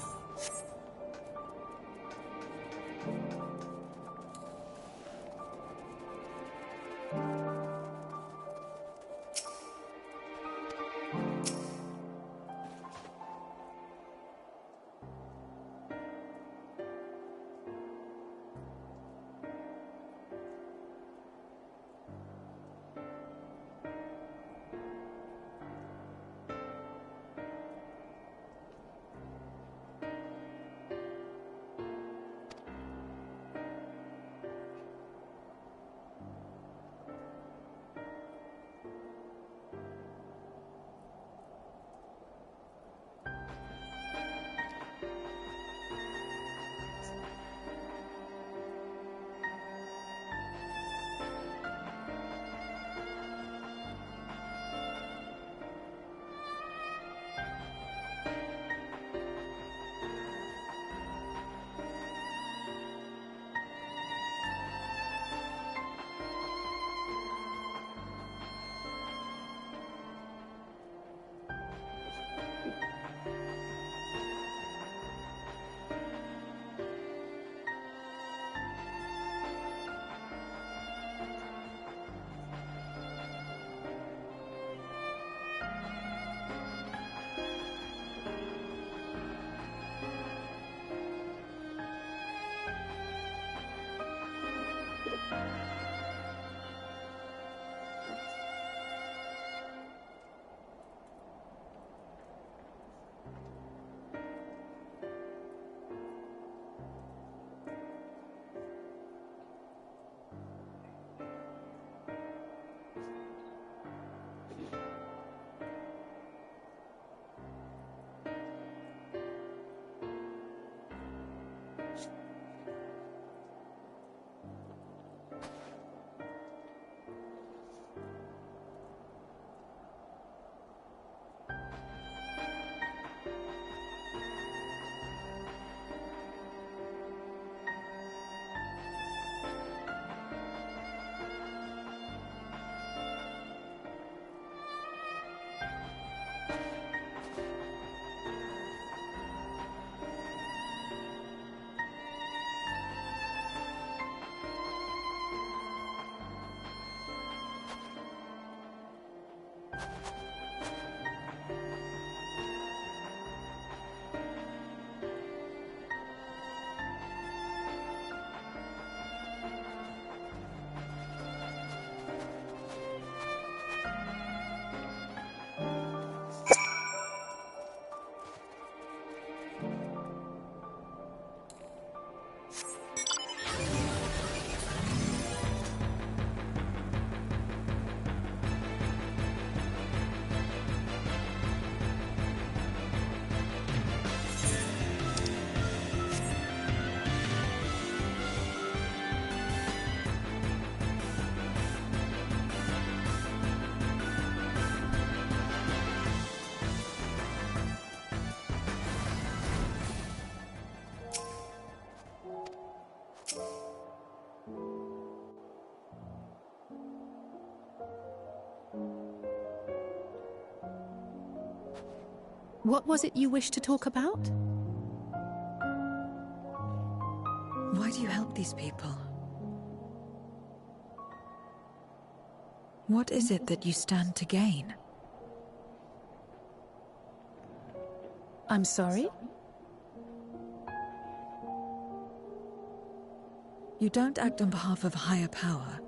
What was it you wished to talk about? Why do you help these people? What is it that you stand to gain? I'm sorry? You don't act on behalf of a higher power,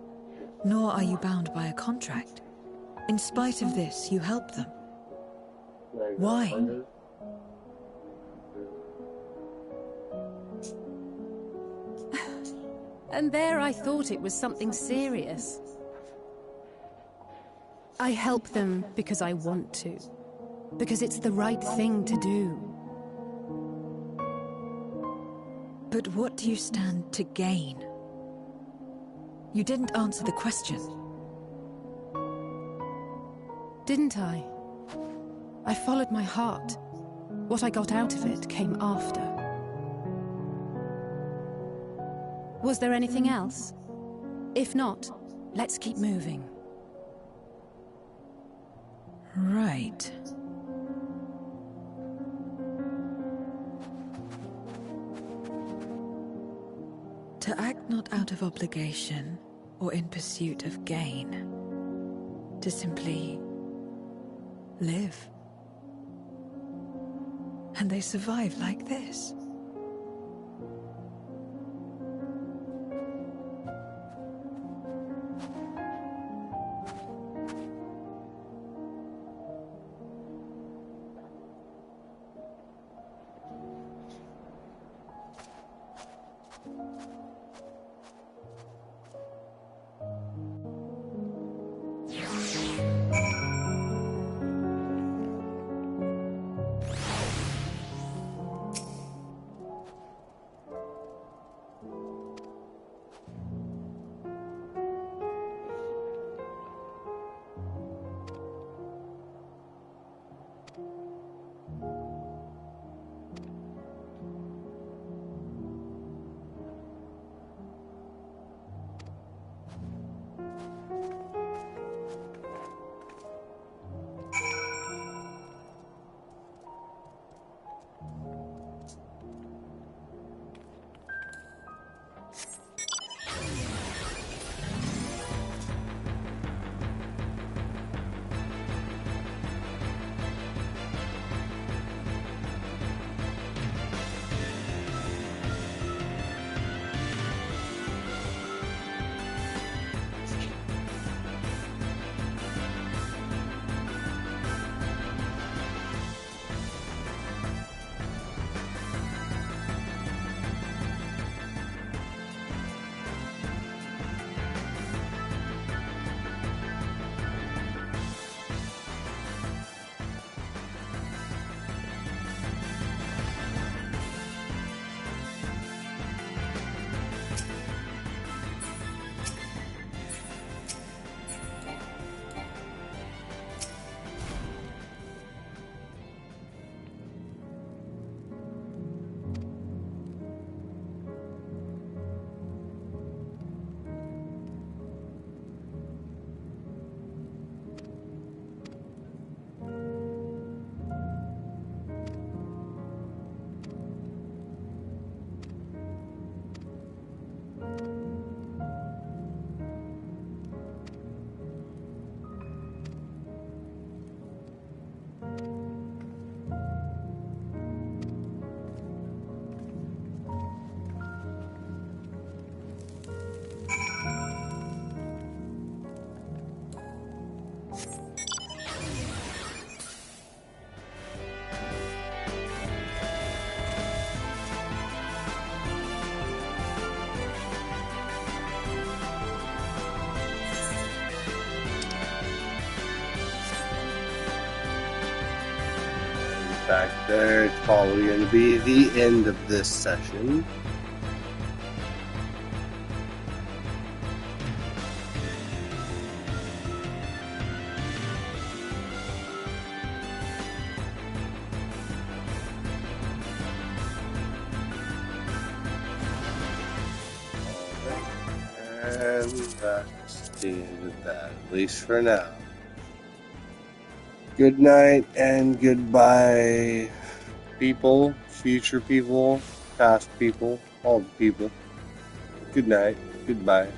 nor are you bound by a contract. In spite of this, you help them. Why? And there I thought it was something serious. I help them because I want to. Because it's the right thing to do. But what do you stand to gain? You didn't answer the question. Didn't I? I followed my heart. What I got out of it came after. Was there anything else? If not, let's keep moving. Right. To act not out of obligation or in pursuit of gain. To simply live. And they survive like this. Back there, it's probably going to be the end of this session. And that's the end of that, at least for now. Good night and goodbye, people, future people, past people, all the people. Good night, goodbye.